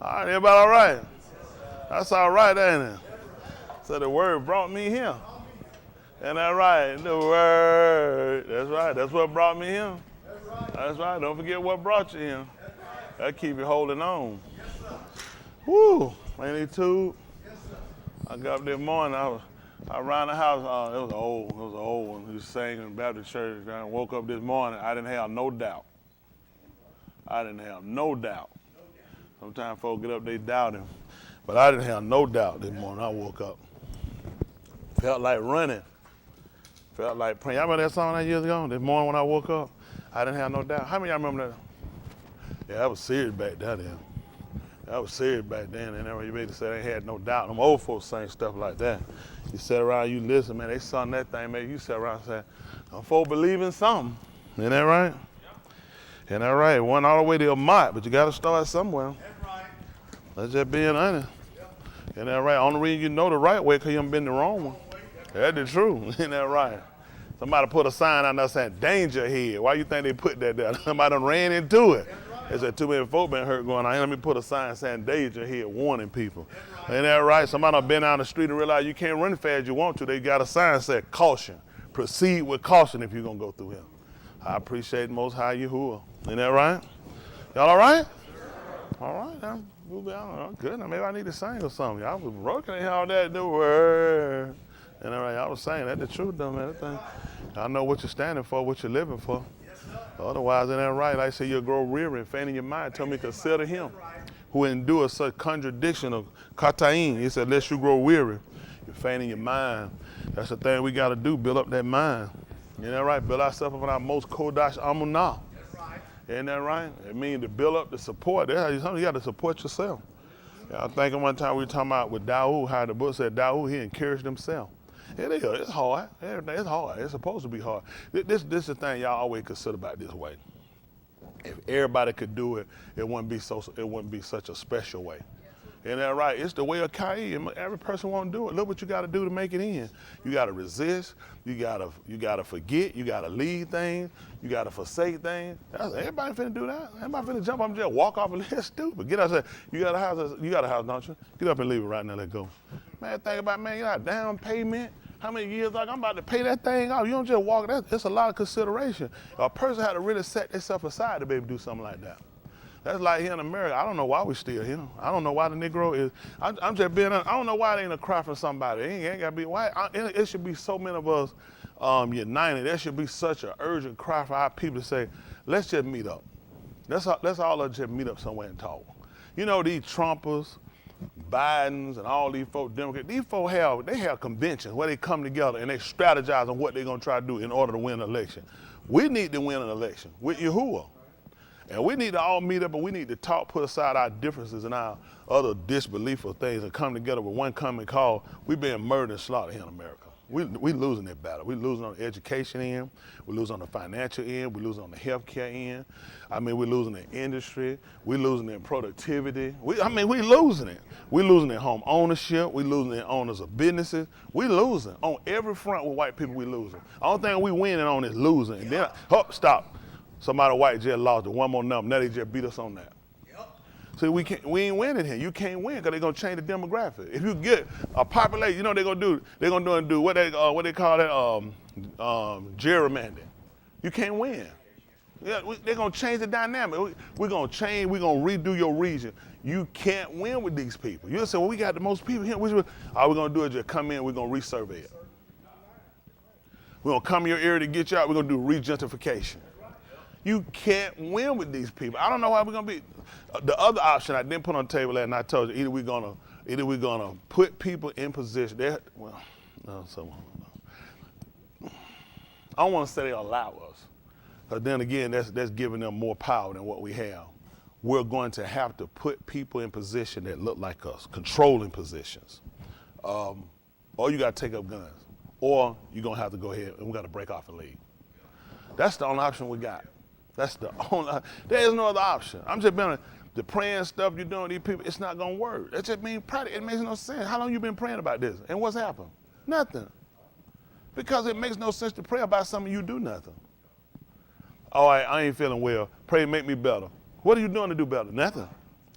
All right, everybody all right? That's all right, ain't it? So the word brought me here. Ain't that right? The word. That's right. That's what brought me here. That's right. Don't forget what brought you here. That keep you holding on. Woo. Ain't too. I got up this morning. I around the house. It was an old one. He was singing in Baptist church. I woke up this morning. I didn't have no doubt. I didn't have no doubt. Sometimes folks get up, they doubt him. But I didn't have no doubt this morning. I woke up. Felt like running. Felt like praying. Y'all remember that song that years ago? This morning when I woke up, I didn't have no doubt. How many of y'all remember that? Yeah, that was serious back then. That was serious back then. And you made to say they had no doubt. Them old folks saying stuff like that. You sit around, you listen, man, they sung that thing, man. You sit around and say, them folk believe in something. Isn't that right? Isn't that right? It wasn't all the way to a mott, but you got to start somewhere. That's right. That's just being honest. Isn't that right? Only reason you know the right way because you haven't been the wrong one. That's the truth. Isn't that right? Somebody put a sign out there saying, danger here. Why you think they put that there? Somebody done ran into it. They said, too many folk been hurt going on. Let me put a sign saying danger here, warning people. Ain't that right? Somebody done been down the street and realized you can't run as fast as you want to. They got a sign that said, caution. Proceed with caution if you're going to go through here. I appreciate Most High Yahuwah. Ain't that right? Y'all all right? All right, now. We'll be all good. Now, maybe I need to sing or something. Y'all was working and all that, the word. And all right, I was saying that the truth, though, man. That thing, I know what you're standing for, what you're living for. Otherwise, ain't that right? Like I say, you'll grow weary and faint in your mind. Tell me, consider him who endures such contradiction of kataim. He said, lest you grow weary, you're faint in your mind. That's the thing we got to do, build up that mind. Isn't that right? Build ourselves up on our most kodash amunah. Isn't that right? It means to build up the support. That's how you got to support yourself. I think one time we were talking about with Dawood, how the book said Dawood, he encouraged himself. It is. It's hard. Everything is hard. It's supposed to be hard. This is the thing y'all always consider about this way. If everybody could do it, it wouldn't be such a special way. Isn't that right? It's the way of Kai. Every person won't do it. Look what you got to do to make it in. You got to resist. You got to forget. You got to leave things. You got to forsake things. Everybody finna do that. Everybody finna jump up and just walk off and that's stupid. Get out there. You got a house, don't you? Get up and leave it right now. Let go. Man, think about, man, you got a down payment. How many years I'm about to pay that thing off? You don't just walk. That's a lot of consideration. A person had to really set themselves aside to be able to do something like that. That's like here in America. I don't know why we still here. I don't know why the Negro is. I'm just being. I don't know why it ain't a cry from somebody. It ain't got to be. Why? It should be so many of us united. There should be such an urgent cry for our people to say, let's just meet up. Let's all just meet up somewhere and talk. You know, these Trumpers, Bidens, and all these folks, Democrats, these folks have conventions where they come together and they strategize on what they're going to try to do in order to win an election. We need to win an election with Yahuwah. And we need to all meet up and we need to talk, put aside our differences and our other disbelief of things and come together with one common cause. We're being murdered and slaughtered here in America. We losing that battle. We losing on the education end. We losing on the financial end. We losing on the healthcare end. We losing in industry. We losing in productivity. We losing it. We losing in home ownership. We losing in owners of businesses. We losing on every front with white people. We losing. The only thing we winning on is losing. And then, stop. Somebody white just lost it. One more number. Now they just beat us on that. See, we ain't winning here. You can't win because they're gonna change the demographic. If you get a population, you know they're gonna do what they call that gerrymandering. You can't win. Yeah, they're gonna change the dynamic. We're gonna redo your region. You can't win with these people. You'll say, well, we got the most people here. All we're gonna do is just come in. We're gonna resurvey it. We're gonna come in your area to get you out. We're gonna do regentification. You can't win with these people. I don't know how we're gonna be. The other option I didn't put on the table and I told you either we're gonna put people in position. I don't want to say they allow us, but then again, that's giving them more power than what we have. We're going to have to put people in position that look like us, controlling positions, or you got to take up guns, or you're gonna have to go ahead and we got to break off and leave. That's the only option we got. That's the only. There is no other option. I'm just being the praying stuff you're doing with these people. It's not gonna work. That just means practice. It makes no sense. How long you been praying about this? And what's happened? Nothing. Because it makes no sense to pray about something you do nothing. All right, I ain't feeling well. Pray make me better. What are you doing to do better? Nothing.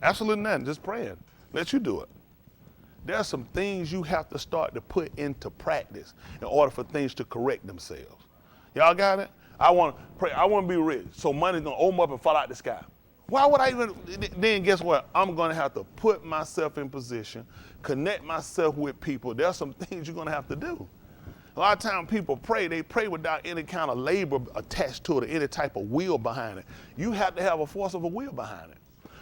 Absolutely nothing, just praying. Let you do it. There are some things you have to start to put into practice in order for things to correct themselves. Y'all got it? I want to pray. I want to be rich, so money's going to open up and fall out the sky. Why would I even? Then guess what? I'm going to have to put myself in position, connect myself with people. There are some things you're going to have to do. A lot of times people pray, they pray without any kind of labor attached to it, or any type of will behind it. You have to have a force of a will behind it.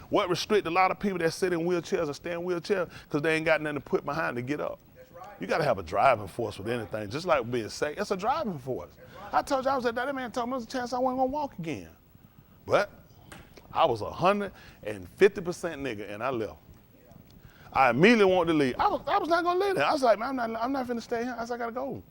What restricts a lot of people that sit in wheelchairs or stay in wheelchairs? Because they ain't got nothing to put behind to get up. That's right. You got to have a driving force with anything, just like being saved. It's a driving force. Right. I told you I was at that man told me there's a chance I wasn't going to walk again. But I was 150% nigga, and I left. I immediately wanted to leave. I was not going to live there. I was like, man, I'm not finna stay here. I said, I got to go.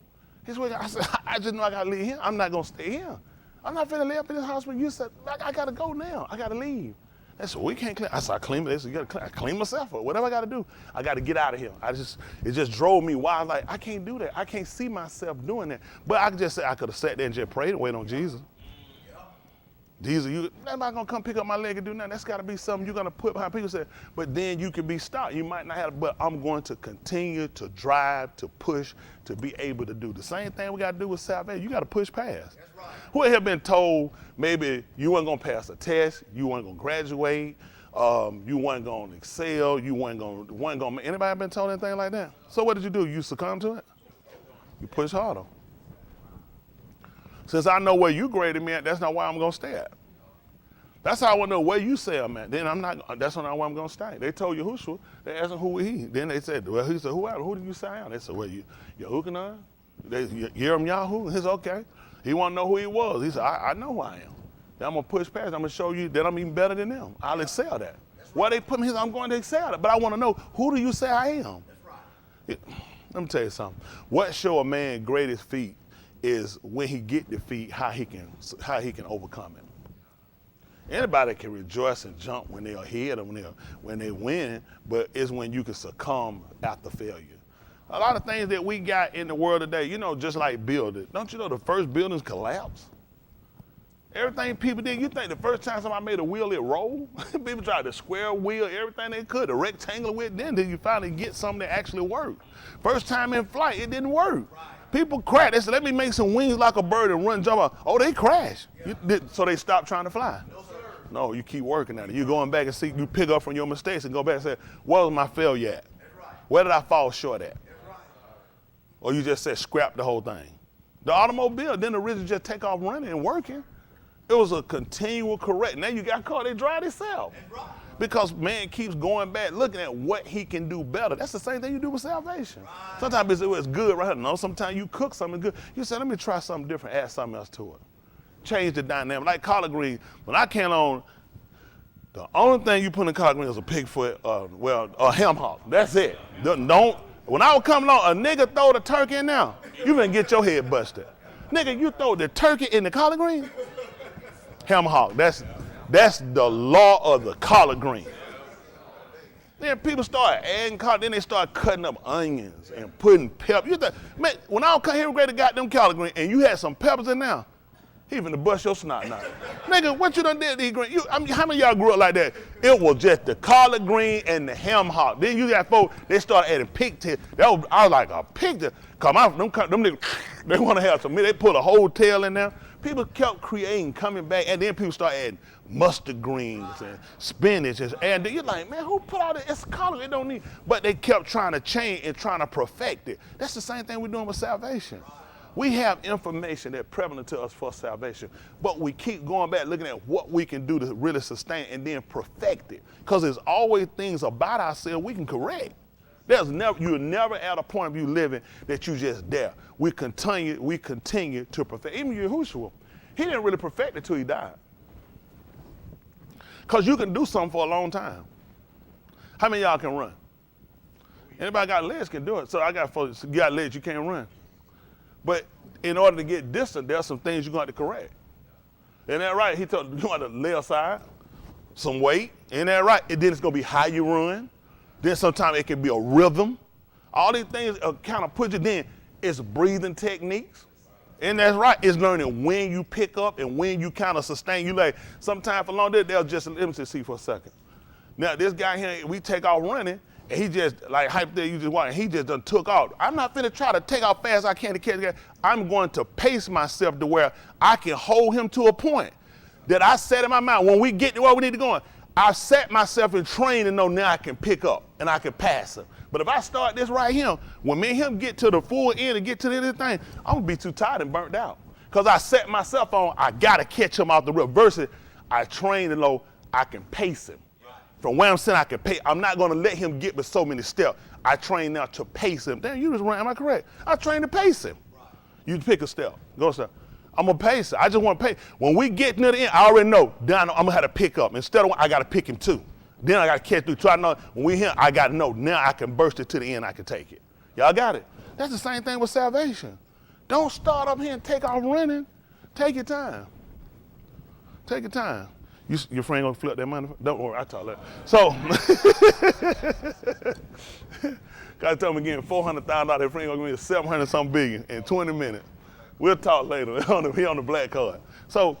I said, I just know I got to leave here. I'm not going to stay here. I'm not finna live up in this hospital. You said, I got to go now. I got to leave. They said, we can't clean. I said, I clean it. They said, you got to clean myself up. Whatever I got to do, I got to get out of here. It just drove me wild. Like, I can't do that. I can't see myself doing that. But I just said, I could have sat there and just prayed and wait on Jesus. Jesus, that's not going to come pick up my leg and do nothing. That's got to be something you're going to put behind. People say, but then you can be stopped. You might not have, but I'm going to continue to drive, to push, to be able to do. The same thing we got to do with salvation. You got to push past. That's right. Who have been told maybe you weren't going to pass a test, you weren't going to graduate, you weren't going to excel, you weren't going to, anybody been told anything like that? So what did you do? You succumb to it? You push harder. Since I know where you graded me at, that's not where I'm going to stay at. That's how I want to know where you say I'm at. Then that's not where I'm going to stay. They told Yahushua, they asked him who he. Then they said, well, he said, who did you say I am? They said, well, Yahukanan? Yerim Yahu? He said, okay. He want to know who he was. He said, I know who I am. Then I'm going to push past. I'm going to show you that I'm even better than them. I'll excel that. Where they put me, he said, I'm going to excel that. But I want to know, who do you say I am? That's right. Let me tell you something. What show a man greatest feat is when he get defeat, how he can overcome it. Anybody can rejoice and jump when they're ahead or when they win, but it's when you can succumb after failure. A lot of things that we got in the world today, just like building. Don't you know the first buildings collapsed? Everything people did, you think the first time somebody made a wheel, it rolled? People tried to square wheel, everything they could, a rectangular wheel, then you finally get something that actually worked. First time in flight, it didn't work. Right. People crash. They said, let me make some wings like a bird and run, jump out. Oh, they crash. Yeah. So they stopped trying to fly. No, sir. No, you keep working at it. You're going back and see, you pick up from your mistakes and go back and say, where was my failure at? Right. Where did I fall short at? Right. Or you just said, scrap the whole thing. The automobile didn't originally just take off running and working. It was a continual correct. Now you got caught, they drive themselves. Right. Because man keeps going back, looking at what he can do better. That's the same thing you do with salvation. Right. Sometimes it's good right here. No, sometimes you cook something good. You say, let me try something different, add something else to it. Change the dynamic. Like collard greens, when I came on, the only thing you put in collard greens is a pig foot, a ham hock. That's it. When I was coming on, a nigga throw the turkey in there, you gonna get your head busted. Nigga, you throw the turkey in the collard green? Ham hock, that's the law of the collard green. Then people start adding collard, then they start cutting up onions and putting pepper. Man, when I was here with the goddamn collard green and you had some peppers in there, he finna bust your snot now. Nigga, what you done did to these green? How many of y'all grew up like that? It was just the collard green and the ham hock. Then you got folks, they started adding pigtail. I was like a pigtail. Them niggas, they want to have some meat. They put a whole tail in there. People kept creating, coming back, and then people start adding mustard greens and spinach. And you're like, man, who put all this? It's collard, they don't need. But they kept trying to change and trying to perfect it. That's the same thing we're doing with salvation. We have information that's prevalent to us for salvation, but we keep going back looking at what we can do to really sustain and then perfect it. Because there's always things about ourselves we can correct. You're never at a point of you living that you just there. We continue to perfect. Even Yahushua, he didn't really perfect it till he died. Because you can do something for a long time. How many of y'all can run? Anybody got legs can do it. So I got folks, you got legs, you can't run. But in order to get distant, there are some things you're going to have to correct. Isn't that right? He told you on the left side, some weight. Isn't that right? And then it's going to be how you run. Then sometimes it can be a rhythm. All these things kind of put you, then it's breathing techniques. And that's right, it's learning when you pick up and when you kind of sustain. You like, sometimes for long, they'll just, let me just see for a second. Now this guy here, we take off running, and he just, like hypothetically, you just watch, he just done took off. I'm not finna try to take off fast as I can to catch the guy. I'm going to pace myself to where I can hold him to a point that I set in my mind. When we get to where we need to go, I set myself in training to know now I can pick up and I can pass him. But if I start this right here, when me and him get to the full end and get to the end of the thing, I'm gonna be too tired and burnt out. Because I set myself on, I gotta catch him off the rip. Versus I train to know I can pace him. From where I'm sitting, I can pace. I'm not gonna let him get with so many steps. I train now to pace him. Damn, you just ran, am I correct? I train to pace him. You pick a step, go a step. I'm gonna pace it. I just want to pace. When we get near the end, I already know. Then I'm gonna have to pick up. Instead of I gotta pick him too. Then I gotta catch through. So I know when we here, I gotta know. Now I can burst it to the end. I can take it. Y'all got it. That's the same thing with salvation. Don't start up here and take off running. Take your time. Take your time. Your friend gonna flip that money? Don't worry, I talk that. So, God told me again, $400,000. That friend gonna give me 700 something billion in 20 minutes. We'll talk later. He on the black card. So,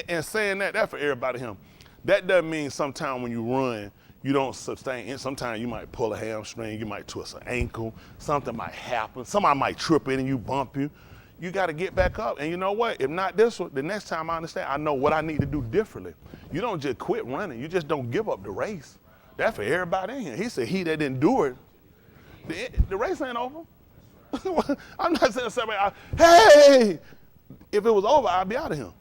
and saying that's for everybody here. That doesn't mean sometimes when you run, you don't sustain. And sometimes you might pull a hamstring, you might twist an ankle, something might happen. Somebody might trip in and you bump you. You got to get back up. And you know what? If not this one, the next time I understand, I know what I need to do differently. You don't just quit running. You just don't give up the race. That's for everybody in here. He said he that didn't do it. The race ain't over. I'm not saying somebody, hey, if it was over, I'd be out of here.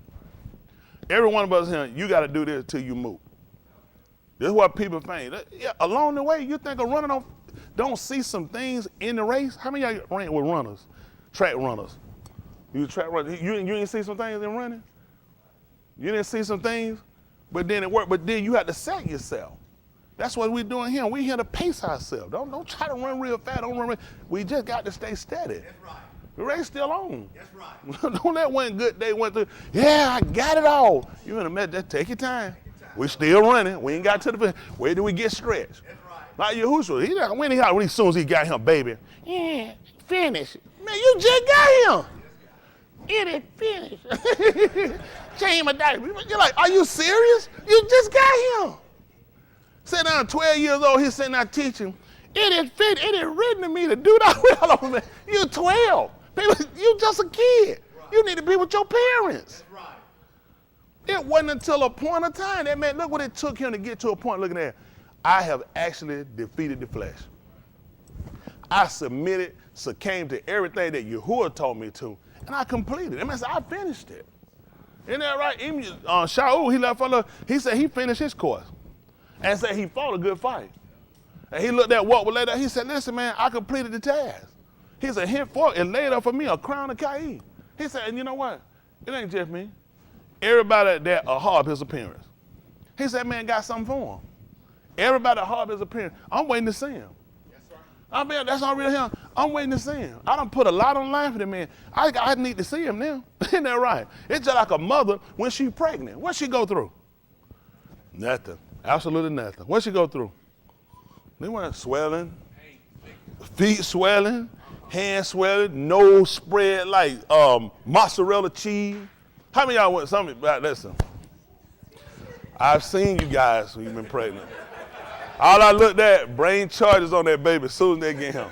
Every one of us here, you got to do this till you move. This is what people think. Yeah, along the way, you think of running don't see some things in the race? How many of y'all ran with runners, track runners? You track runners, you didn't see some things in running? You didn't see some things, but then it worked. But then you had to set yourself. That's what we're doing here. We're here to pace ourselves. Don't try to run real fast. Don't run. We just got to stay steady. That's right. The race still on. That's right. Don't let one good day went through. Yeah, I got it all. You in a mess. Just take your time. We still running. We ain't got to the finish. Where do we get stretched? That's right. Like Yahushua, he not when as soon as he got him, baby. Yeah, finish. Man, you just got him. It is finished. Change my diaper. You're like, are you serious? You just got him. Sitting down 12 years old, he's sitting out teaching. It is finished. It is written to me to do that well on me. You're 12. You just a kid. Right. You need to be with your parents. That's right. It wasn't until a point of time. That man, look what it took him to get to a point. Look at that. I have actually defeated the flesh. I submitted, succumbed to everything that Yahuwah told me to, and I completed it. That means I finished it. Isn't that right? Shaul, he left for he said he finished his course. And said he fought a good fight. And he looked at what was laid out. He said, listen, man, I completed the task. He said, henceforth, it laid up for me a crown of Cain. He said, and you know what? It ain't just me. Everybody that harbored his appearance. He said, man, got something for him. Everybody that harbored his appearance, I'm waiting to see him. Yes, sir. I mean, that's not real him. I'm waiting to see him. I done put a lot on line for the man. I need to see him now. Isn't that right? It's just like a mother when she's pregnant. What she go through? Nothing. Absolutely nothing. What she go through? They weren't swelling, feet swelling, hands swelling, nose spread like mozzarella cheese. How many of y'all went something about listen? I've seen you guys when you've been pregnant. All I looked at, brain charges on that baby as soon as they get him.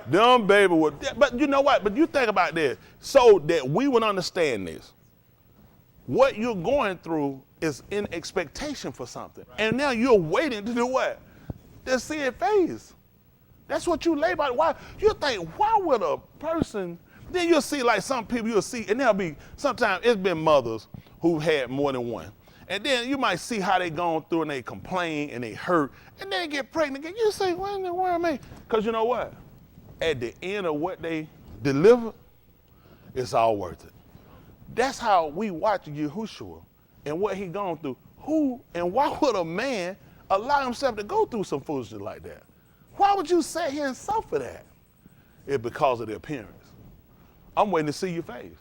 Them baby would, but you know what? But you think about this, so that we would understand this. What you're going through is in expectation for something. Right. And now you're waiting to do what? To see it phase. That's what you lay by. Why? You think, why would a person, then you'll see like some people you'll see, and there'll be, sometimes it's been mothers who've had more than one. And then you might see how they gone through and they complain and they hurt, and then get pregnant again. You say, what in the world, man? Because you know what? At the end of what they delivered, it's all worth it. That's how we watch Yahushua and what he gone through. Who and why would a man allow himself to go through some foolishness like that? Why would you sit here and suffer that? It's because of the appearance. I'm waiting to see your face.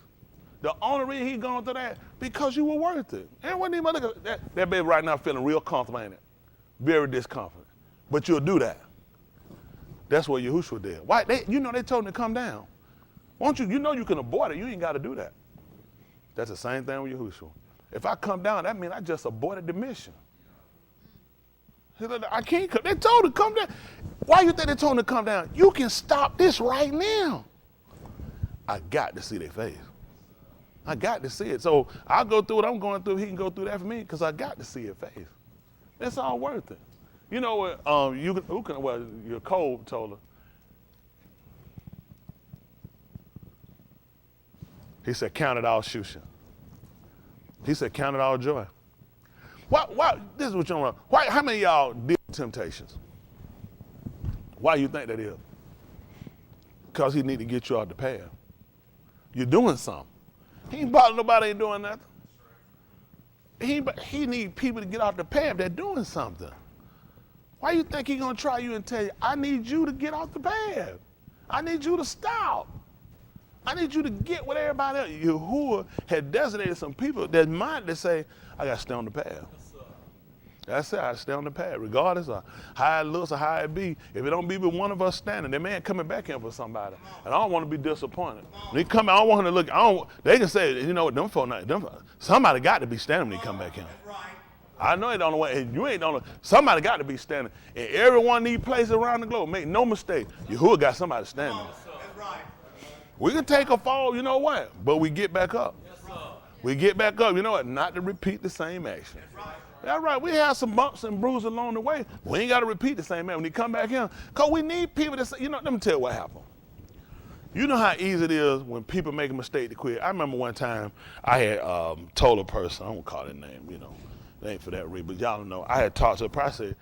The only reason he gone through that, because you were worth it. And when look at that baby right now feeling real comfortable, ain't it? Very discomforted. But you'll do that. That's what Yahushua did. Why? They told him to come down. Won't you? You know you can abort it. You ain't got to do that. That's the same thing with Yahushua. If I come down, that means I just aborted the mission. He said, I can't come. They told him to come down. Why you think they told him to come down? You can stop this right now. I got to see their face. I got to see it. So I'll go through what I'm going through. He can go through that for me because I got to see your face. It's all worth it. You know what? Your code told her. He said, count it all, Shusha. He said, count it all joy. Why, this is what you want. Why? How many of y'all deal with temptations? Why you think that is? Because he need to get you out the path. You're doing something. He ain't bothering nobody ain't doing nothing. He need people to get out the path. They're doing something. Why you think he gonna try you and tell you, I need you to get off the path. I need you to stop. I need you to get with everybody else. Yahuwah had designated some people that mind to say, I got to stay on the path. That's it. I stay on the path, regardless of how it looks or how it be. If it don't be with one of us standing, that man coming back in for somebody. And I don't want to be disappointed. When he come, I don't want him to look. They can say, you know what, them folk, somebody got to be standing when he come back in. I know it don't know. You ain't don't know. Somebody got to be standing. And everyone these places around the globe, make no mistake, Yahuwah got somebody standing. We can take a fall, you know what? But we get back up. We get back up, you know what? Not to repeat the same action. That's right. We have some bumps and bruises along the way. We ain't got to repeat the same action when you come back in. Because we need people to say, you know, let me tell you what happened. You know how easy it is when people make a mistake to quit. I remember one time I had told a person, I won't call their name, you know. It ain't for that reason, but y'all don't know. I had talked to a person.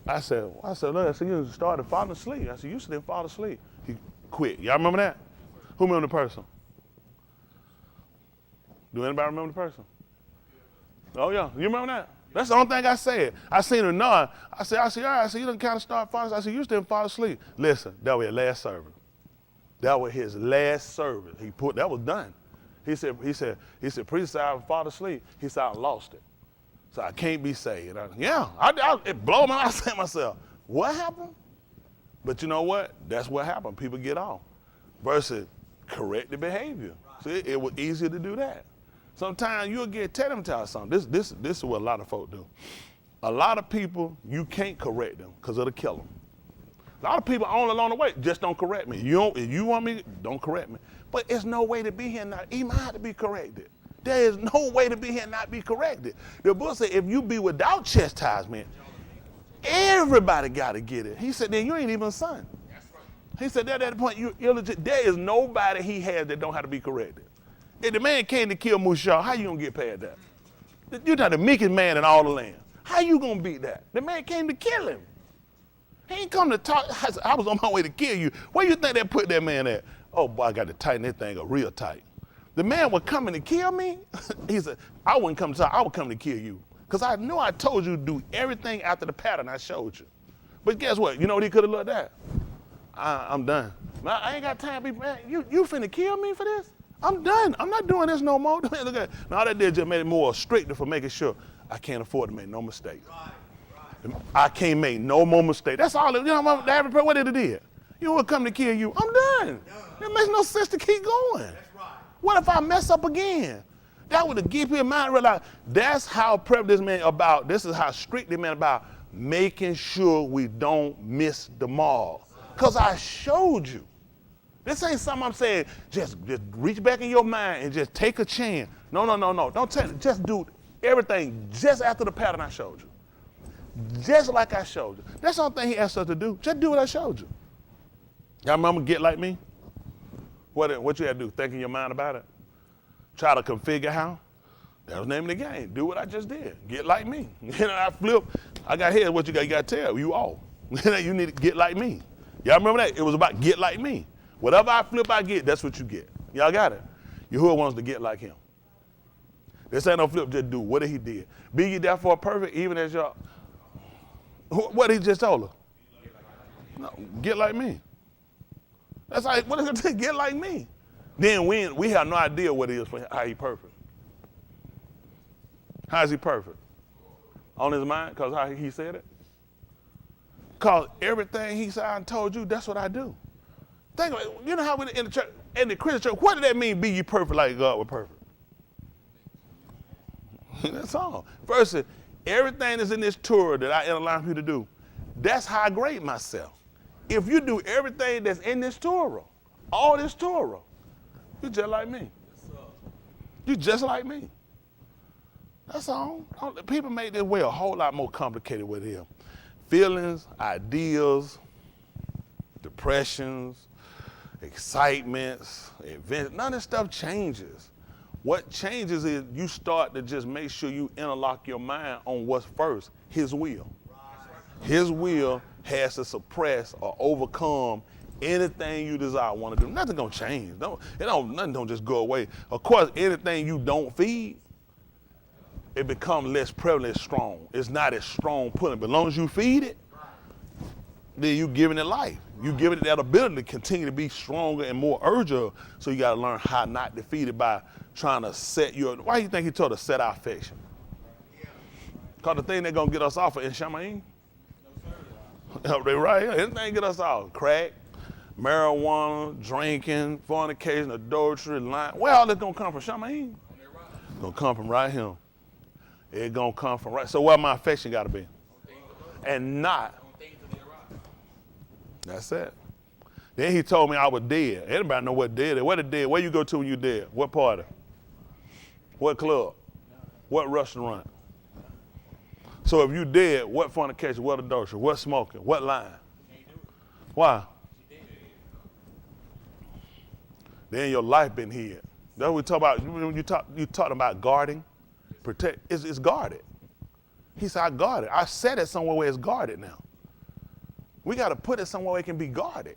I said, look, I said, you started falling asleep. I said, you didn't fall asleep. He quit. Y'all remember that? Who remember the person? Do anybody remember the person? Oh, yeah. You remember that? That's the only thing I said. I seen her nod. I said, all right. I said, you done kind of start falling asleep. I said, you didn't fall asleep. Listen, that was his last service. That was his last service. That was done. He said, preacher said I fall asleep. He said, I lost it. So I can't be saved. It blew my mind. I said to myself, what happened? But you know what? That's what happened. People get off. Versus correct the behavior. See, it was easier to do that. Sometimes you'll tell them something. This is what a lot of folk do. A lot of people, you can't correct them because it'll kill them. A lot of people only along the way, just don't correct me. If you want me, don't correct me. But there's no way to be here and not, he might have to be corrected. There is no way to be here and not be corrected. The book said if you be without chastisement, everybody got to get it. He said, then you ain't even a son. He said, at that point, you're illegit. There is nobody he has that don't have to be corrected. If the man came to kill Musha, how you going to get past that? You're not the meekest man in all the land. How you going to beat that? The man came to kill him. He ain't come to talk. I was on my way to kill you. Where you think they put that man at? Oh, boy, I got to tighten that thing up real tight. The man was coming to kill me? He said, I wouldn't come to talk. I would come to kill you. Because I knew I told you to do everything after the pattern I showed you. But guess what? You know what he could have looked at? I'm done. Man, I ain't got time to be, man, you finna kill me for this? I'm done. I'm not doing this no more. Look at it. Now, all that did just made it more stricter for making sure I can't afford to make no mistakes. Right. I can't make no more mistakes. That's all. You know what it did? You want to come to kill you? I'm done. It makes no sense to keep going. That's right. What if I mess up again? That would have given him mind realize that's how prepped this man about. This is how strict this man about making sure we don't miss the mark. Because I showed you. This ain't something I'm saying, just reach back in your mind and just take a chance. No. Don't tell it. Just do everything just after the pattern I showed you. Just like I showed you. That's the only thing he asked us to do. Just do what I showed you. Y'all remember Get Like Me? What you had to do? Think in your mind about it? Try to configure how? That was the name of the game. Do what I just did. Get like me. I flip. I got here. What you got? You got to tell. You off. You need to get like me. Y'all remember that? It was about get like me. Whatever I flip, I get. That's what you get. Y'all got it? Yahuwah wants to get like him. This ain't no flip. Just do what he did. Be ye therefore perfect, even as y'all. What he just told her? No, get like me. That's what is it to get like me? Then we have no idea what it is for how he perfect. How is he perfect? On his mind? Because how he said it? Because everything he said I told you, that's what I do. Think about it. You know how we in the church, in the Christian church, what did that mean, be ye perfect like God was perfect? That's all. Versus Everything that's in this Torah that I outline for you to do, that's how I grade myself. If you do everything that's in this Torah, all this Torah, you're just like me. You're just like me. That's all. People make this way a whole lot more complicated with him. Feelings, ideas, depressions, excitements, events, none of this stuff changes. What changes is you start to just make sure you interlock your mind on what's first, his will. His will has to suppress or overcome anything you desire, want to do. Nothing gonna change. Nothing don't just go away. Of course, anything you don't feed, it becomes less prevalent, strong. It's not as strong pulling, but as long as you feed it, then you giving it life. You giving it that ability to continue to be stronger and more urgent. So you got to learn how not to feed it by trying to set your. Why do you think he told us set our affection? Because the thing they're gonna get us off of is Shamaim. They right here. Anything get us off. Crack, marijuana, drinking, fornication, adultery, lying. Where all this gonna come from? Shamaim. It's gonna come from right here. It's gonna come from right. So where my affection gotta be? And not. That's it. Then he told me I was dead. Anybody know what dead is? Where the dead? Where you go to when you dead? What party? What club? What restaurant? So if you dead, what fornication? What adultery? What smoking? What lying? Why? Then your life been hid. That's what we talk about. You talking about guarding, protect. It's guarded. He said, I guard it. I set it somewhere where it's guarded now. We got to put it somewhere where it can be guarded,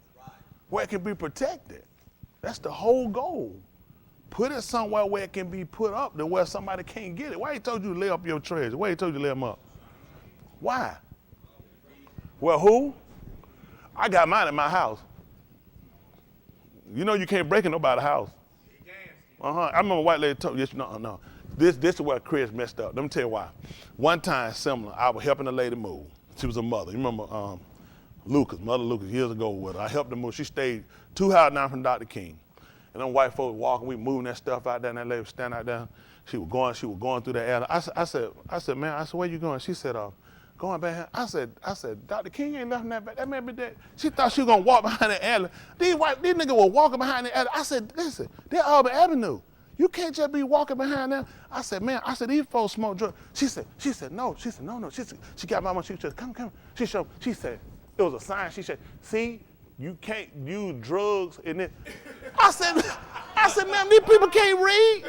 where it can be protected. That's the whole goal. Put it somewhere where it can be put up to where somebody can't get it. Why he told you to lay up your treasure? Why he told you to lay them up? Why? Well, who? I got mine in my house. You know you can't break in nobody's house. I remember a white lady told me, no. This is where Chris messed up. Let me tell you why. One time, similar, I was helping a lady move. She was a mother. You remember Mother Lucas, years ago with her. I helped her move. She stayed 2 houses down from Dr. King. And them white folks walking, we moving that stuff out there, and that lady was standing out there. She was going through the alley. I said, man, where you going? She said, going back here. I said, Dr. King ain't left that back. That man be dead. She thought she was gonna walk behind the alley. These niggas were walking behind the alley. I said, listen, they're Auburn Avenue. You can't just be walking behind them. I said, man, these folks smoke drugs. She said, no. She said, no. She got my mom. She said, come. She said, it was a sign. She said, see, you can't use drugs in it. I said, man, these people can't read.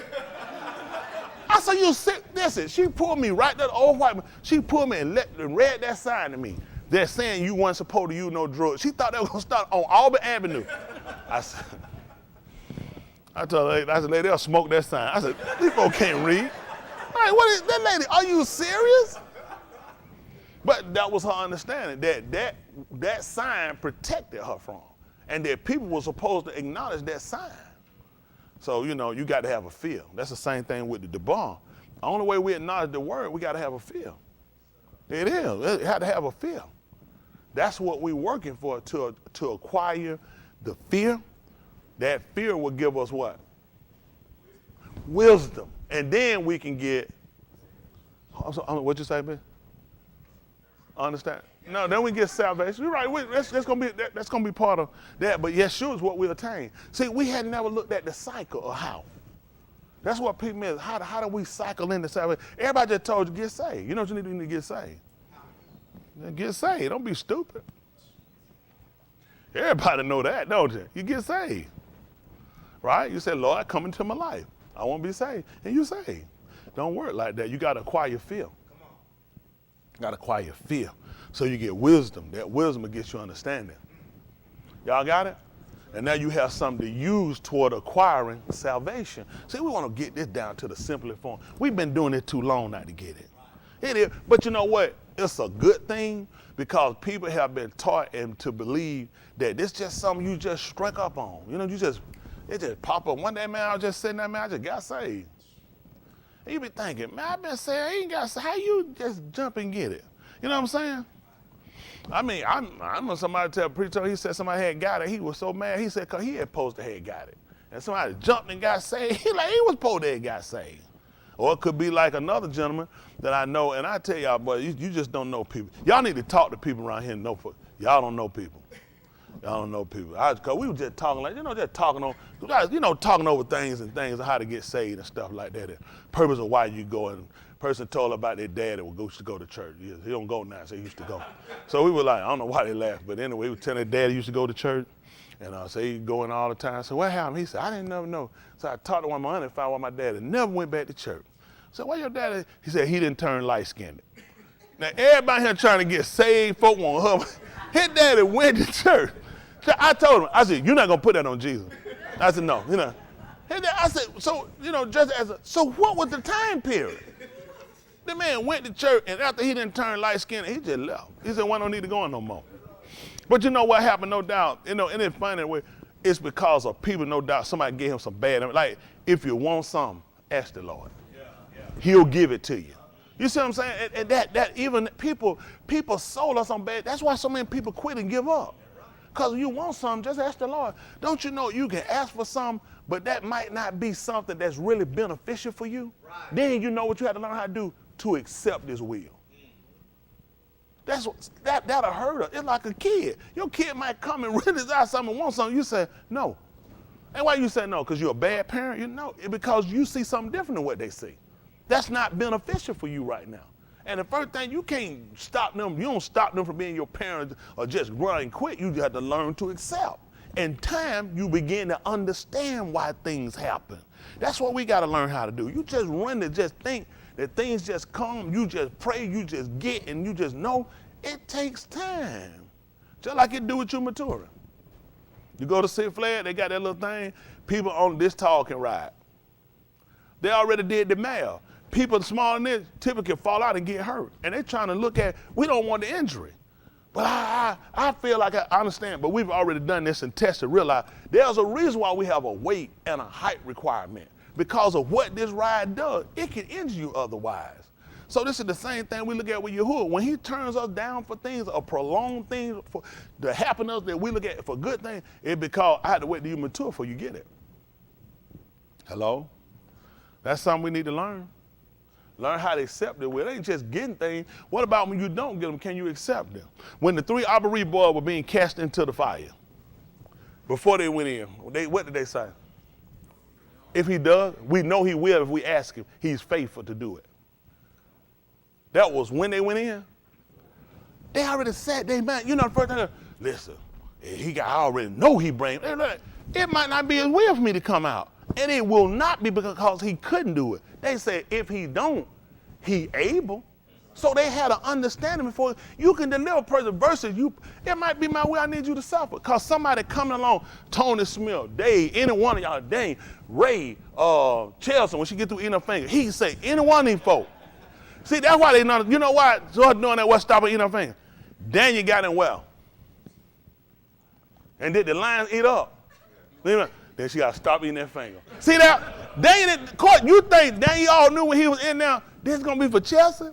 I said, you sit, listen, she pulled me right there, the old white man. She pulled me and read that sign to me. They're saying you weren't supposed to use no drugs. She thought they were gonna start on Auburn Avenue. I told her, lady, they'll smoke that sign. I said, these folks can't read. Like, what is that lady? Are you serious? But that was her understanding, that sign protected her from. And that people were supposed to acknowledge that sign. So, you got to have a fear. That's the same thing with the bar. The only way we acknowledge the word, we got to have a fear. It is. It had to have a fear. That's what we're working for, to acquire the fear. That fear will give us what? Wisdom. And then we can get, what'd you say, man? Understand? No, then we get salvation. You're right. That's gonna be part of that. But Yeshua is what we attain. See, we had never looked at the cycle of how. That's what people mean. How do we cycle into salvation? Everybody just told you get saved. You know what you need to get saved. Get saved. Don't be stupid. Everybody know that, don't you? You get saved, right? You say, Lord, come into my life. I want to be saved, and you saved. Don't work like that. You got to acquire your fear. Got to acquire your fear. So you get wisdom. That wisdom will get you understanding. Y'all got it? And now you have something to use toward acquiring salvation. See, we want to get this down to the simplest form. We've been doing it too long not to get it. It is, but you know what? It's a good thing because people have been taught and to believe that this just something you just struck up on. It just pop up. One day, man, I was just sitting there, man, I just got saved. And you be thinking, man, I've been saying, I ain't got saved. How you just jump and get it? You know what I'm saying? I mean, I remember somebody tell a preacher, he said somebody had got it. He was so mad. He said, because he had supposed to have got it. And somebody jumped and got saved. He was supposed to have got saved. Or it could be like another gentleman that I know, and I tell y'all, boy, you just don't know people. Y'all need to talk to people around here and know people. Y'all don't know people. Y'all don't know people. Cause we were just talking like, just talking on, talking over things and how to get saved and stuff like that. The purpose of why you go. And person told about their dad that used to go to church. He don't go now, so he used to go. So we were like, I don't know why they laughed, but anyway, he was telling their dad he used to go to church. And I say he going all the time. So what happened? He said, I didn't never know. So I talked to one of my auntie and found out my dad had never went back to church. So why your dad? He said he didn't turn light-skinned. Now everybody here trying to get saved, folk want her. His daddy went to church. So I told him, I said, you're not gonna put that on Jesus. I said, no, I said, so, so what was the time period? The man went to church, and after he didn't turn light-skinned, he just left. He said, well, I don't need to go in no more. But you know what happened, no doubt, and it's funny way, it's because of people, no doubt, somebody gave him some bad, like, if you want something, ask the Lord. He'll give it to you. You see what I'm saying? And that even people sold us on bad, that's why so many people quit and give up. Because you want something, just ask the Lord. Don't you know you can ask for something, but that might not be something that's really beneficial for you? Right. Then you know what you have to learn how to do to accept his will. That'll hurt us. It's like a kid. Your kid might come and really desire something and want something. You say, no. And why you say no? Because you're a bad parent? It's because you see something different than what they see. That's not beneficial for you right now. And the first thing, you can't stop them. You don't stop them from being your parents or just run and quit. You have to learn to accept. In time, you begin to understand why things happen. That's what we got to learn how to do. You just run to just think that things just come. You just pray. You just get, and you just know. It takes time. Just like it do with you maturing. You go to Six Flags, they got that little thing. People on this tall can ride. They already did the math. People smaller than this typically fall out and get hurt. And they're trying to look at, we don't want the injury. But I feel like I understand, but we've already done this and tested, realized there's a reason why we have a weight and a height requirement. Because of what this ride does, it can injure you otherwise. So this is the same thing we look at with Yahuwah. When he turns us down for things or prolonged things to happen to us that we look at for good things, it's because I had to wait till you mature before you get it. Hello? That's something we need to learn. Learn how to accept it. Well, it ain't just getting things. What about when you don't get them? Can you accept them? When the 3 Abari boys were being cast into the fire, before they went in, what did they say? If he does, we know he will if we ask him. He's faithful to do it. That was when they went in. They already said, the first thing, listen, I already know he brings, it might not be his will for me to come out. And it will not be because he couldn't do it. They said, if he don't, he able. So they had an understanding before you can deliver a person versus you. It might be my way, I need you to suffer. Because somebody coming along, Tony Smith, Dave, any one of y'all, Dane, Ray, Chelsea, when she get through eating her finger, he can say, any one of these folks. See, that's why they know, you know why? So doing that, what stopping eating her finger? Daniel got him well. And did the lions eat up? Then she got to stop eating that finger. See that? Daniel, you think Daniel all knew when he was in there, this is going to be for Chelsea?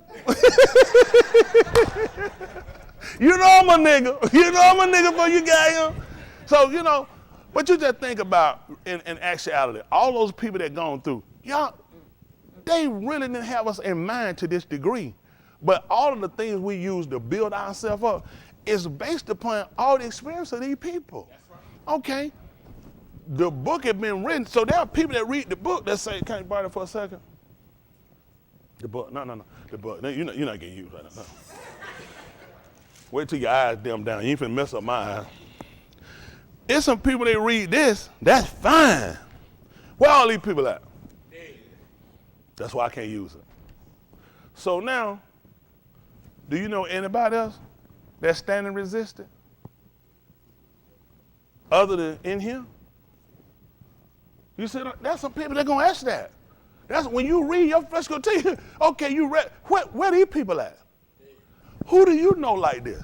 You know I'm a nigga. You know I'm a nigga for you guys. So, but you just think about, in actuality, all those people that gone through, y'all, they really didn't have us in mind to this degree. But all of the things we use to build ourselves up is based upon all the experience of these people. That's right. Okay. The book had been written, so there are people that read the book that say, can you borrow it for a second? The book, no, the book. No, you're not getting used right now. No. Wait till your eyes dim down. You ain't finna mess up my eyes. There's some people that read this, that's fine. Where all these people at? That's why I can't use it. So now, do you know anybody else that's standing resistant? Other than in here? You see, that's some people that gonna ask that. That's when you read your first go tell you, okay, you read, where these people at? Who do you know like this?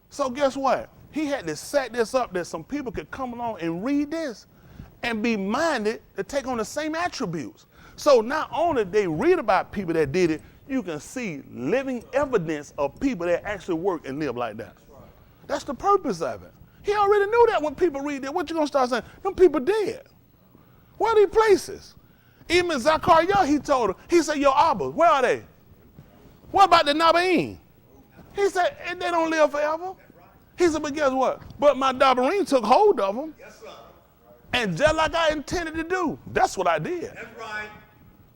So guess what? He had to set this up that some people could come along and read this and be minded to take on the same attributes. So not only they read about people that did it, you can see living evidence of people that actually work and live like that. That's the purpose of it. He already knew that when people read that. What you gonna start saying? Them people dead. Where are these places? Even Zachariah, he told him, he said, your Abba, where are they? What about the Nabaim? He said, and they don't live forever. He said, but guess what? But my Nabaim took hold of them. Yes, sir. And just like I intended to do, that's what I did. That's right.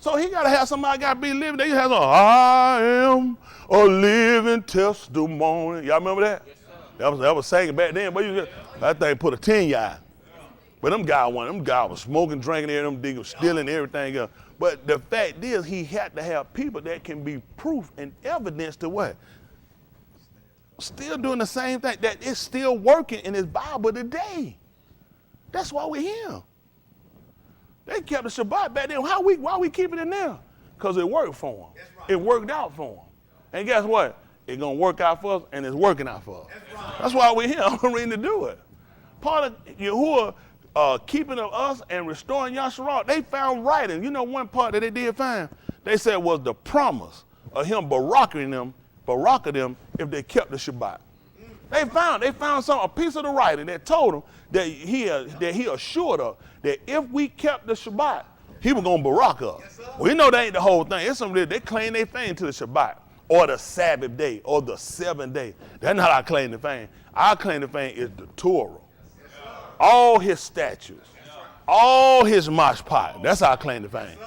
So he got to have somebody got to be living. They have I am a living testimony. Y'all remember that? Yes, sir. That was singing back then, but that thing put a 10 yard. But them guys was smoking, drinking, them niggas stealing everything else. But the fact is, he had to have people that can be proof and evidence to what? Still doing the same thing, that it's still working in his Bible today. That's why we're here. They kept the Shabbat back then. Why we keeping it now? Because it worked for them. Right. It worked out for them. And guess what? It's going to work out for us, and it's working out for us. That's why we're here. I'm ready to do it. Part of Yahuwah keeping of us and restoring Yasharal, they found writing. You know one part that they did find? They said was the promise of him baracking them if they kept the Shabbat. They found a piece of the writing that told them that he assured us that if we kept the Shabbat, he was going to barak us. Yes, we know that ain't the whole thing. It's something that they claim they fame to the Shabbat or the Sabbath day or the 7th day. That's not our claim to fame. Our claim to fame is the Torah. Yes, all his statutes, all his mashpat. That's our claim to fame.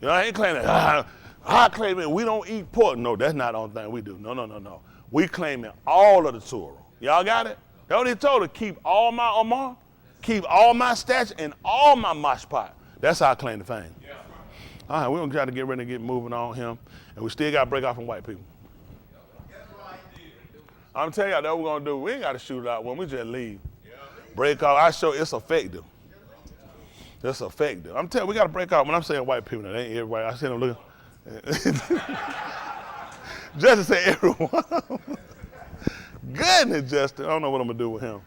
You know, I ain't claiming I claim it, we don't eat pork. No, that's not the only thing we do. No. We claiming all of the Torah. Y'all got it? That's what he told her. Keep all my Omar, keep all my statutes, and all my mashpat. That's our claim to fame. Yeah. All right, we're going to try to get ready to get moving on him. And we still got to break off from white people. I'm telling y'all, that's what we're going to do. We ain't got to shoot it out when we just leave. Break off. I show it's effective. It's effective. I'm telling you, we got to break off. When I'm saying white people, that ain't everybody. I see them looking. Justin said everyone. Goodness, Justin. I don't know what I'm going to do with him.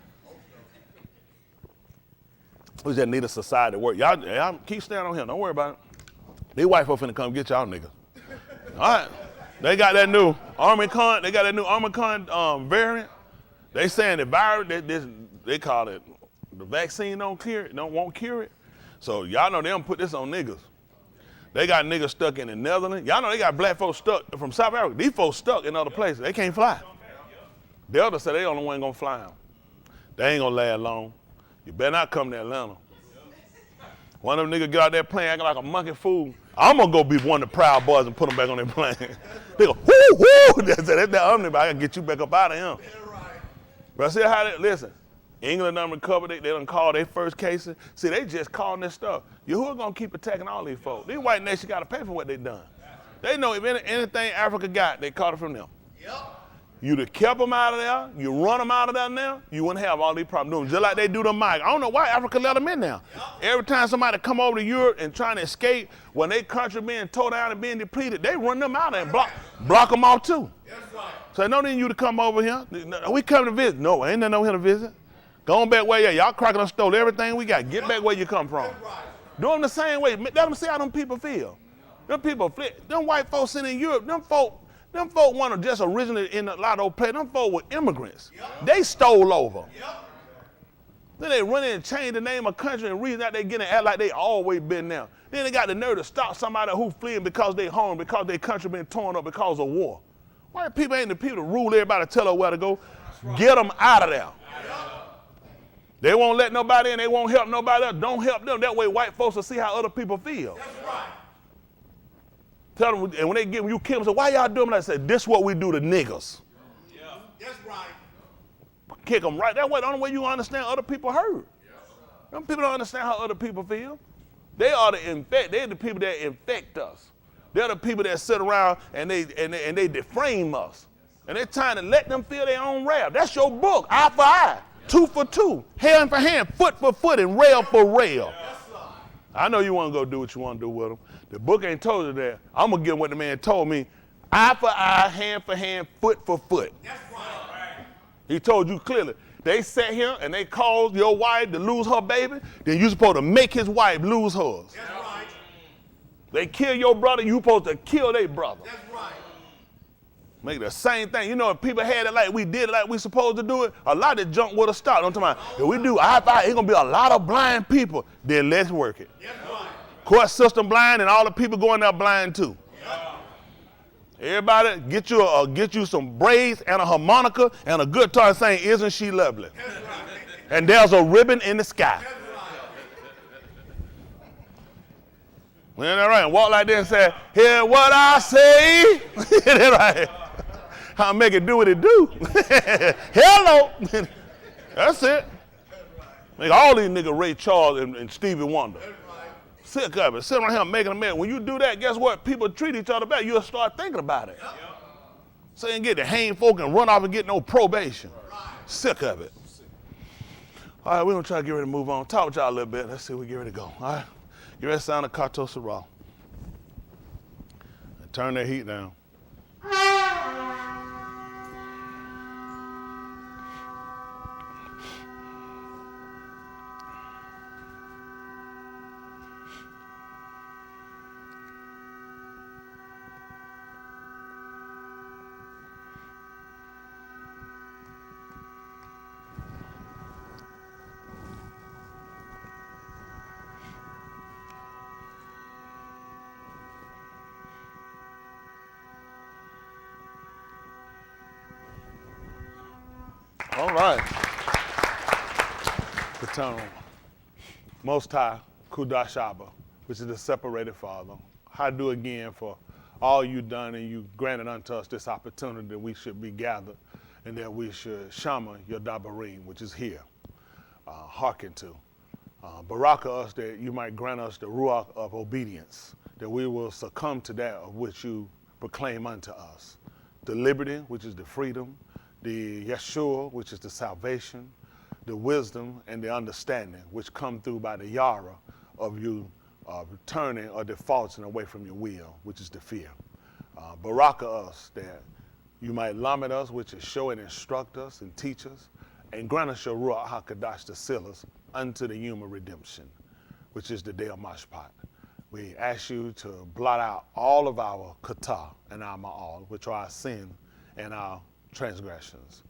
We just need a society to work. Y'all keep standing on him. Don't worry about it. These white folks finna come get y'all niggas. All right. They got that new Omicron. They got that new Omicron variant. They saying the virus, they call it, the vaccine won't cure it. So y'all know they don't put this on niggas. They got niggas stuck in the Netherlands. Y'all know they got black folks stuck from South Africa. These folks stuck in other places. They can't fly. Delta said they the only one gonna fly them. They ain't gonna last long. You better not come to Atlanta. One of them niggas get out there playing acting like a monkey fool. I'm gonna go be one of the Proud Boys and put them back on their plane. They go, whoo, whoo. That's that omnibus. I gotta get you back up out of him. But see how listen, England done recovered it. They done called their first cases. See, they just calling this stuff. Yahuwah gonna keep attacking all these folks. These white nations gotta pay for what they done. They know if anything Africa got, they caught it from them. Yep. You'd have kept them out of there, you run them out of there now, you wouldn't have all these problems doing just like they do to Mike. I don't know why Africa let them in now. Yep. Every time somebody come over to Europe and trying to escape, when their country being tore down and being depleted, they run them out and block them off too. That's right. So no need you to come over here. We come to visit. No, ain't nothing over here to visit. Go on back where y'all crocodile stole everything we got. Get back where you come from. Right. Do them the same way. Let them see how them people feel. Them people, them white folks sitting in Europe, them folk weren't just originally in a lot of those places. Them folk were immigrants. Yep. They stole over. Yep. Then they run in and change the name of country and reason that they get and act like they always been there. Then they got the nerve to stop somebody who fleeing because they home, because their country been torn up because of war. White people ain't the people to rule everybody, tell her where to go. Right. Get them out of there. Yep. They won't let nobody in. They won't help nobody else. Don't help them. That way white folks will see how other people feel. That's right. Tell them, and when they give you kill them, say, why y'all doing that? I said, this is what we do to niggas. Yeah. That's right. Kick them right that way. The only way you understand other people hurt. Yeah. Them people don't understand how other people feel. They're the people that infect us. They're the people that sit around and they defame us. And they're trying to let them feel their own wrath. That's your book, eye for eye, tooth for tooth, hand for hand, foot for foot, and rail for rail. Yeah. I know you want to go do what you want to do with them. The book ain't told you that. I'm going to give what the man told me. Eye for eye, hand for hand, foot for foot. That's right. He told you clearly. They sat here and they caused your wife to lose her baby. Then you're supposed to make his wife lose hers. That's right. They kill your brother, you supposed to kill their brother. That's right. Make the same thing. You know, if people had it like we did it like we supposed to do it, a lot of junk would have stopped. I'm talking about, if we do eye for eye, it's going to be a lot of blind people. Then let's work it. That's right. Court system blind, and all the people going there blind too. Everybody get you some braids and a harmonica and a guitar saying, "Isn't she lovely?" And there's a ribbon in the sky. Isn't that right? Walk like this and say, "Hear what I say." Isn't that right? I'll make it do what it do. Hello. That's it. Make all these niggas Ray Charles and Stevie Wonder. Sick of it. Sit around here making a mess. When you do that, guess what? People treat each other better. You'll start thinking about it. So you can get to hang folk and run off and get no probation. Sick of it. All right, we're going to try to get ready to move on. Talk with y'all a little bit. Let's see if we get ready to go. All right? Get ready to sound the Kato Sarah. And turn that heat down. All right. Eternal, Most High, Kudashaba, which is the separated Father. I do again for all you done, and you granted unto us this opportunity that we should be gathered and that we should shama your dabarim, which is here, hearken to. Baraka us that you might grant us the ruach of obedience, that we will succumb to that of which you proclaim unto us. The liberty, which is the freedom, the Yeshua, which is the salvation, the wisdom and the understanding, which come through by the yara of you returning or defaulting away from your will, which is the fear. Baraka us that you might lamed us, which is show and instruct us and teach us, and grant us your Ruach HaKadosh to seal us unto the human redemption, which is the day of Mashpat. We ask you to blot out all of our kata and our ma'al, which are our sin and our transgressions,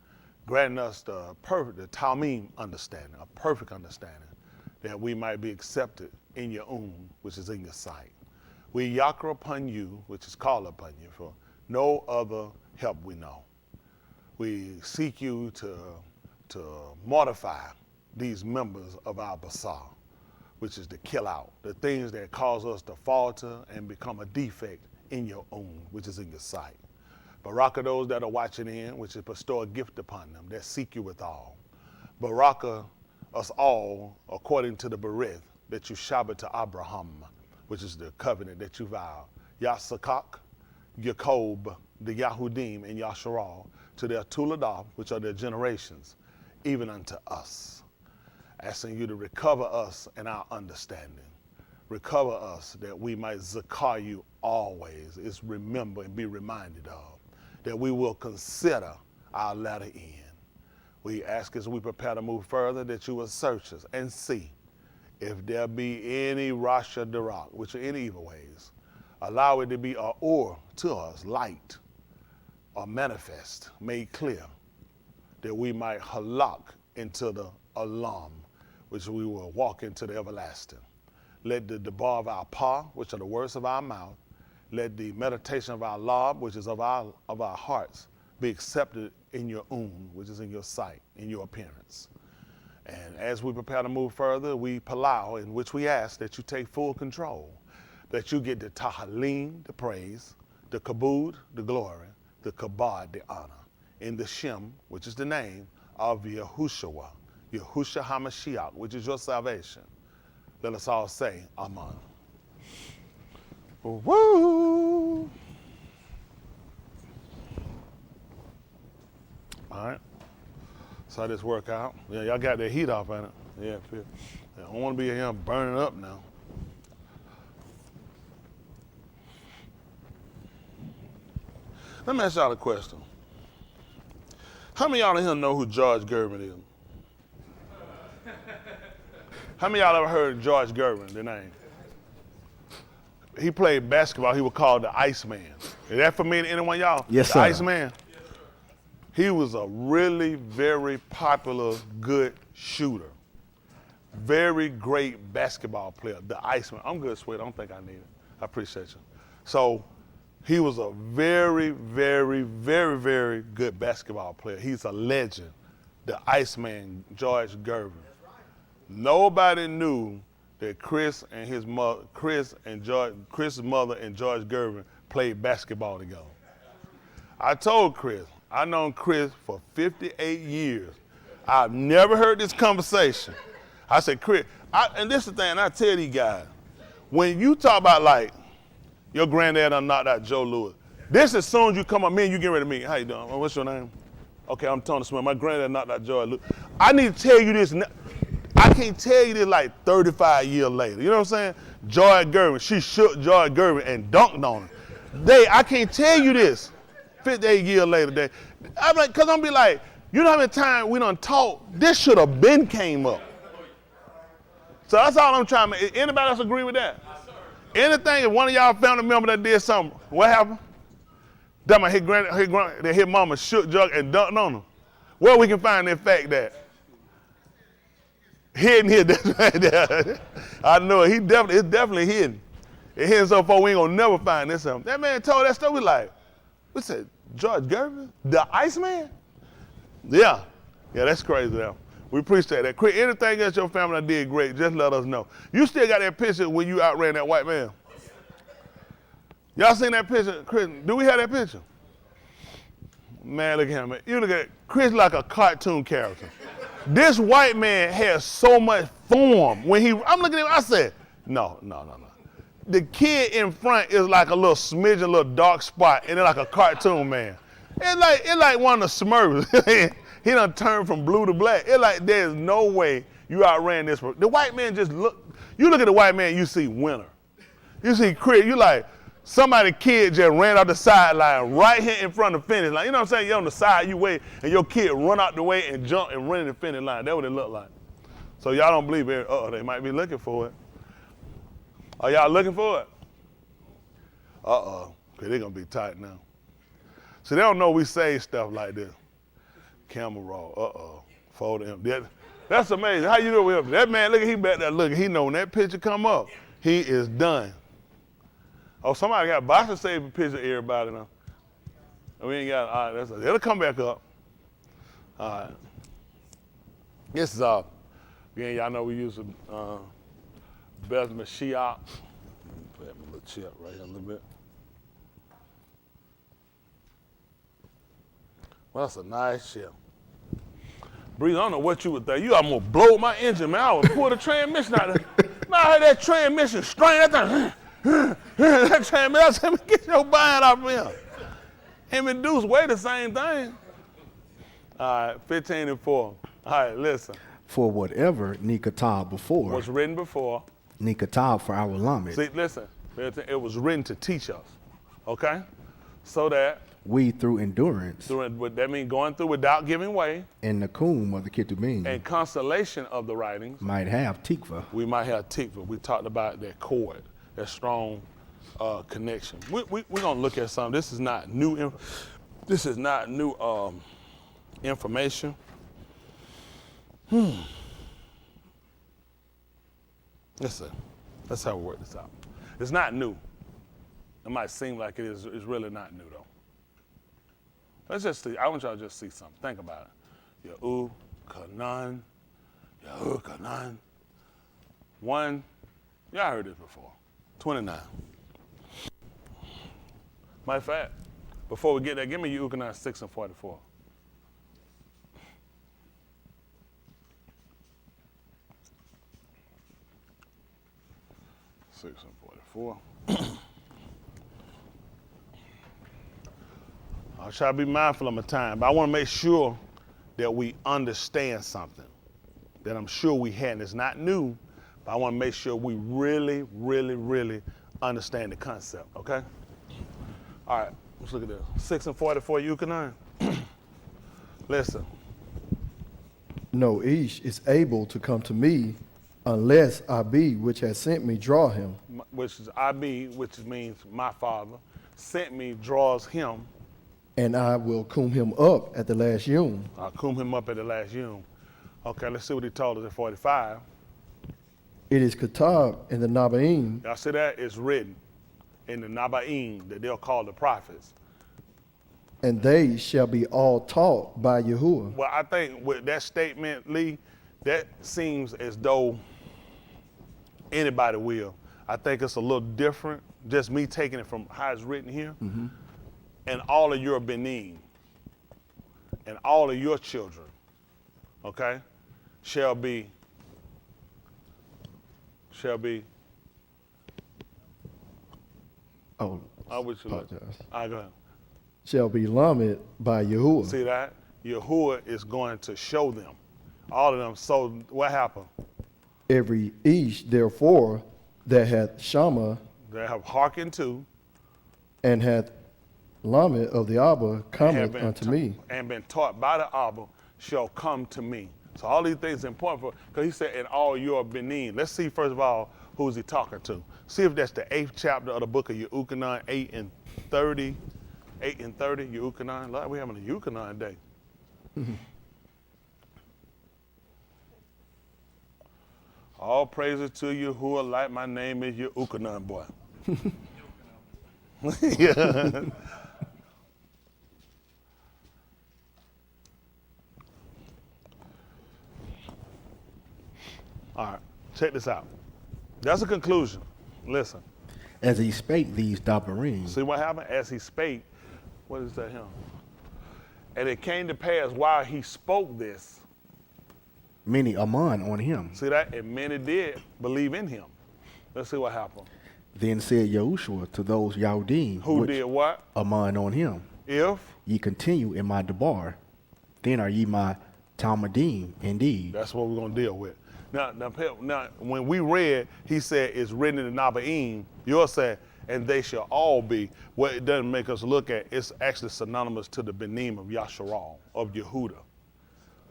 granting us the Talmim understanding, a perfect understanding, that we might be accepted in your which is in your sight. We yakra upon you, which is called upon you, for no other help we know. We seek you to mortify these members of our basar, which is to kill out the things that cause us to falter and become a defect in your which is in your sight. Baraka those that are watching in, which is bestow a gift upon them that seek you with all. Baraka us all according to the berith that you Shabbat to Abraham, which is the covenant that you vow. Yasakak, Yaakov, the Yahudim, and Yasharal, to their Tuledah, which are their generations, even unto us. Asking you to recover us in our understanding. Recover us that we might zakar you always, is remember and be reminded of, that we will consider our latter end. We ask as we prepare to move further that you will search us and see if there be any rasha darak, which are any evil ways. Allow it to be a or to us, light or manifest, made clear, that we might halak into the alam, which we will walk into the everlasting. Let the debar of our pa, which are the words of our mouth, let the meditation of our lob, which is of our hearts, be accepted in your which is in your sight, in your appearance. And as we prepare to move further, we palau, in which we ask that you take full control, that you get the tahalim, the praise, the kabud, the glory, the kabad, the honor, in the shem, which is the name of Yahushua, Yahushua HaMashiach, which is your salvation. Let us all say, Amen. Woo! All right. So this work out. Yeah, y'all got that heat off, ain't it? Yeah, feel. I don't want to be here burning up now. Let me ask y'all a question. How many of y'all in here know who George Gervin is? How many of y'all ever heard George Gervin, the name? He played basketball. He was called the Iceman. Is that familiar to anyone of y'all? Yes, the sir. Iceman? He was a really very popular, good shooter. very great basketball player, the Iceman. I'm good, sweet. I don't think I need it. I appreciate you. So he was a very, very, very, very good basketball player. He's a legend, the Iceman, George Gervin. Nobody knew that Chris's mother and George Gervin played basketball together. I told Chris, I've known Chris for 58 years. I've never heard this conversation. I said, Chris, and this is the thing, I tell these guys, when you talk about like, your granddad done knocked out Joe Louis, this as soon as you come up, me and you get ready to meet. How you doing? What's your name? Okay, I'm Tony Smith. My granddad knocked out Joe Louis. I need to tell you this. I can't tell you this like 35 years later. You know what I'm saying? Joy Gervin, she shook Joy Gervin and dunked on him. I can't tell you this 58 years later. I'm like, cause I'm be like, you know how many times we done talk, this should have been came up. So that's all I'm trying to make. Anybody else agree with that? Anything, if one of y'all family member that did something, what happened? That my his mama shook Jug and dunked on him. Where we can find that fact that? Hidden here. I know it. It's definitely hidden. It's hidden so far we ain't gonna never find this something. That man told that stuff, we said, George Gervin? The Iceman? Yeah, that's crazy though. We appreciate that. Quick, anything else your family did great, just let us know. You still got that picture when you outran that white man? Y'all seen that picture? Chris, do we have that picture? Man, look at him. Man. You look at Chris like a cartoon character. This white man has so much form. I'm looking at him, I said, no. The kid in front is like a little smidgen, a little dark spot, and they're like a cartoon man. It's like one of the Smurfs. He done turned from blue to black. It's like there's no way you outran this. The white man you look at the white man, you see winner. You see Chris, you like kid just ran out the sideline right here in front of the finish line. You know what I'm saying? You're on the side, you wait, and your kid run out the way and jump and run in the finish line. That's what it looked like. So y'all don't believe it. They might be looking for it. Are y'all looking for it? Okay, they're going to be tight now. So they don't know we say stuff like this. Camera roll, fold him. That's amazing. How you do with him? That man, look at he back there looking. He know when that picture come up, he is done. Oh, somebody got Boston save a picture of everybody now. We ain't got, all right, it'll come back up. All right. This is again, y'all know we use Beth Mashiach. Put that little chip right here a little bit. Well, that's a nice chip. Breeze, I don't know what you would think. You almost blow my engine, man. I would pull the transmission out of there. Man, I heard that transmission strain. That transmission, I said, get your behind off of here. Him and Deuce weigh the same thing. All right, 15-4. All right, listen. For whatever Nikatab before. Was written before. Nikatab for our Lamed. See, listen. It was written to teach us, okay? So that we through endurance. That means going through without giving way. And Nakum of the Ketubim. And consolation of the writings. Might have tikva. We might have tikva. We talked about that cord, that strong connection. We're going to look at something. This is not new. This is not new information. Listen, that's how we work this out. It's not new. It might seem like it is. It's really not new, though. Let's just see. I want y'all to just see something. Think about it. Yahu-Kanan. Yahu-Kanan. 1, y'all heard this before. 29. Matter of fact, before we get there, give me Yahu-Kanan 6 and 44. Six and 44. I'll try to be mindful of my time, but I want to make sure that we understand something that I'm sure we hadn't. It's not new, but I want to make sure we really, really, really understand the concept, okay? All right, let's look at this. 6 and 44, Yahu-Kanan. Listen. No ish is able to come to me unless Abi, which has sent me, draw him. Which is Abi, which means my father, sent me, draws him. And I will cum him up at the last yom. I'll cum him up at the last yom. Okay, let's see what he told us at 45. It is Kitab in the Nabaim, Y'all see that? It's written in the Nabaim that they'll call the prophets. and they shall be all taught by Yahuwah. Well, I think with that statement, Lee, that seems as though anybody will. I think it's a little different, just me taking it from how it's written here. And all of your Benin and all of your children, okay, shall be, Oh, I wish you look. apologize. All right, go ahead. Shall be lamed by Yahuwah. See that? Yahuwah is going to show them, all of them. So what happened? Every Ish, therefore, that hath Shama They have hearkened to and hath lamed of the Abba and cometh unto me. and been taught by the Abba shall come to me. So all these things are important for, because he said, in all your Benin. Let's see, first of all, who's he talking to? See if that's the 8th chapter of the book of Yehukanan, 8 and 30. 8 and 30, Yehukanan. Lord, we're having a Yehukanan day. All praises to you who are like my name is Yehukanan, boy. Yeah. All right, check this out. That's a conclusion. Listen, As he spake these dabarim, see what happened? As he spake, what is that him? And it came to pass while he spoke this, many Aman on him. see that? And many did believe in him. Let's see what happened. Then said Yahushua to those Yahudim, Who which did what? Aman on him, If, ye continue in my debar, then are ye my Talmudim indeed. that's what we're going to deal with. Now, when we read, he said it's written in the Nabaim, yours said, and they shall all be. What it doesn't make us look at, it's actually synonymous to the Benim of Yasharal, of Yehuda.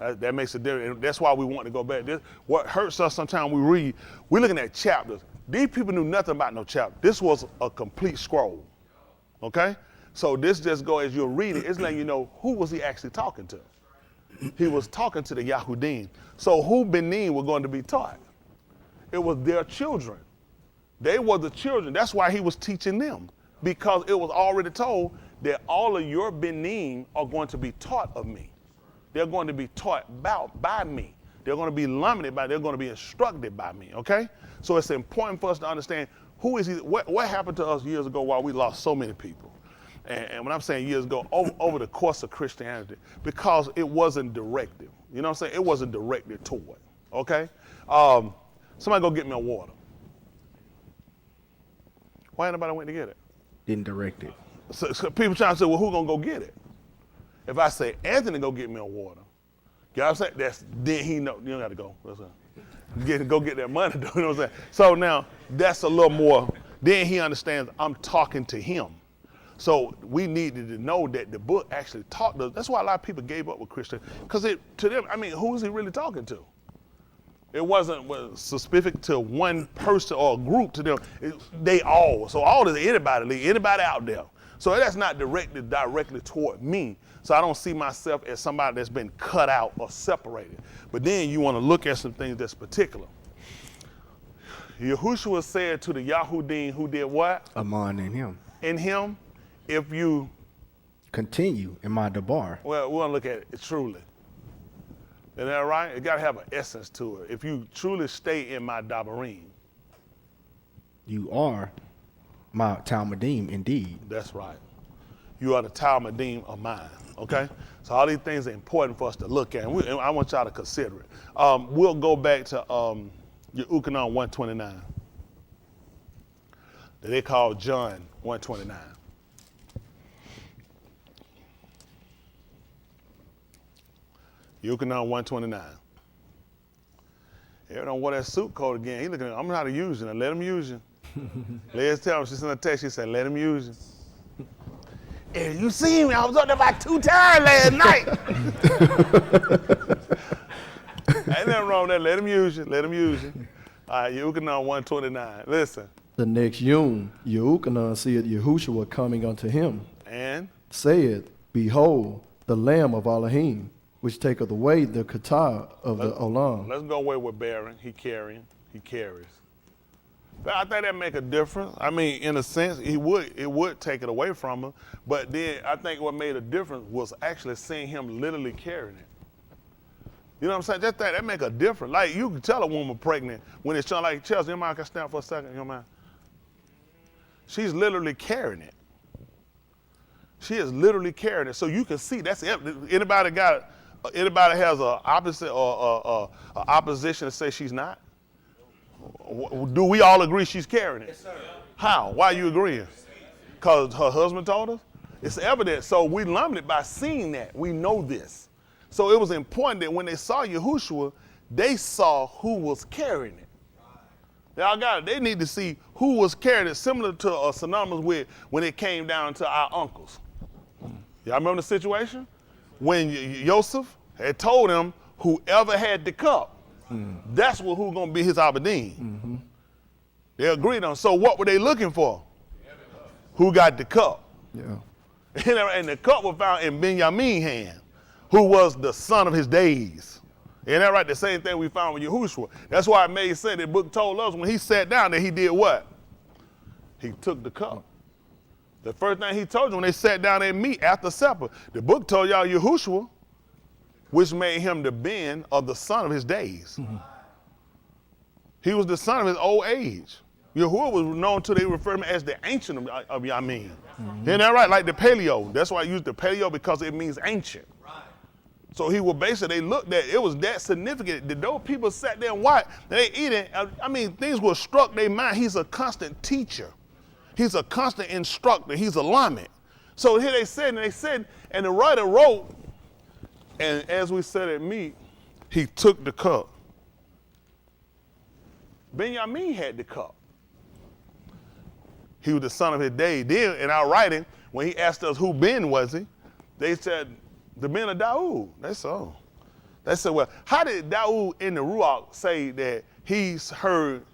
That makes a difference. And that's why we want to go back. What hurts us sometimes we read, we're looking at chapters. These people knew nothing about no chapter. This was a complete scroll, okay? So this just go, as you're reading, it's letting you know who was he actually talking to. He was talking to the Yahudim. So who Benin were going to be taught? It was their children. They were the children. That's why he was teaching them, because it was already told that all of your Benin are going to be taught of me. They're going to be taught by me. They're going to be lamented by, they're going to be instructed by me, okay? So it's important for us to understand who is he, what happened to us years ago while we lost so many people. And when I'm saying years ago, over the course of Christianity, because it wasn't directed. You know what I'm saying? It wasn't directed toward, okay? Somebody go get me a water. Why ain't nobody went to get it? Didn't direct it. So people trying to say, well, who gonna go get it? If I say, Anthony, go get me a water, you know what I'm saying? Then he know, you don't gotta go. Go get that money, though, you know what I'm saying? So now, that's a little more, then he understands I'm talking to him. So we needed to know that the book actually taught us. That's why a lot of people gave up with Christian, because to them, I mean, who is he really talking to? It wasn't specific to one person or a group to them. They all. So all is anybody out there. So that's not directed directly toward me. So I don't see myself as somebody that's been cut out or separated. But then you want to look at some things that's particular. Yahushua said to the Yahudim who did what? Aman in him. In him, if you continue in my debar, well, we want to look at it truly. Isn't that right? It got to have an essence to it. If you truly stay in my dabarim, you are my Talmudim indeed. That's right. You are the Talmudim of mine, okay? So all these things are important for us to look at, and I want y'all to consider it. We'll go back to Yehukanan 129 that they call John 129. Yehukanan 129. You don't wear that suit coat again. He looking at, I'm not using it. Let him use you. Let's tell him, she sent a text, she said, let him use you. And you see me, I was up there about 2 times last night. Ain't nothing wrong with that. Let him use you. Let him use you. All right, Yehukanan 129. Listen. The next Yom, Yehukanan seeth Yahushua coming unto him, And saith, Behold, the Lamb of Elohim, which taketh away the kata of the Olam. let's go away with bearing, he carrying. he carries. But I think that make a difference. I mean, in a sense, it would take it away from him. But then I think what made a difference was actually seeing him literally carrying it. You know what I'm saying? Just that make a difference. Like you can tell a woman pregnant when it's showing like Chelsea, your mind can stand for a second, your mind. She's literally carrying it. She is literally carrying it. So you can see that's anybody has a opposite or a opposition to say she's not? Do we all agree she's carrying it? Yes, sir. How? Why are you agreeing? Because her husband told us? It's evident. So we learned it by seeing that. We know this. So it was important that when they saw Yahushua, they saw who was carrying it. Y'all got it. They need to see who was carrying it, similar to synonymous with when it came down to our uncles. Y'all remember the situation? When Joseph had told him whoever had the cup, that's who's going to be his Abedin. Mm-hmm. They agreed on. So what were they looking for? Who got the cup? Yeah. And the cup was found in Benjamin's hand, who was the son of his days. Isn't that right? The same thing we found with Yahushua. That's why it made sense. The book told us when he sat down that he did what? He took the cup. The first thing he told you when they sat down and meet after supper, the book told y'all Yahushua, which made him the ben of the son of his days. Mm-hmm. He was the son of his old age. Yahuwah was known to, they refer to him as the ancient of Yamin. Mm-hmm. Isn't that right? Like the paleo. That's why I use the paleo, because it means ancient. Right. So he was basically, they looked at, it was that significant that those people sat there and watched, they eating, I mean, things were struck their mind. He's a constant teacher. He's a constant instructor. He's a lamed. So here they said, and the writer wrote, and as we said at meat, he took the cup. Benjamin had the cup. He was the son of his day. Then in our writing, when he asked us who Ben was he, they said, the Ben of Daoud. That's all. They said, well, how did Daoud in the Ruach say that he heard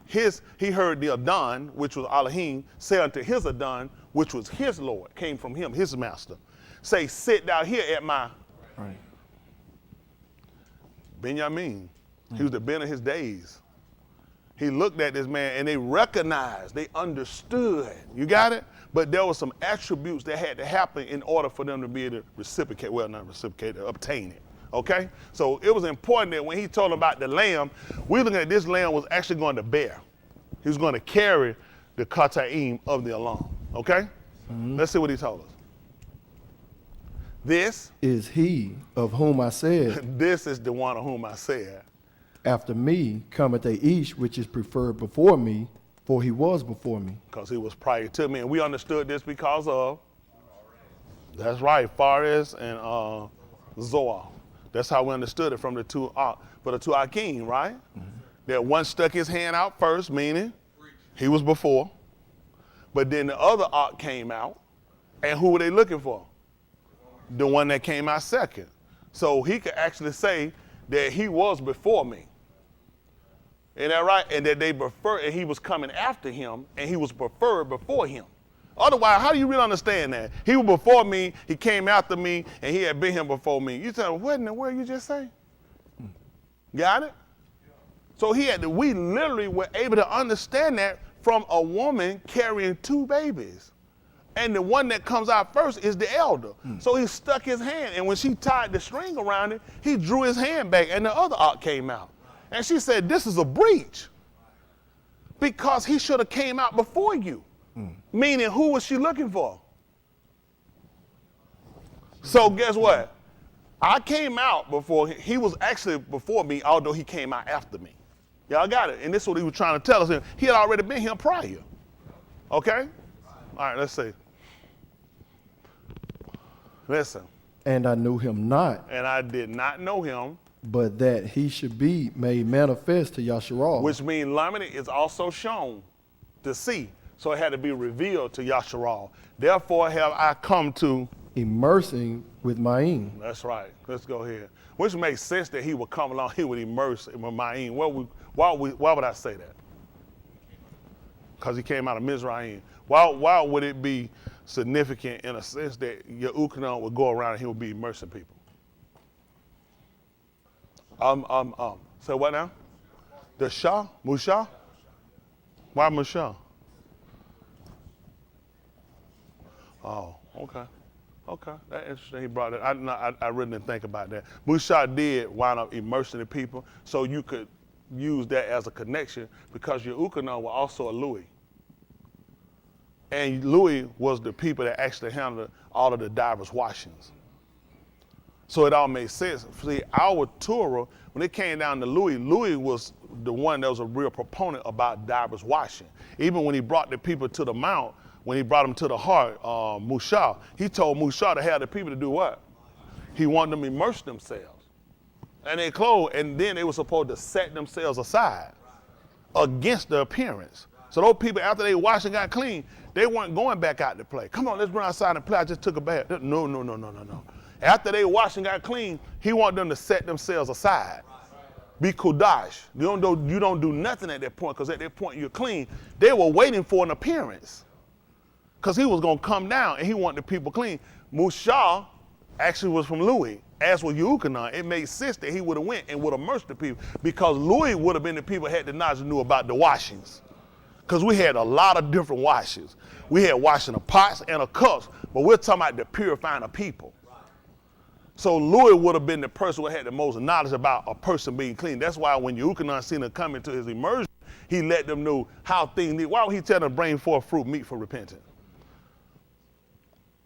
the Adon, which was Elohim, say unto his Adon, which was his Lord, came from him, his master, say, sit down here at my right. Benjamin. He was the Ben of his days. He looked at this man and they recognized, they understood. You got it? But there were some attributes that had to happen in order for them to be able to reciprocate, well, not reciprocate, to obtain it. Okay? So it was important that when he told them about the lamb, we looking at this lamb was actually going to bear. He was going to carry the Kataim of the Elam. Okay? Mm-hmm. Let's see what he told us. This is he of whom I said. This is the one of whom I said. After me cometh a Ish, which is preferred before me, for he was before me. Because he was prior to me. And we understood this because of, that's right, Phares and Zoar. That's how we understood it from the two Akim, right? Mm-hmm. That one stuck his hand out first, meaning he was before. But then the other Ak came out. And who were they looking for? The one that came out second. So he could actually say that he was before me. Isn't that right? And that they prefer, and he was coming after him, and he was preferred before him. Otherwise, how do you really understand that? He was before me, he came after me, and he had been here before me. You say, what in the world you just say? Got it? So we literally were able to understand that from a woman carrying two babies. And the one that comes out first is the elder. So he stuck his hand, and when she tied the string around it, he drew his hand back, and the other Ak came out. And she said, this is a breach, because he should have came out before you. Meaning, who was she looking for? So guess what? I came out before he was actually before me, although he came out after me. Y'all got it? And this is what he was trying to tell us. He had already been here prior. Okay? All right, let's see. Listen. And I knew him not. And I did not know him. But that he should be made manifest to Yasharal. Which means Lamini is also shown to see. So it had to be revealed to Yasharal. Therefore have I come to immersing with Ma'in. That's right. Let's go ahead. Which makes sense that he would come along, he would immerse with Ma'in. Why would I say that? Because he came out of Mizraim. Why would it be significant in a sense that Yehukanan would go around and he would be immersing people? So what now? The Shah? Musha? Why Musha? Oh, okay. Okay, that's interesting. He brought it. I really didn't think about that. Musha did wind up immersing the people, so you could use that as a connection because your Ukanon were also a Louis. And Louis was the people that actually handled all of the divers washings. So it all made sense. See, our Torah, when it came down to Louis, Louis was the one that was a real proponent about divers washing. Even when he brought the people to the mount, when he brought them to the heart, Musha, he told Musha to have the people to do what? He wanted them to immerse themselves. And they clothed, and then they were supposed to set themselves aside against the appearance. So those people, after they washed and got clean, they weren't going back out to play. Come on, let's run outside and play. I just took a bath. No. After they washed and got clean, he wanted them to set themselves aside. Be kudash. You don't do nothing at that point, because at that point you're clean. They were waiting for an appearance, because he was going to come down and he wanted the people clean. Musha actually was from Louis, as was Yukanon. It made sense that he would have went and would have immersed the people, because Louis would have been the people that had the knowledge and knew about the washings. Because we had a lot of different washings. We had washing of pots and of cups, but we're talking about the purifying of people. So Louis would have been the person who had the most knowledge about a person being clean. That's why when Yukanon seen him come into his immersion, he let them know how things need. Why would he tell them to bring forth fruit, meat for repentance?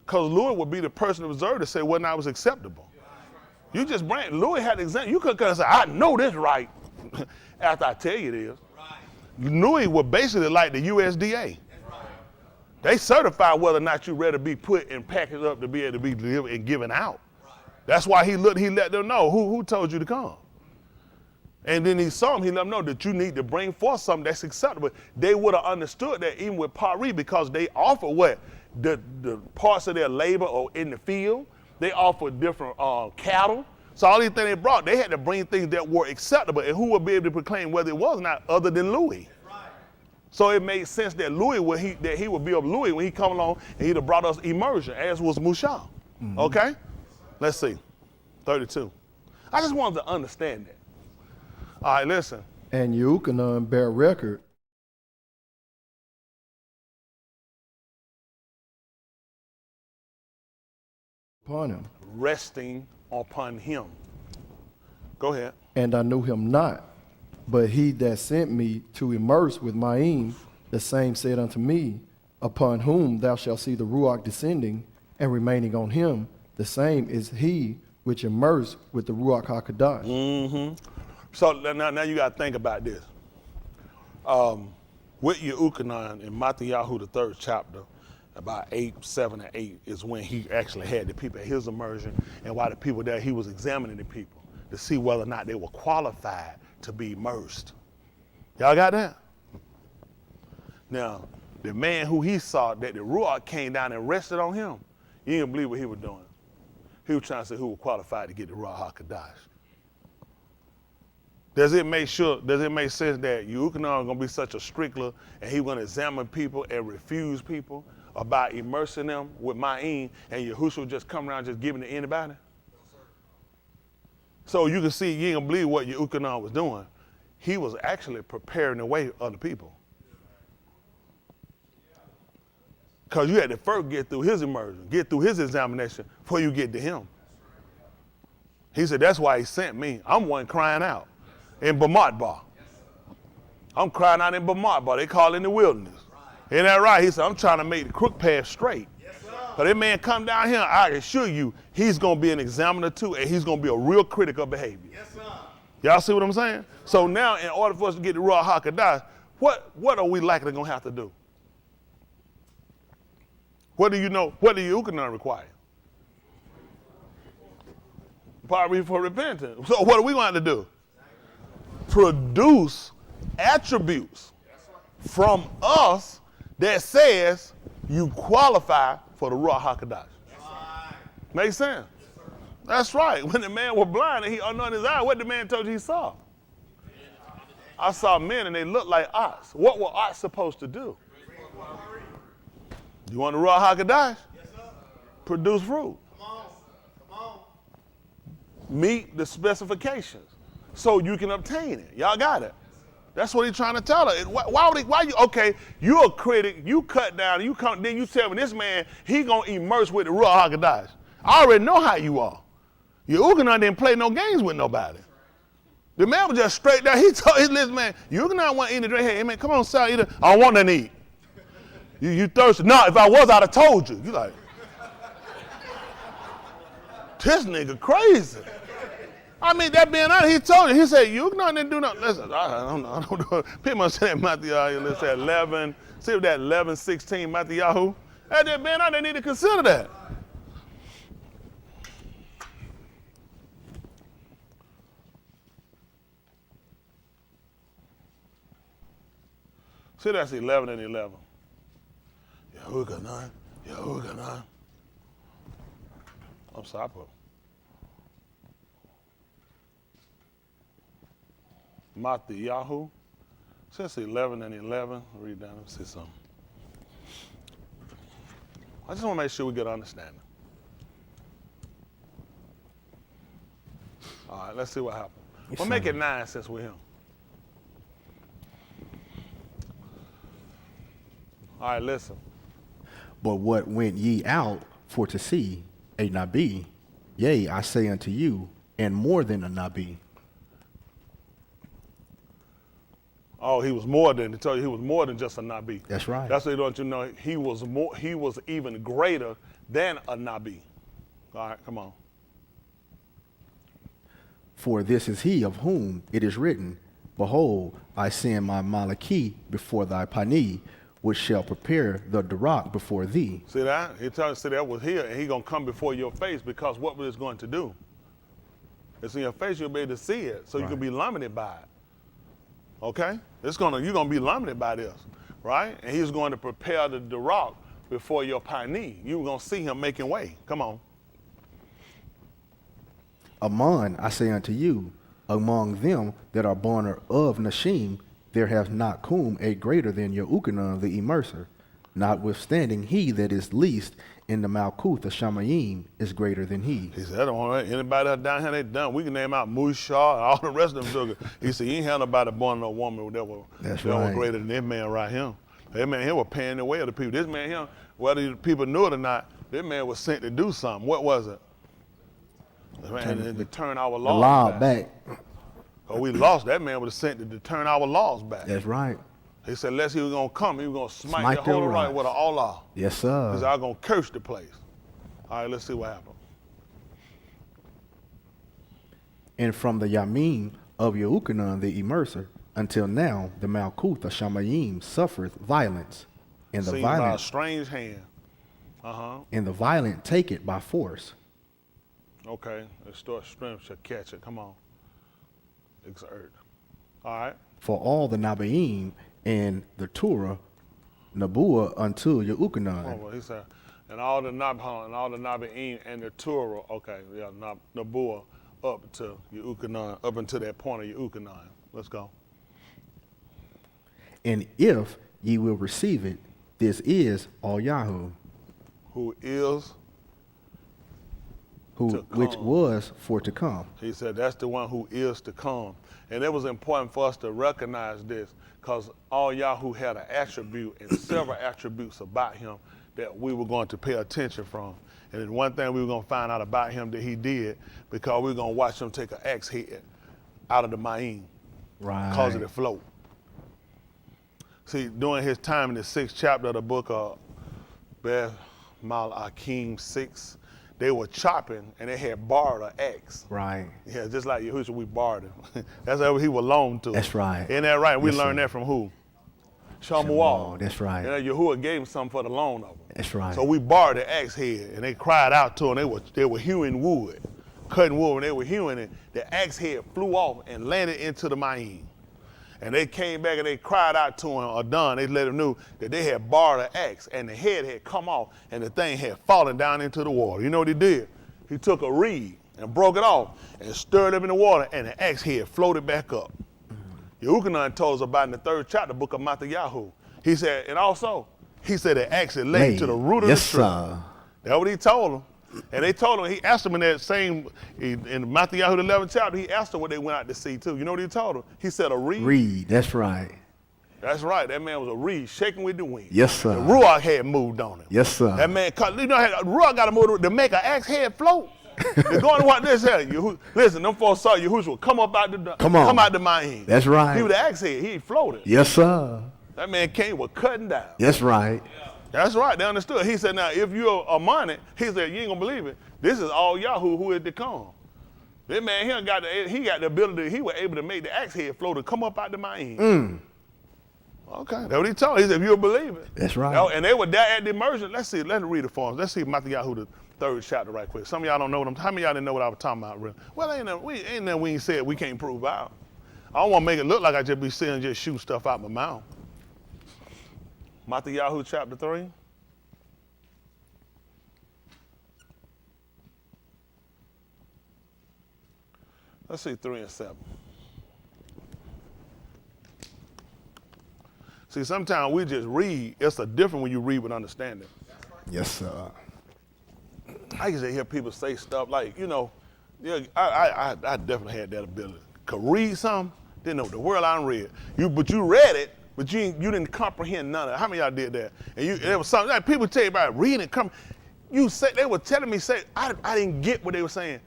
Because Louis would be the person observed to say whether or not it was acceptable. You just bring, Louis had the example. You could say, I know this right, after I tell you this. Louis was basically like the USDA. They certify whether or not you're ready to be put and packaged up to be able to be delivered and given out. That's why he let them know who told you to come. And then he saw them, he let them know that you need to bring forth something that's acceptable. They would have understood that even with Pari, because they offer what? The parts of their labor or in the field. They offered different cattle. So all these things they brought, they had to bring things that were acceptable. And who would be able to proclaim whether it was not other than Louis? Right. So it made sense that he would be of Louis when he come along, and he'd have brought us immersion, as was Musha. Mm-hmm. Okay? Let's see. 32. I just wanted to understand that. All right, listen. And Yukanon bear record upon him. Resting upon him. Go ahead. And I knew him not, but he that sent me to immerse with Ma'im, the same said unto me, upon whom thou shalt see the Ruach descending and remaining on him, the same is he which immersed with the Ruach HaKodesh. Mm-hmm. So now you got to think about this. With Yehukanan in Matthew, the 3rd chapter, about 7 and 8 is when he actually had the people at his immersion, and while the people there, he was examining the people to see whether or not they were qualified to be immersed. Y'all got that? Now, the man who he saw that the Ruach came down and rested on him, you didn't believe what he was doing. He was trying to say who was qualified to get the Ruach HaKodesh. Does it make sense that Yehukanan is going to be such a strickler and he's going to examine people and refuse people about immersing them with Ma'im, and Yahushua just come around just giving it to anybody? So you can see, you ain't going to believe what Yehukanan was doing. He was actually preparing the way of the people. Because you had to first get through his immersion, get through his examination before you get to him. He said, that's why he sent me. I'm one crying out in Bamatbar. I'm crying out in Bamatbar. They call it in the wilderness. Isn't that right? He said, I'm trying to make the crook path straight. But that man come down here, I assure you, he's going to be an examiner too, and he's going to be a real critic of behavior. Yes, sir. Y'all see what I'm saying? So now, in order for us to get the Ruach HaKodesh, what are we likely going to have to do? What do you know? What do Yukanan require? Probably for repentance. So what are we going to have to do? Produce attributes from us that says you qualify for the Ruach HaKodesh. Makes sense? That's right. When the man was blind and he anointed his eye, what the man told you he saw? I saw men and they looked like ox. What were ox supposed to do? You want the Ruach HaKodesh? Yes, sir. Produce fruit. Come on. Meet the specifications so you can obtain it. Y'all got it? That's what he's trying to tell her. Why you, okay, you're a critic, you cut down, you come, then you tell me this man, he gonna immerse with the Ruach HaKodesh. I already know how you are. Your Uganon didn't play no games with nobody. The man was just straight down. He told his list, man, you Uganon want to eat a drink. Hey, man, come on, sir, eat it. I don't want nothing to eat. You thirsty? No, if I was, I'd have told you. You like, this nigga crazy. I mean, that being honest, he told you. He said, you didn't do nothing. Listen, I don't know. People say that Matthew, let's say 11, see if that 11, 16, Matthew Yahoo. That being honest, they need to consider that. See, that's 11 and 11. Yahuganon. I'm sorry, I put Matthew. Says 11 and 11. Read down and see something. I just want to make sure we get understanding. All right, let's see what happens. We'll make it 9 since we're here. All right, listen. But what went ye out for to see? A Nabi? Yea, I say unto you, and more than a Nabi. Oh, he was more than, to tell you, he was more than just a Nabi. That's right. That's what you don't you know. He was even greater than a Nabi. All right, come on. For this is he of whom it is written, Behold, I send my Malaki before thy Pani, which shall prepare the Darak before thee. See that? He tells us that was here, and he gonna come before your face, because what was it going to do? It's in your face, you'll be able to see it, so you can be limited by it. Okay? You're gonna be limited by this, right? And he's going to prepare the Darak before your Pani. You're gonna see him making way. Come on. Amon, I say unto you, among them that are born of Nashim, there hath not cum a greater than Yehukanan the immerser. Notwithstanding, he that is least in the Malkuth of Shamayim is greater than he. He said, I don't want anybody else down here, they done. We can name out Musha and all the rest of them. He said, you ain't had nobody born no woman that was greater than this man right here. That man here was paying the way of the people. This man here, whether the people knew it or not, this man was sent to do something. What was it? To turn our laws back. Oh, we lost. That man was sent to turn our laws back. That's right. He said, unless he was going to come, he was going to smite the whole right with an Allah. Yes, sir. He said, I'm going to curse the place. All right, let's see what happens. And from the Yamin of Yehukanan the immerser, until now the Malkuth of Shamayim suffereth violence, and the violent by a strange hand. And the violent take it by force. Okay, the strength shall catch it. Come on. Exert. All right. For all the Nabaim and the Torah, Nabuah unto Yehukanan. Oh, he said, and all the Nabaim and the Torah, okay, yeah, Nabuah up to Yehukanan, up until that point of Yehukanan. Let's go. And if ye will receive it, this is all Yahoo. Who is? Which was for to come. He said that's the one who is to come. And it was important for us to recognize this, because all Yahoo had an attribute and several attributes about him that we were going to pay attention from. And then one thing we were going to find out about him that he did, because we were going to watch him take an axe head out of the Ma'im. Right. Cause it to float. See, during his time in the 6th chapter of the book of Beth Malakim 6, they were chopping and they had borrowed an axe. Right. Yeah, just like Yahushua, we borrowed him. That's how he was loaned to. That's right. Isn't that right? We learned that from who? Shamuel. That's right. And Yahuwah gave him something for the loan of him. That's right. So we borrowed the axe head and they cried out to him. They were hewing wood, cutting wood, and they were hewing it. The axe head flew off and landed into the Ma'im. And they came back and they cried out to him, or done. They let him know that they had borrowed an axe and the head had come off and the thing had fallen down into the water. You know what he did? He took a reed and broke it off and stirred it in the water, and the axe head floated back up. Yehukanan told us about in the 3rd chapter, book of Matthew. He said the axe had laid to the root of the tree. Sir. That's what he told him. And they told him, he asked them in that same, in Matthew the 11th chapter, he asked them what they went out to see too. You know what he told them? He said a reed. Reed, that's right. That's right. That man was a reed shaking with the wind. Yes, sir. The Ruach had moved on him. Yes, sir. That man, you know, Ruach got to move to make an axe head float. They're going to watch this here. Listen, them folks saw Yahushua come out the mountain. That's right. He was the axe head. He floated. Yes, sir. That man came with cutting down. That's right. That's right. They understood. He said, now, if you're a money, he said, you ain't going to believe it. This is all Yahoo who is to come. This man here got the ability, he was able to make the axe head float and come up out the mountain. Okay, that's what he told. He said, if you'll believe it. That's right. And they were there at the immersion. Let's read it for us. Let's see Matthew the 3rd chapter right quick. Some of y'all don't know how many of y'all didn't know what I was talking about, really? Well, we ain't said we can't prove out. I don't want to make it look like I just be sitting and just shoot stuff out my mouth. Matthew chapter 3. Let's see 3 and 7. See, sometimes we just read. It's a different when you read with understanding. Yes, sir. I used to hear people say stuff like, you know, yeah, I definitely had that ability. Could read something, didn't know the word I done read. But you read it, but you didn't comprehend none of it. How many of y'all did that? And there was something like people tell you about reading and they were telling me, I didn't get what they were saying.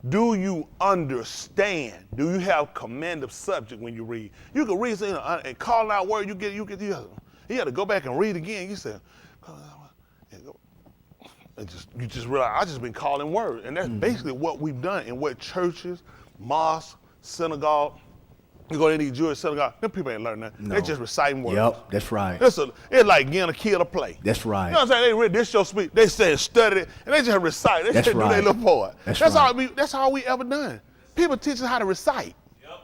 Do you understand? Do you have command of subject when you read? You can read something and call out word. You had to go back and read again. You said, you just realize I just been calling words, and that's basically what we've done in what churches, mosques, synagogue. You go to any Jewish synagogue, them people ain't learning that. No. They're just reciting words. Yep, that's right. It's like getting a kid to play. That's right. You know what I'm saying? They read this your speech. They said studied it, and they just recite. They just do their little part. That's all we ever done. People teach us how to recite. Yep.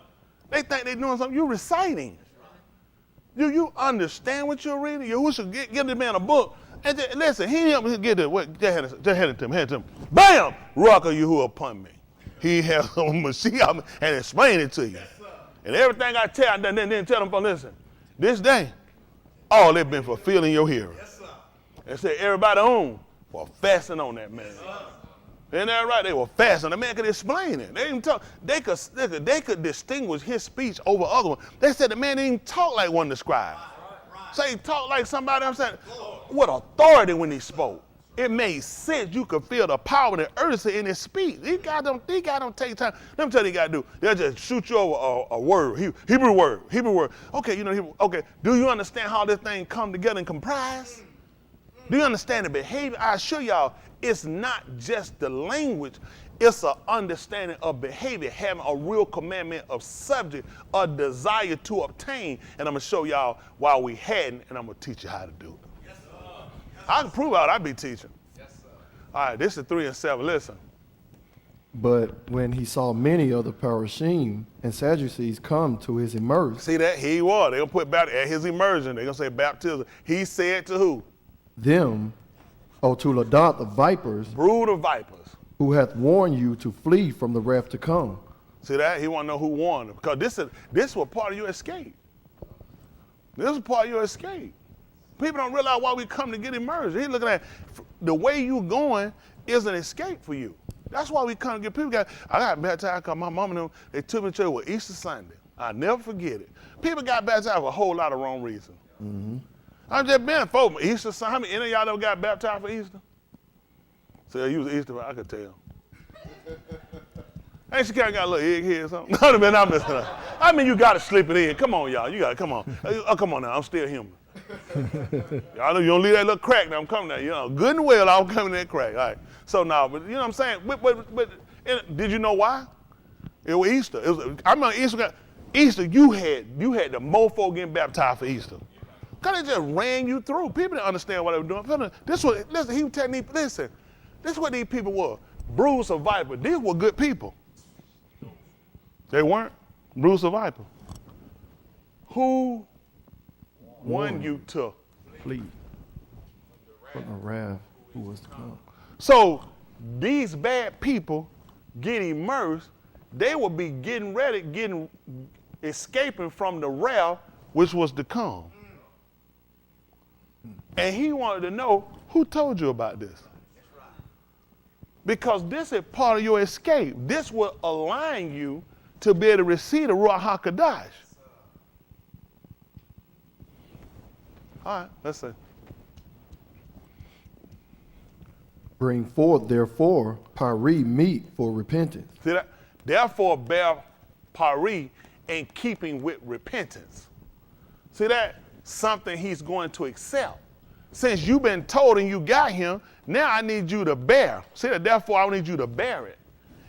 They think they're doing something. You're reciting. Right. You understand what you're reading? You should give the man a book. And listen, he helped me get it. Just hand it to him. Bam! Ruach Yahuwah upon me. He has a Mashiach and explain it to you. Yes, and everything I tell, then tell them, listen, this day, all they've been fulfilling your hearing. Yes, sir. And say, everybody on for fasting on that man. Yes, isn't that right? They were fasting. The man could explain it. They didn't talk. They could distinguish his speech over other ones. They said the man didn't even talk like one of the scribes. Right. So he talked like somebody else said, with authority when he spoke. It made sense. You could feel the power and the urgency in his speech. These guys don't take time. Let me tell you what they got to do. They'll just shoot you over a word, Hebrew word. Okay, you know Hebrew. Okay, do you understand how this thing come together and comprise? Do you understand the behavior? I assure y'all, it's not just the language. It's an understanding of behavior, having a real commandment of subject, a desire to obtain. And I'm going to show y'all why we hadn't, and I'm going to teach you how to do it. I can prove out I'd be teaching. Yes, sir. All right, this is 3 and 7. Listen. But when he saw many of the Parashim and Sadducees come to his immersion. See that? He was. They're going to put back at his immersion. They're going to say baptism. He said to who? Them, to Ladont the vipers. Brood of vipers. Who hath warned you to flee from the wrath to come. See that? He want to know who warned him. Because this was part of your escape. This was part of your escape. People don't realize why we come to get immersed. He's looking at the way you're going is an escape for you. That's why we come to get people. I got baptized because my mom and them, they took me to church with Easter Sunday. I'll never forget it. People got baptized for a whole lot of wrong reasons. Mm-hmm. I've just been for Easter Sunday. How many of y'all ever got baptized for Easter? So you was Easter, I could tell. Ain't she kind of got a little egg here or something? No, man, I'm messing up. I mean, you got to slip it in. Come on, y'all. You got to, come on. Oh, come on now. I'm still human. Y'all know you don't leave that little crack. Now I'm coming there. You know, good and well, I'm coming in that crack. All right. So now, but you know what I'm saying? But did you know why? It was Easter. I remember Easter, you had the mofo getting baptized for Easter. Because they just ran you through. People didn't understand what they were doing. Listen, he was telling me, listen, this is what these people were. Brood of viper. These were good people. They weren't. Brood of viper. Who won you to flee from the wrath who was to come? So these bad people get immersed. They will be getting ready, escaping from the wrath which was to come. And he wanted to know, who told you about this? Because this is part of your escape. This will align you to be able to receive the Ruach HaKodesh. All right, let's see. Bring forth, therefore, pari meat for repentance. See that? Therefore, bear pari in keeping with repentance. See that? Something he's going to accept. Since you've been told and you got him, now I need you to bear. See that? Therefore, I need you to bear it.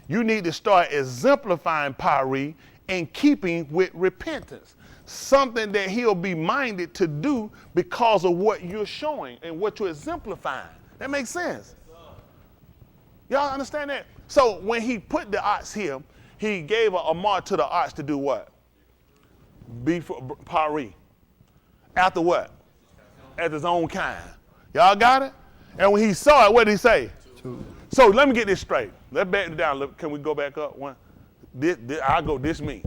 You need to start exemplifying pari in keeping with repentance. Something that he'll be minded to do because of what you're showing and what you're exemplifying. That makes sense? Y'all understand that? So when he put the ox here, he gave a mark to the ox to do what? Be for pari. After what? After his own kind. Y'all got it? And when he saw it, what did he say? 2. So let me get this straight. Let's back it down. Look, can we go back up one? I'll go this me.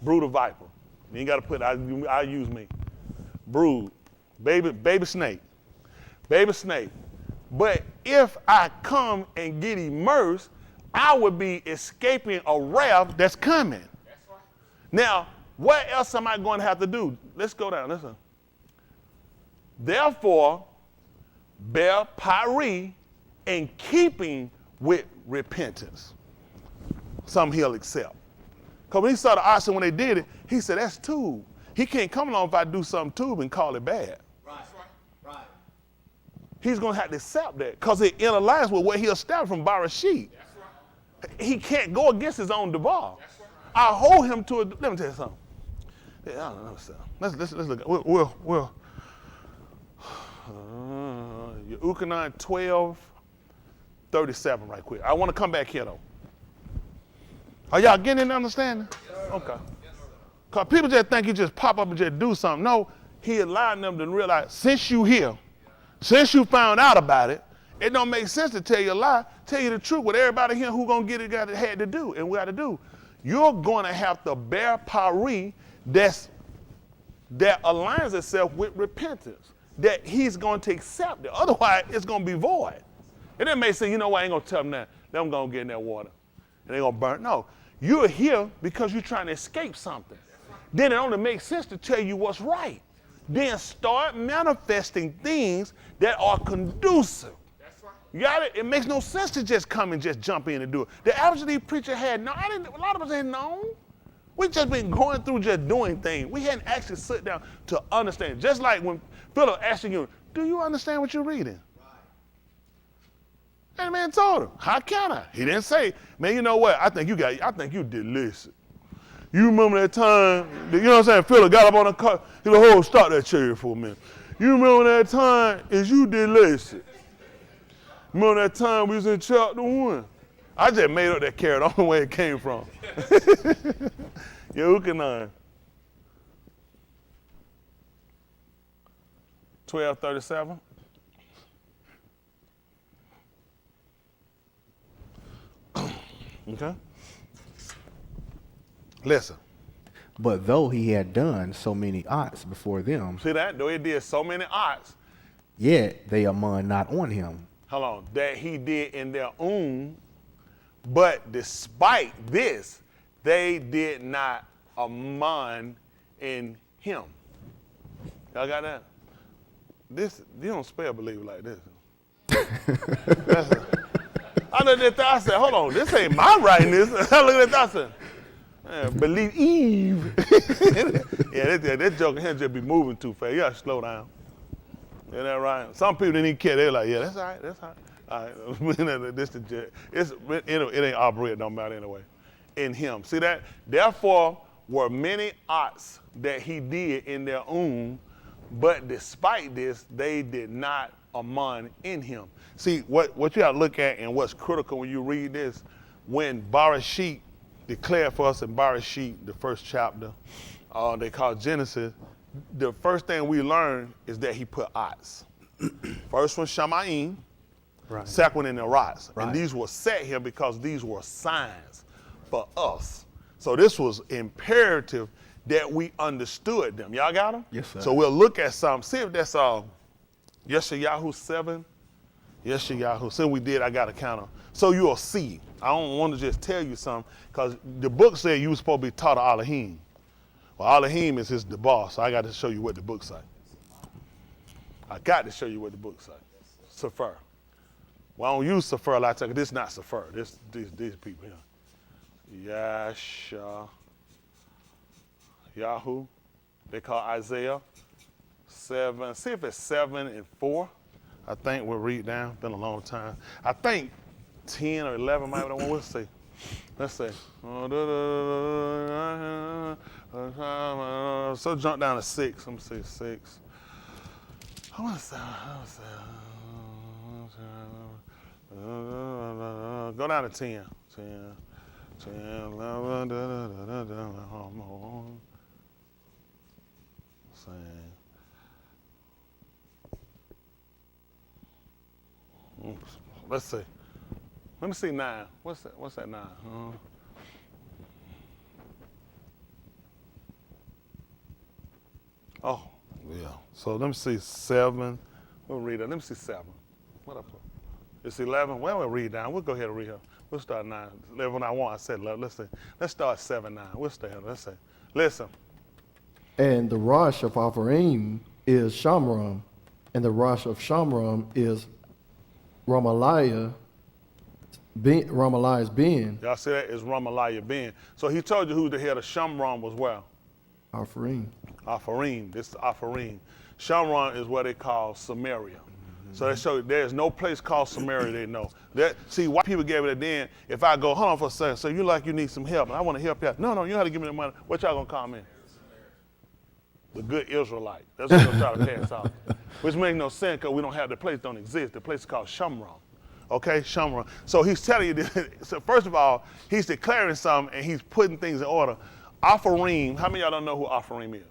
Brood of viper. You ain't got to put, I'll use me. Brood. Baby snake. Baby snake. But if I come and get immersed, I would be escaping a wrath that's coming. That's right. Now, what else am I going to have to do? Let's go down. Listen. Therefore, bear pari in keeping with repentance. Something he'll accept. Because when he saw the oxen when they did it, he said, that's tube. He can't come along if I do something tube and call it bad. Right. He's going to have to accept that because it interlines with what he established from Barashit. Right. He can't go against his own devar. Right. I hold him to it. Let me tell you something. Yeah, I don't know. Let's look at we'll Ukanon 12:37 right quick. I want to come back here though. Are y'all getting the understanding? Okay. Because people just think you just pop up and just do something. No, he allowed them to realize since you here, since you found out about it, it don't make sense to tell you a lie. Tell you the truth. What everybody here who gonna get it had to do and we got to do. You're going to have to bear pari that aligns itself with repentance. That he's going to accept it. Otherwise, it's going to be void. And then may say, you know what, I ain't going to tell them that. They're going to get in that water. And they're going to burn. No, you're here because you're trying to escape something. Then it only makes sense to tell you what's right. Then start manifesting things that are conducive. You got it? It makes no sense to just come and just jump in and do it. The average preacher had no, a lot of us hadn't known. We just been going through just doing things. We hadn't actually sit down to understand. Just like when Philip asked you, do you understand what you're reading? Right. And the man told him, how can I? He didn't say, man, you know what? I think you delicious. You remember that time, you know what I'm saying? Philip got up on the car. He said, hold, start that chariot for a minute. You remember that time is you delicious. Remember that time we was in chapter 1? I just made up that carrot. I don't know where it came from. Ukanon 12:37. Okay. Listen. But though he had done so many odds before them, See that? Though he did so many odds, yet they among not on him. hold on, that he did in their own, but despite this, they did not among in him. Y'all got that? This, you don't spell believer like this. I looked at that, I said, hold on, this ain't my writing this. I looked at that, I said, man, believe Eve. Yeah, that joke here just be moving too fast. You gotta slow down. Isn't that right? Some people didn't even care. They're like, yeah, that's all right, that's all right. All right, it ain't operating no matter anyway. In him. See that? Therefore were many acts that he did in their own, but despite this, they did not among in him. See, what you got to look at and what's critical when you read this, when Barashit declared for us in Barashit, the first chapter, they call Genesis, the first thing we learn is that he put acts. First one, Shamayim, right. Second one in the Aras. Right. And these were set here because these were signs for us. So this was imperative that we understood them. Y'all got them? Yes, sir. So we'll look at some, see if that's Yeshayahu 7, Yes, Yahoo. Since we did, I got to count them. So you'll see. I don't want to just tell you something, because the book said you were supposed to be taught of Elohim. Well, Elohim is the boss, so I got to show you what the book say. I got to show you what the book say. Sefer. Well, I don't use Sefer a lot of times. This is not Sefer. These people here. Yasha. Yahoo. They call Isaiah 7. See if it's 7 and 4. I think we'll read down. Been a long time. I think 10 or 11 might be the one. We'll see. Let's see. So jump down to 6. Let me see 6. I want to say. Go down to 10. 10. 11. Let's see. Let me see 9. What's that 9? Oh, yeah. So let me see 7. We'll read it. Let me see 7. What up? It's 11. Well, we'll read down. We'll go ahead and read her. We'll start 9. 11 I want. I said 11. Let's see. Let's start 7, 9. We'll stay here. Let's see. Listen. And the Rosh of Ephraim is Shamram, and the Rosh of Shamram is Ramaliah's Ben. Y'all see that? It's Ramaliah Ben. So he told you who the head of Shamram was well. Ephraim. Apharim. This is Apharim. Shamram is what they call Samaria. So they show you there's no place called Samaria they know. See, white people gave it a then. If I go, hold on for a second, so you like you need some help, and I want to help you out. No, you have to give me the money. What y'all gonna call me? The good Israelite. That's what they're trying to pass off. Which makes no sense because we don't have, the place don't exist. The place is called Shamram. Okay, Shamram. So he's telling you this. So first of all, he's declaring something and he's putting things in order. Apharim, how many of y'all don't know who Apharim is?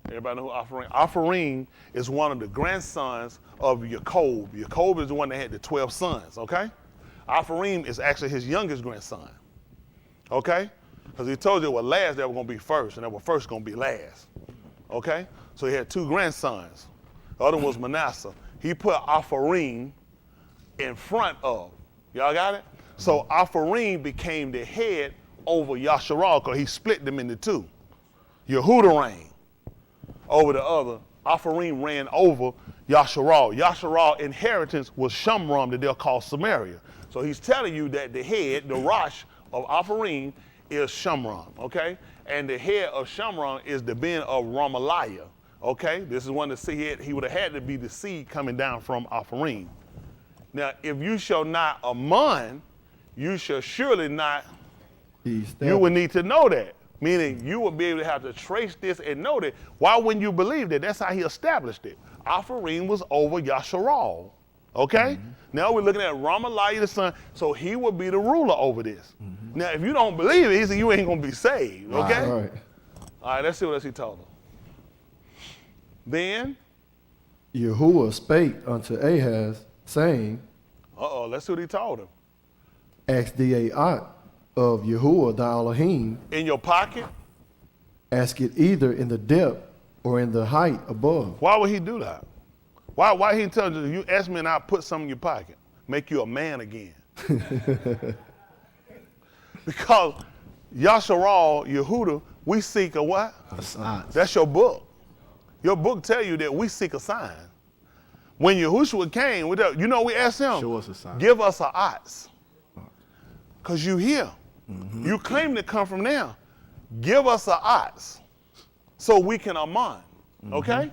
Everybody know who Apharim? Apharim is one of the grandsons of Yaakov. Yaakov is the one that had the 12 sons, okay? Apharim is actually his youngest grandson, okay? Because he told you what last they were going to be first, and they were first going to be last, okay? So he had 2 grandsons. The other one was Manasseh. He put Apharim in front of. Y'all got it? So Apharim became the head over Yasharal because he split them into 2. Yehuda reigned over the other. Apharim ran over Yasharal. Yasharal inheritance was Shamram that they'll call Samaria. So he's telling you that the head, the Rosh of Apharim is Shamram, okay? And the head of Shamram is the Ben of Ramaliah, okay? This is one to see he would have had to be the seed coming down from Apharim. Now, if you shall not amon, you shall surely not, you would need to know that. Meaning you would be able to have to trace this and know that. Why wouldn't you believe that? That's how he established it. Apharim was over Yasharal, okay? Now we're looking at Ramaliah the son, so he would be the ruler over this. Now, if you don't believe it, he said you ain't going to be saved, okay? Right. All right, let's see what else he told him. Then, Yahuwah spake unto Ahaz, saying, let's see what he told him. Ask thee a ot of Yahuwah thy Elohim. In your pocket? Ask it either in the depth or in the height above. Why would he do that? Why he tell you ask me and I'll put some in your pocket, make you a man again? Because Yasharal, Yehuda, we seek a what? A sign. That's your book. Your book tell you that we seek a sign. When Yahushua came, you know we asked him, Show us a sign. Give us a odds. Because you here. You claim to come from there. Give us a odds so we can amon. Okay?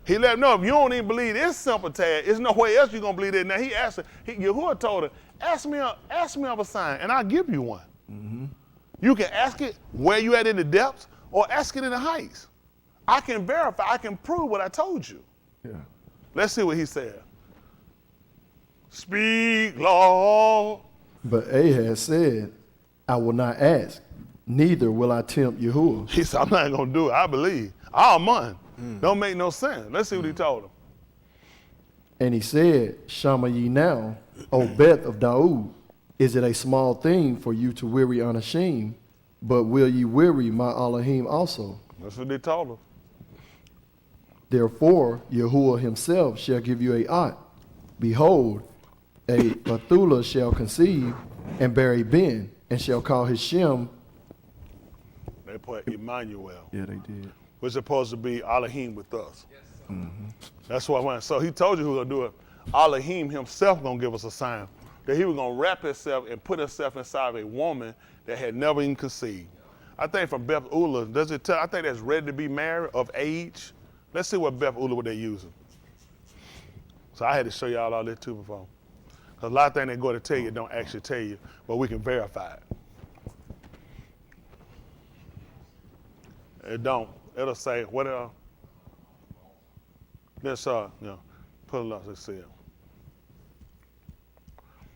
He let him know, if you don't even believe this simple tag, there's no way else you're going to believe it. Now he asked him, Yahuwah told him, ask me of a sign and I'll give you one. You can ask it where you at in the depths or ask it in the heights. I can verify, I can prove what I told you. Yeah. Let's see what he said. Speak, Lord. But Ahaz said, I will not ask, neither will I tempt Yahuwah. He said, I'm not going to do it. I believe. I'll amon. Don't make no sense. Let's see what he told him. And he said, Shama ye now, O Beth of Daud, is it a small thing for you to weary unashamed, but will ye weary my Elohim also? That's what they told him. Therefore, Yahuwah himself shall give you a ot, Behold, a Bethulah shall conceive and bear a Ben, and shall call his Shem. They put Emmanuel, Yeah, they did. which is supposed to be Elohim with us. That's what I went. So he told you who gonna do it. Elohim himself gonna give us a sign that he was gonna wrap himself and put himself inside of a woman that had never even conceived. I think from Bethulah, does it tell? I think that's ready to be married, of age. Let's see what Bethulah, what they're using. So I had to show y'all all this too before. Because a lot of things they go to tell you don't actually tell you, but we can verify it. It don't. It'll say, what let's put it up, let's see it.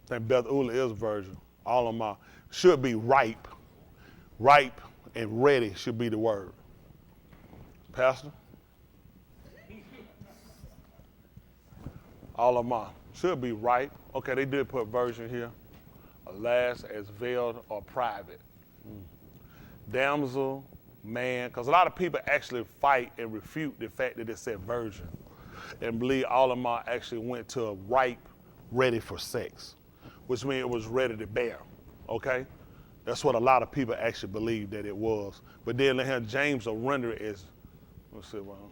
I think Bethulah is a virgin. All of them are. Should be ripe. Ripe and ready should be the word. Pastor? All of them are. Should be ripe. Okay, they did put virgin here. Alas, as veiled or private. Damsel, man, because a lot of people actually fight and refute the fact that it said virgin and believe all of them actually went to a ripe, ready for sex, which means it was ready to bear, okay? That's what a lot of people actually believe that it was. But then here James will render it as, let's see, well,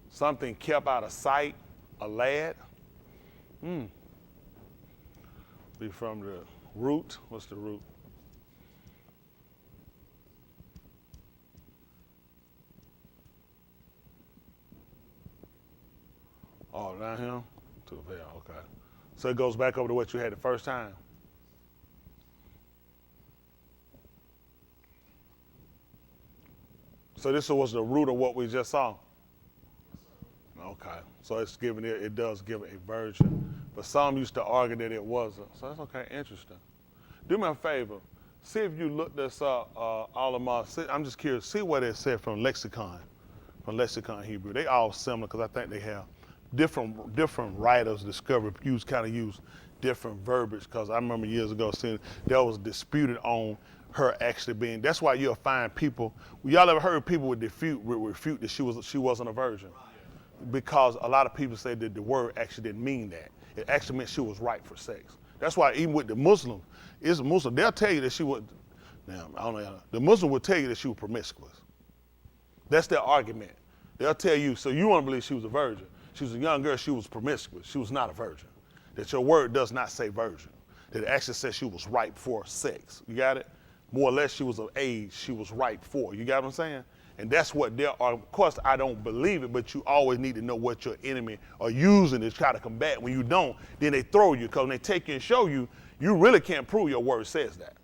something kept out of sight, a lad. Be from the root. What's the root? Oh, down here? To the veil, okay. So it goes back over to what you had the first time. So this was the root of what we just saw? Okay. So it's giving it does give it a virgin. But some used to argue that it wasn't. So that's okay, interesting. Do me a favor. See if you look this up, all of my, I'm just curious, see what it said from Lexicon Hebrew. They all similar because I think they have different writers kind of use different verbiage, because I remember years ago seeing there was disputed on her actually being, that's why you'll find people, y'all ever heard people would refute that she wasn't a virgin? Because a lot of people say that the word actually didn't mean that. It actually meant she was ripe for sex. That's why even with the Muslim, they'll tell you that she was, now I don't know, the Muslim will tell you that she was promiscuous. That's their argument. They'll tell you, so you want to believe she was a virgin. She was a young girl, she was promiscuous. She was not a virgin. That your word does not say virgin. That it actually says she was ripe for sex. You got it? More or less she was of age, she was ripe for. You got what I'm saying? And that's what there are. Of course, I don't believe it, but you always need to know what your enemy are using to try to combat. When you don't, then they throw you, because when they take you and show you, you really can't prove your word says that.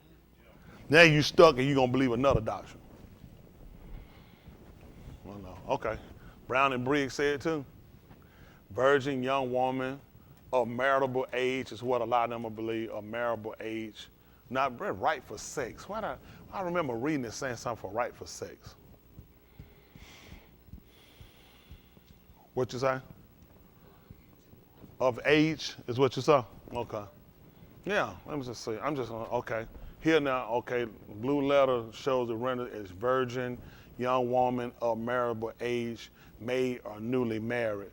Now you stuck and you're going to believe another doctrine. Well, no. Okay. Brown and Briggs said too. Virgin, young woman, of marital age is what a lot of them will believe, of marital age. Not right for sex. I remember reading it saying something for right for sex. What you say? Of age is what you saw? Okay. Yeah, let me just see. Okay. Here now, okay, blue letter shows it rendered as virgin, young woman of marital age, maid or newly married,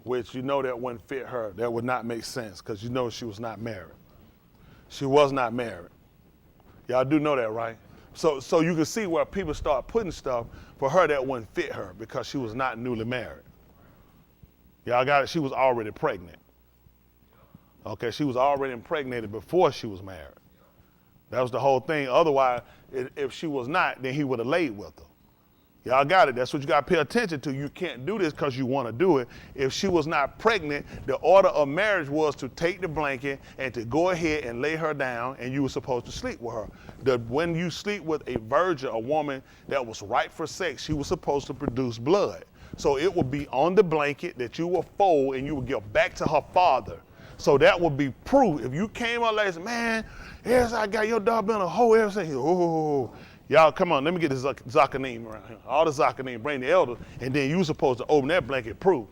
which you know that wouldn't fit her. That would not make sense, because you know she was not married. She was not married. Y'all do know that, right? So you can see where people start putting stuff for her that wouldn't fit her, because she was not newly married. Y'all got it? She was already pregnant. Okay, she was already impregnated before she was married. That was the whole thing. Otherwise, if she was not, then he would have laid with her. Y'all got it? That's what you got to pay attention to. You can't do this because you want to do it. If she was not pregnant, the order of marriage was to take the blanket and to go ahead and lay her down, and you were supposed to sleep with her. When you sleep with a virgin, a woman that was ripe for sex, she was supposed to produce blood. So it would be on the blanket that you will fold and you will give back to her father. So that would be proof. If you came up like, man, yes, I got your dog been a hoe ever since. Oh, y'all, come on, let me get the Zakanim around here. All the Zakanim, bring the elders, and then you supposed to open that blanket, proof.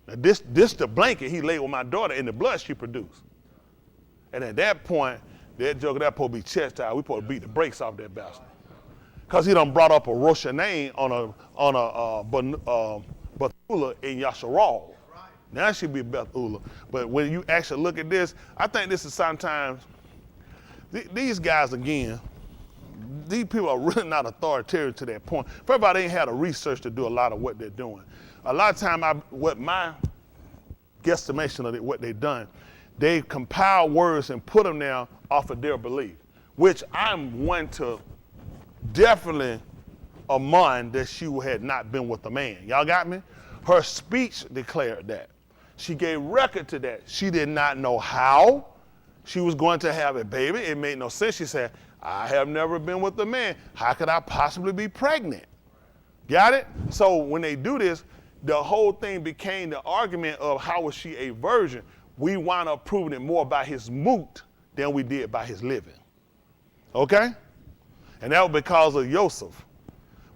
Now this the blanket he laid with my daughter, and the blood she produced. And at that point, that joker, that supposed to be chastised. We supposed to beat the brakes off that bastard. Because he done brought up a Rosh Hashanah on a Bethulah in Yasharal. Now she'd be Bethula. But when you actually look at this, I think this is sometimes, these guys again, these people are really not authoritarian to that point. First of all, they ain't had a research to do a lot of what they're doing. A lot of time, what my guesstimation of what they've done, they compile words and put them there off of their belief, which I'm one to definitely among that she had not been with a man. Y'all got me? Her speech declared that. She gave record to that. She did not know how she was going to have a baby. It made no sense. She said, I have never been with a man. How could I possibly be pregnant? Got it? So when they do this, the whole thing became the argument of how was she a virgin. We wound up proving it more by his moot than we did by his living. Okay? And that was because of Joseph.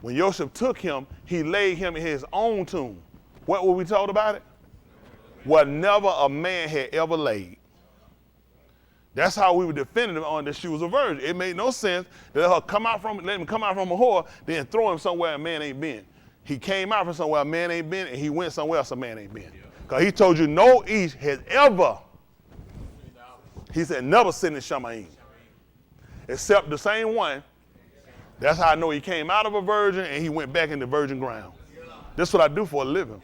When Joseph took him, he laid him in his own tomb. What were we told about it? What never a man had ever laid. That's how we were definitive on that she was a virgin. It made no sense to let him come out from a whore, then throw him somewhere a man ain't been. He came out from somewhere a man ain't been, and he went somewhere else a man ain't been. Because he told you no east has ever, he said, never sinned in Shamayim. Except the same one. That's how I know he came out of a virgin and he went back into virgin ground. This is what I do for a living.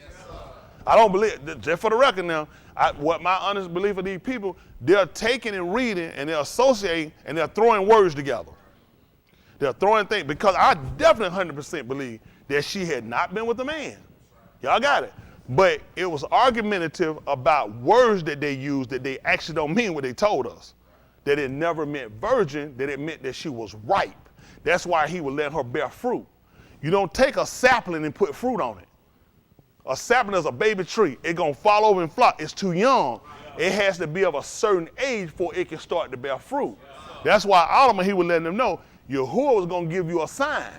I don't believe, just for the record now, what my honest belief of these people, they're taking and reading and they're associating and they're throwing words together. They're throwing things, because I definitely 100% believe that she had not been with a man. Y'all got it. But it was argumentative about words that they used that they actually don't mean what they told us. That it never meant virgin, that it meant that she was ripe. That's why he would let her bear fruit. You don't take a sapling and put fruit on it. A sapling is a baby tree. It's going to fall over and flop. It's too young. It has to be of a certain age before it can start to bear fruit. That's why Solomon, he would let them know, Yahuwah was going to give you a sign.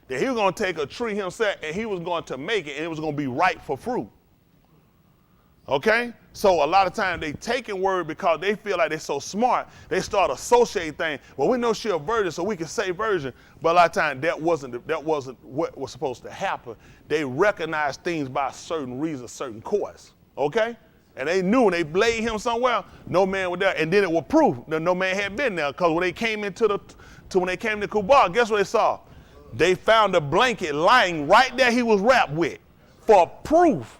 That he was going to take a tree himself and he was going to make it and it was going to be ripe for fruit. Okay? So a lot of times they taking word because they feel like they're so smart, they start associating things. Well, we know she's a virgin, so we can say virgin. But a lot of times that wasn't what was supposed to happen. They recognized things by a certain reason, a certain course. Okay? And they knew when they laid him somewhere, no man was there. And then it was proof that no man had been there. Because when they came into when they came to Kubal, guess what they saw? They found a blanket lying right there he was wrapped with for proof.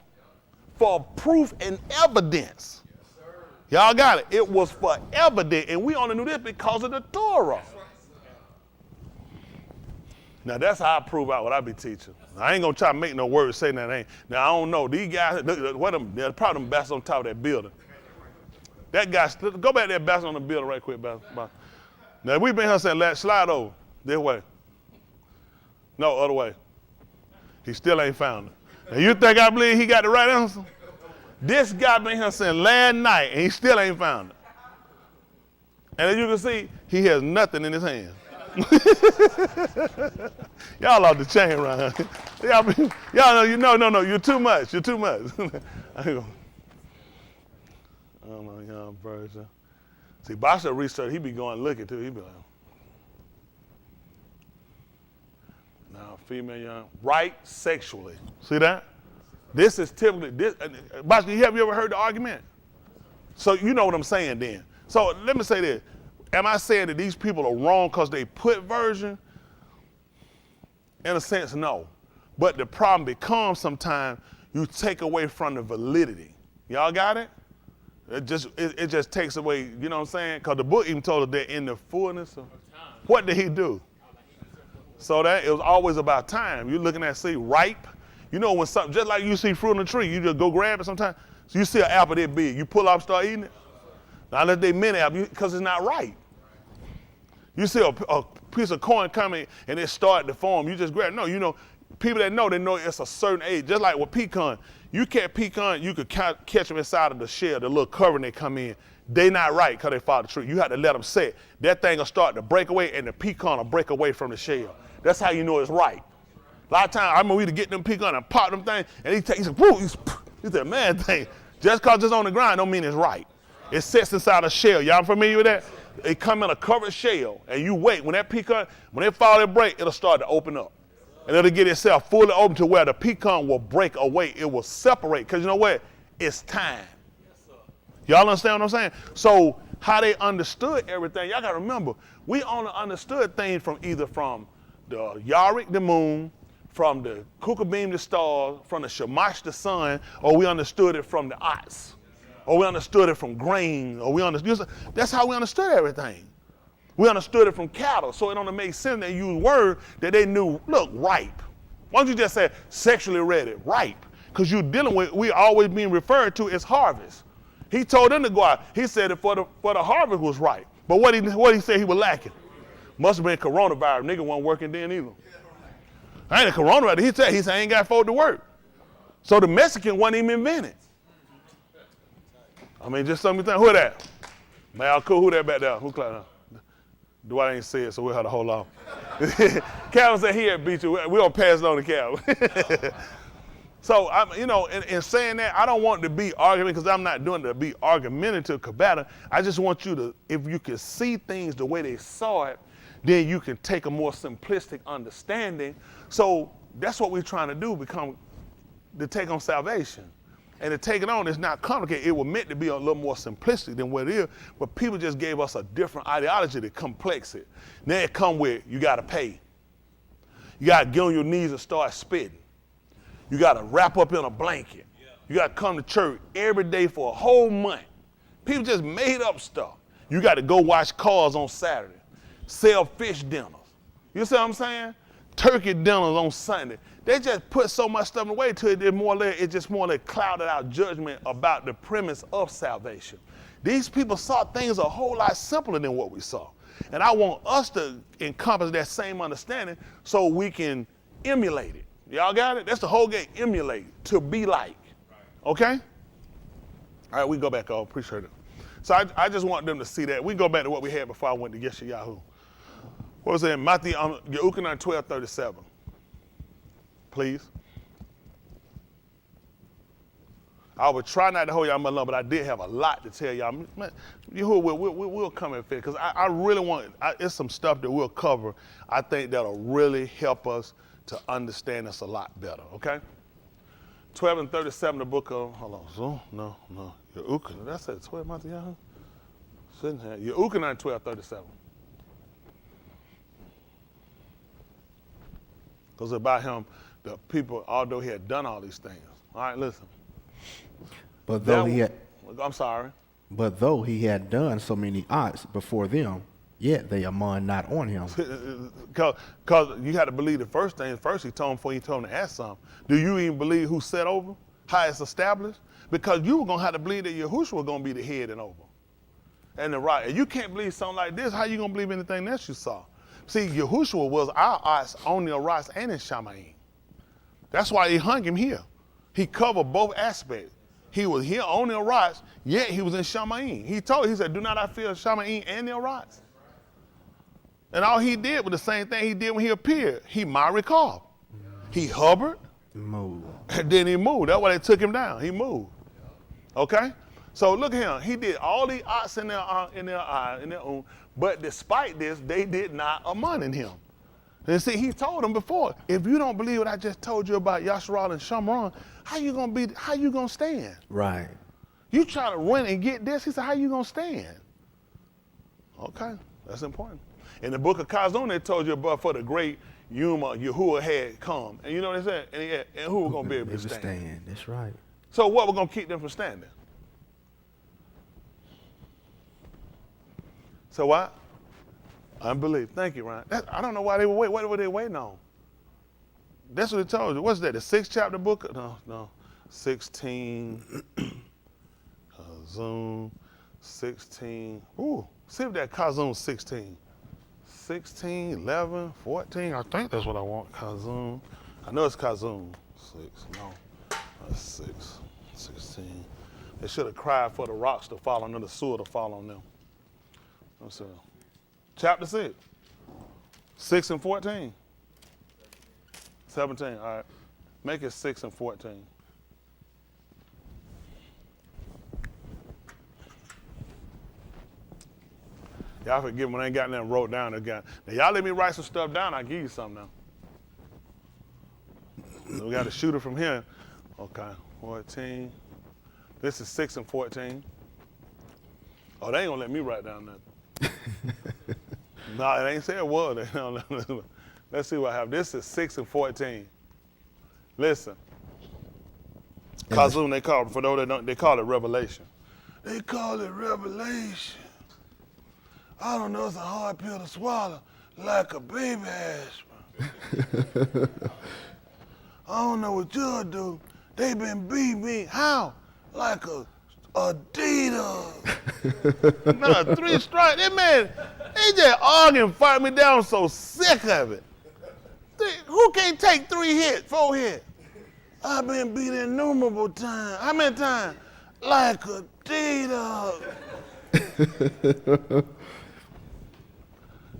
For proof and evidence. Y'all got it. It was for evidence. And we only knew this because of the Torah. Now that's how I prove out what I be teaching. I ain't gonna try to make no words say that ain't. Now I don't know. These guys, they're probably them bastards on top of that building. That guy, go back there, bastard on the building right quick, bastard. Now we've been here saying, slide over this way. No, other way. He still ain't found it. Now you think I believe he got the right answer? This guy been here saying last night and he still ain't found it. And as you can see, he has nothing in his hand. Y'all off the chain around here. Y'all know, no, you're too much. You're too much. I don't know, young person. See, Basha research, he be going looking too. He be like, no, female young, right sexually. See that? This is typically, Basha, have you ever heard the argument? So you know what I'm saying then. So let me say this. Am I saying that these people are wrong because they put virgin? In a sense, no. But the problem becomes sometimes you take away from the validity. Y'all got it? It just takes away, you know what I'm saying? Because the book even told us that in the fullness of what did he do? So that it was always about time. You're looking at, see, ripe. You know when something, just like you see fruit on a tree, you just go grab it sometimes. So you see an apple that big, you pull up, start eating it. Now unless they mini apple, because it's not ripe. You see a piece of corn coming and it started to form, you just grab it. No, you know, people that know, they know it's a certain age. Just like with pecan, you catch pecan, you could catch them inside of the shell, the little covering they come in. They not right because they fall the tree. You have to let them set. That thing will start to break away and the pecan will break away from the shell. That's how you know it's right. A lot of times, I remember we to get them pecan and pop them things, and he said, whoo, he said, man, thing. Just because it's on the ground don't mean it's right. It sits inside a shell. Y'all familiar with that? It come in a covered shell, and you wait. When that pecan, when it fall and break, it'll start to open up. And it'll get itself fully open to where the pecan will break away. It will separate. Because you know what? It's time. Y'all understand what I'm saying? So how they understood everything, y'all got to remember, we only understood things from either from the Yarick, the moon, from the Kukabim, the stars, from the Shamash, the sun, or we understood it from the ox, or we understood it from grain, or we understood. That's how we understood everything. We understood it from cattle, so it only made sense they used words that they knew, look, ripe. Why don't you just say sexually ready, ripe? Because you're dealing with, we always being referred to as harvest. He told them to go out. He said that for the harvest was ripe. But what he said he was lacking? Must have been coronavirus. Nigga wasn't working then either. I ain't a coronavirus. He said I ain't got folk to work. So the Mexican wasn't even invented. I mean, just something. Who that? Man, cool. Who that back there? Who clapping? Dwight ain't said, so we'll have to hold off. Calvin said he had beat you. We don't pass it on to Calvin. So, in saying that, I don't want to be arguing because I'm not doing it to be argumentative, combative. I just want you to, if you can see things the way they saw it, then you can take a more simplistic understanding. So that's what we're trying to do, to take on salvation. And to take it on is not complicated. It was meant to be a little more simplistic than what it is, but people just gave us a different ideology to complex it. Now it come with, you got to pay. You got to get on your knees and start spitting. You got to wrap up in a blanket. You got to come to church every day for a whole month. People just made up stuff. You got to go watch cars on Saturday, sell fish dinners. You see what I'm saying? Turkey dinners on Sunday. They just put so much stuff away to it, it just more or less clouded our judgment about the premise of salvation. These people saw things a whole lot simpler than what we saw. And I want us to encompass that same understanding so we can emulate it. Y'all got it? That's the whole game, emulate, to be like. Okay? All right, we go back on. Appreciate it. So I just want them to see that. We go back to what we had before I went to Yeshayahu. What was it? Matthew, Yehukanan 12:37. Please. I would try not to hold y'all much long, but I did have a lot to tell y'all. Man, we'll come in fit because I really want, it's some stuff that we'll cover. I think that'll really help us to understand us a lot better, okay? 12:37, the book of, hold on, so, no, Yehukanan, that's it, 12 months, Yahoo? Sitting here, Yehukanan 12:37. Because about him, the people, although he had done all these things. All right, listen. But though But though he had done so many acts before them, yet they among not on him. Because you had to believe the first thing. First he told him before he told him to ask something. Do you even believe who's set over? How it's established? Because you were going to have to believe that Yahushua was going to be the head and over. And the right. And you can't believe something like this. How you going to believe anything else you saw? See, Yahushua was our eyes on the Aras and in Shamayim. That's why he hung him here. He covered both aspects. He was here on the Aras, yet he was in Shamayim. He said, do not I fear Shamayim and the Aras? And all he did was the same thing he did when he appeared. He Marikah. He hovered. Moved. And then he moved. That's why they took him down. He moved. Okay? So look at him. He did all the arts in their own. But despite this, they did not among him. And see, he told them before, if you don't believe what I just told you about Yasharal and Shamron, how you gonna stand? Right. You try to run and get this, he said, how you gonna stand? Okay, that's important. In the book of Chazon, they told you about for the great Yuma, Yahuwah had come. And you know what they said? And who was gonna be able to stand? That's right. So what was gonna keep them from standing? So what? Unbelief. Thank you, Ryan. I don't know why they were waiting. What were they waiting on? That's what it told you. What's that? The 6th chapter book? No. 16. Kazum 16. Ooh, see if that Kazum 16. 16, 11, 14. I think that's what I want. Kazum. I know it's Kazum. 6. No. That's 6. 16. They should have cried for the rocks to fall on them, the sewer to fall on them. Let's see. Chapter 6. 6 and 14. 17. All right. Make it 6 and 14. Y'all forgive me when I ain't got nothing wrote down again. Now y'all let me write some stuff down, I'll give you something now. We got a shooter from here. Okay, 14. This is 6 and 14. Oh, they ain't gonna let me write down nothing. No, it ain't say it was. Let's see what happened. This is 6 and 14. Listen. Kazum, they call it, for those that don't, they call it revelation. They call it revelation. I don't know, it's a hard pill to swallow, like a baby aspirin. I don't know what you'll do. They been beating me. How? Like a Adidas. No, 3 strikes. That man, they just arguing, fighting me down. I'm so sick of it. Who can't take 3 hits, 4 hits? I've been beat innumerable times. How many times? Like Adidas.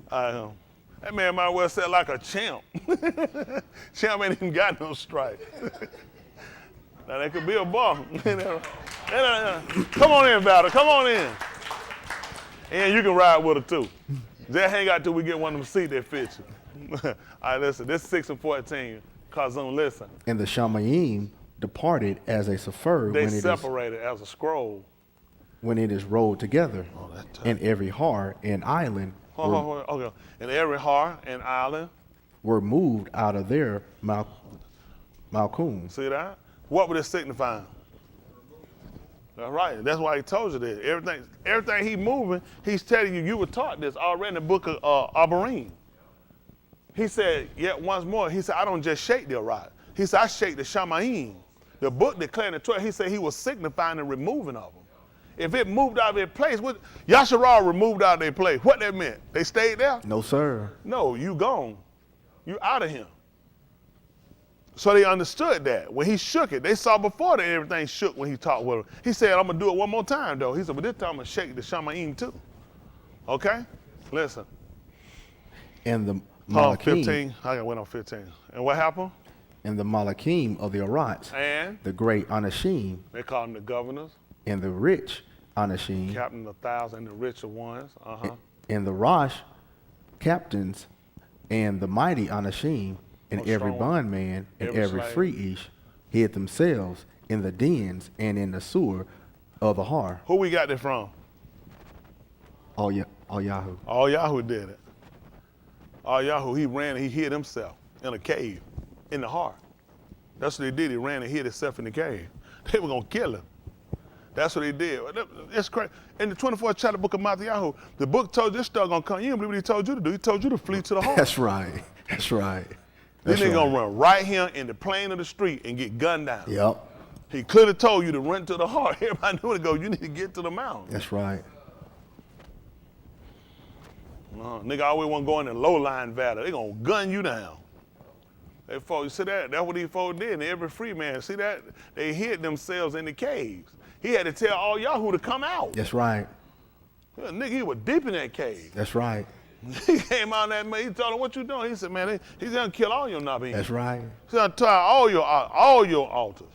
That man might well say like a champ. Champ ain't even got no strike. Now that could be a ball. Come on in, Battle. Come on in. And you can ride with her too. Just hang out till we get one of them seats that fit you. All right, listen. This is 6 and 14. Kazum, listen. And the Shamayim departed as a sepher They separated as a scroll. When it is rolled together. And every har and island Okay. And every har and island were moved out of their Malkum. See that? What would it signify? That's right. That's why he told you that. Everything he moving, he's telling you. You were taught this already in the book of Abarim. He said, yet once more, he said, I don't just shake the Arad. He said, I shake the Shamayim. The book declaring the 12, he said he was signifying the removing of them. If it moved out of their place, what Yasharal removed out of their place, what that meant? They stayed there? No, sir. No, you gone. You out of him. So they understood that. When he shook it, they saw before that everything shook when he talked with them. He said, I'm going to do it one more time, though. He said, but this time I'm going to shake the Shamayim too. Okay? Listen. And the Malakim. 15. I went on 15. And what happened? And the Malakim of the Arats. And? The great Anashim. They call them the governors. And the rich Anashim. Captain of 1,000, the richer ones. And the Rosh captains and the mighty Anashim and every bondman and every free ish hid themselves in the dens and in the sewer of the har. Who we got that from? All Yahoo. All Yahoo did it. All Yahoo, he ran and he hid himself in a cave in the har. That's what he did. He ran and hid himself in the cave. They were going to kill him. That's what he did. It's crazy. In the 24th chapter book of Matthew, the book told you this stuff going to come. You didn't believe what he told you to do. He told you to flee to the har. That's right. That's right. This nigga going to run right here in the plain of the street and get gunned down. Yep. He clearly told you to run to the har. Everybody knew to go, you need to get to the mountain. That's right. Nigga always want to go in the low-lying valley. They going to gun you down. They folks, see that? That's what these folks did. And every free man, see that? They hid themselves in the caves. He had to tell all Yahoo to come out. That's right. Yeah, nigga, he was deep in that cave. That's right. He came out that man. He told him, what you doing? He said, man, he's going to kill all your Nabim. That's right. He's going to tie all your altars.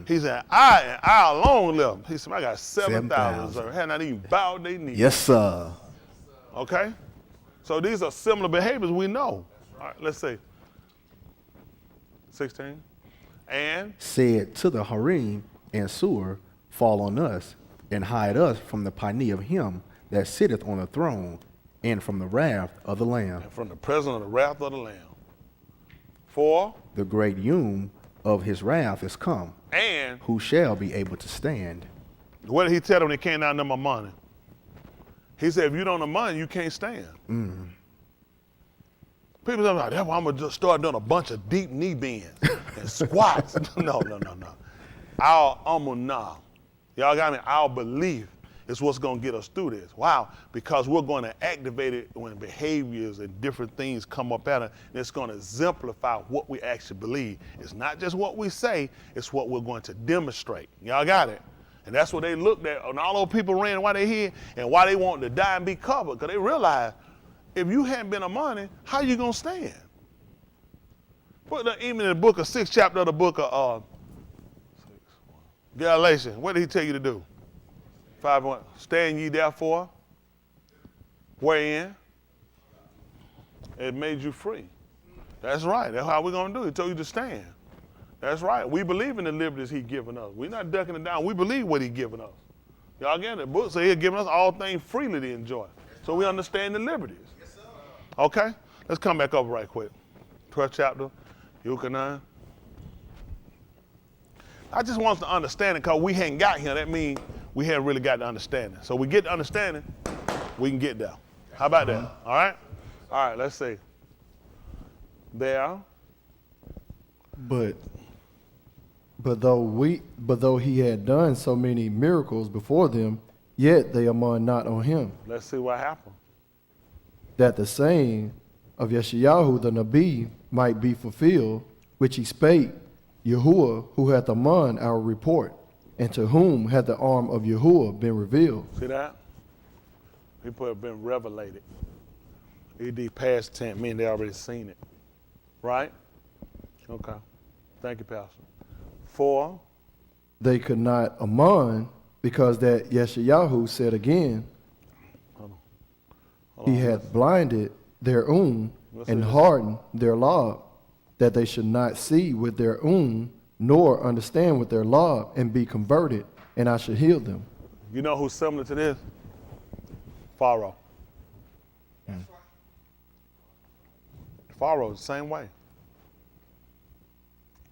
He said, I alone left. He said, I got 7,000. Had not even bowed their knees. Yes, sir. Okay? So these are similar behaviors we know. All right, let's see. 16. And? Said to the Harim and Sur, fall on us and hide us from the piny of him that sitteth on the throne and from the wrath of the Lamb. And from the presence of the wrath of the Lamb. For? The great Yom of his wrath is come. And? Who shall be able to stand? What did he tell them when they came down to my money? He said, if you don't have money, you can't stand. People are like, that's why I'm going to just start doing a bunch of deep knee bends and squats. No. Our amunah. Y'all got me? Our belief is what's going to get us through this. Wow. Because we're going to activate it when behaviors and different things come up at it. And it's going to exemplify what we actually believe. It's not just what we say, it's what we're going to demonstrate. Y'all got it? And that's what they looked at. And all those people ran why they here and why they wanted to die and be covered. Because they realized if you hadn't been a money, how you going to stand? Even in the book of 6th chapter of the book of Galatians, what did he tell you to do? 5:1. Stand ye therefore, wherein it made you free. That's right. That's how we're going to do it. He told you to stand. That's right. We believe in the liberties he's given us. We're not ducking it down. We believe what he's given us. Y'all get it? The book says he's given us all things freely to enjoy. So we understand the liberties. Okay? Let's come back over right quick. 12th chapter, Yucatan. I just want us to understand it because we hadn't got here. That means we haven't really got the understanding. So we get the understanding, we can get there. How about that? All right? All right, let's see. There. But though he had done so many miracles before them, yet they among not on him. Let's see what happened. That the saying of Yeshayahu the Nabi might be fulfilled, which he spake, Yahuwah, who hath among our report, and to whom hath the arm of Yahuwah been revealed. See that? He put been revelated. ED past tense, meaning they already seen it. Right? Okay. Thank you, Pastor. 4. They could not among, because that Yeshayahu said again, he hath blinded their own and hardened their law, that they should not see with their own, nor understand with their law, and be converted, and I should heal them. You know who's similar to this? Pharaoh. Pharaoh, the same way.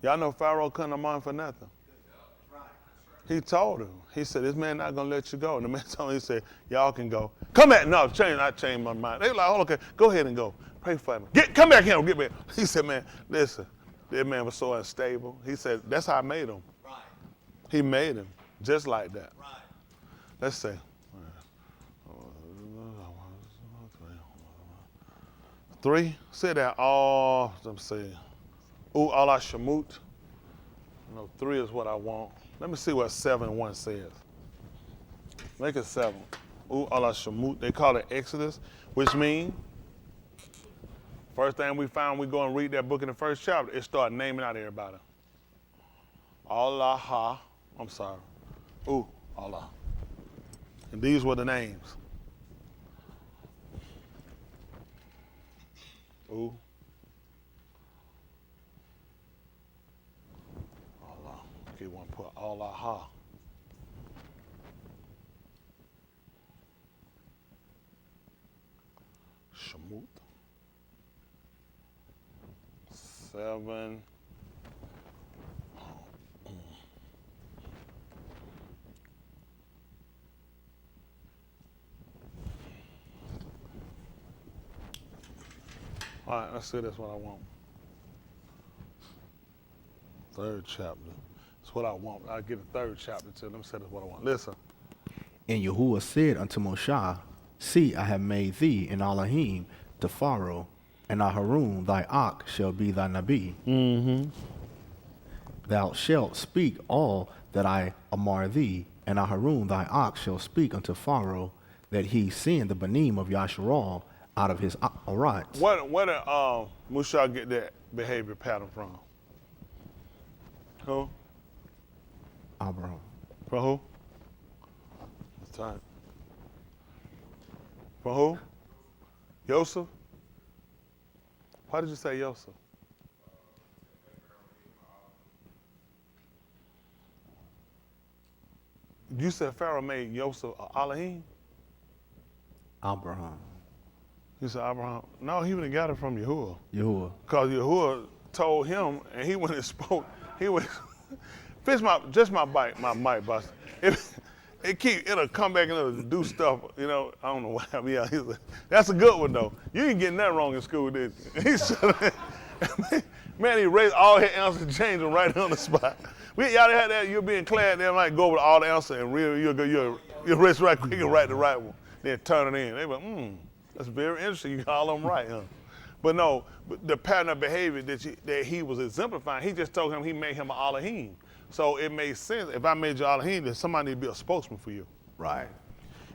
Y'all know Pharaoh couldn't among for nothing. He told him. He said, this man not going to let you go. And the man told him, he said, y'all can go. Come back. No, I changed my mind. They were like, oh, okay, go ahead and go. Pray for me. Come back here. Get back. He said, man, listen, that man was so unstable. He said, that's how I made him. Right. He made him just like that. Right. Let's see. 3, say that all, let me see. Ooh, Allah Shamut. No, 3 is what I want. Let me see what 7:1 says. Make it 7. Ooh, Allah Shamut. They call it Exodus, which means, first thing we found, we go and read that book in the first chapter, it started naming out everybody. Allah, I'm sorry. Ooh, Allah. And these were the names. Ooh. Allah. Okay, one put Allah. Shamut. 7. All right, let's see, that's what I want. 3rd chapter. That's what I want. I'll get a 3rd chapter to them. Say that's what I want. Listen. And Yahuwah said unto Moshe, see, I have made thee an Elohim to Pharaoh, and Aharon thy ox shall be thy Nabi. Mm-hmm. Thou shalt speak all that I amar thee, and Aharon thy ox shall speak unto Pharaoh, that he send the banim of Yasharal out of his arats. Where did Musa get that behavior pattern from? Who? Abraham. From who? That's time. From who? Yosef? Why did you say Yosef? You said Pharaoh made Yosef Elohim? Abraham. You said Abraham? No, he would have got it from Yahuwah. Yahuwah. Because Yahuwah told him, and he went and spoke. He went, fix my mic, boss. It'll come back and it'll do stuff. You know, I don't know what. Yeah, that's a good one though. You ain't getting that wrong in school, did you? He should. Man, he raised all his answers and changed them right on the spot. Y'all had that. You'll be in class, they might go over all the answers and you'll erase right quick and write the right one, then turn it in. They went, that's very interesting. You got all of them right, huh? But no, the pattern of behavior that he was exemplifying, he just told him he made him an Elohim. So it made sense. If I made you Elohim, then somebody need to be a spokesman for you. Right.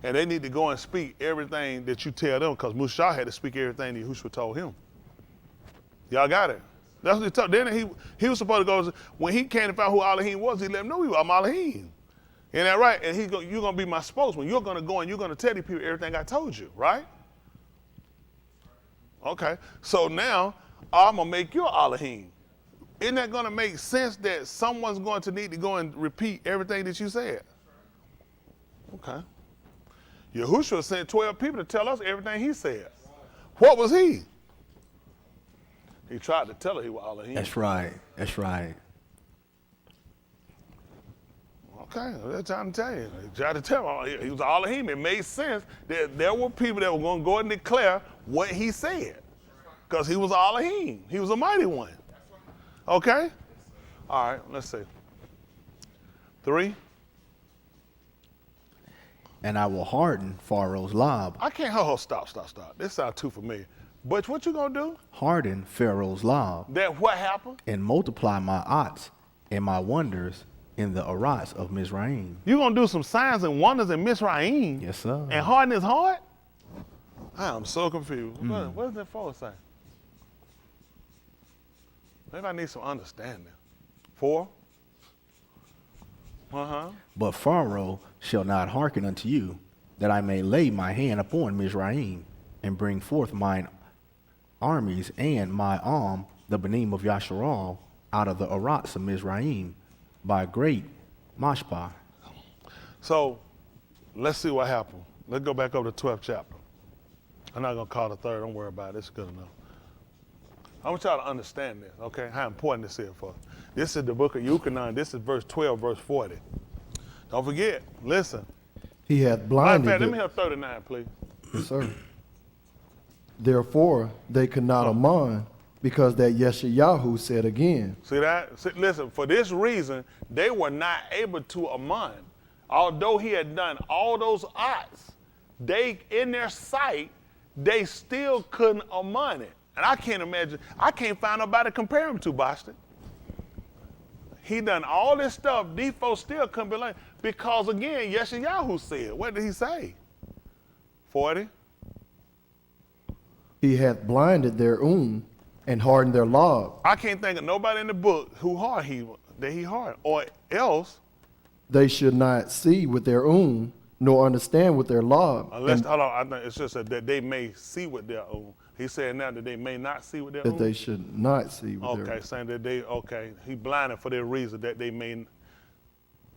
And they need to go and speak everything that you tell them, because Musa had to speak everything that Yahushua told him. Y'all got it? That's what he told. Then he was supposed to go, when he came to find who Elohim was, he let him know I'm Elohim. Isn't that right? And you're going to be my spokesman. You're going to go and you're going to tell these people everything I told you, right? Okay. So now, I'm going to make you Elohim. isn't that going to make sense that someone's going to need to go and repeat everything that you said? Okay. Yahushua sent 12 people to tell us everything he said. What was he? He tried to tell her he was Elohim. That's right. That's right. Okay, they're trying to tell you. They tried to tell him he was Elohim. It made sense that there were people that were going to go and declare what he said. Because he was Elohim. He was a mighty one. Okay? All right, let's see. 3. And I will harden Pharaoh's lob. I can't, stop. This sounds too familiar. But what you gonna do? Harden Pharaoh's lob. That what happened? And multiply my ots and my wonders in the arats of Mizraim. You gonna do some signs and wonders in Mizraim? Yes, sir. And harden his heart? I am so confused. What does that for say? Maybe I need some understanding. 4. But Pharaoh shall not hearken unto you, that I may lay my hand upon Mizraim, and bring forth mine armies and my arm, the Benim of Yasharal, out of the Arats of Mizraim, by great Mashpah. So, let's see what happened. Let's go back over to the 12th chapter. I'm not going to call the 3rd. Don't worry about it. It's good enough. I want y'all to understand this, okay, how important this is for us. This is the book of Yuchanan. This is verse 12, verse 40. Don't forget, listen. He hath Matter of blinded. fact, let me have 39, please. Yes, sir. Therefore, they could not amon, because that Yeshayahu said again. See that? Listen, for this reason, they were not able to amon. Although he had done all those odds, they, in their sight, they still couldn't amon it. And I can't imagine, I can't find nobody to compare him to, Boston. He done all this stuff, these folks still couldn't believe, because again, Yeshayahu said, what did he say? 40. He hath blinded their and hardened their lob. I can't think of nobody in the book who that he hard, or else. They should not see with their nor understand with their lob. Unless, hold on, I think it's just that they may see with their own. He said now that they may not see with their own. That they should not see with their Okay, saying that he blinded for their reason that they may,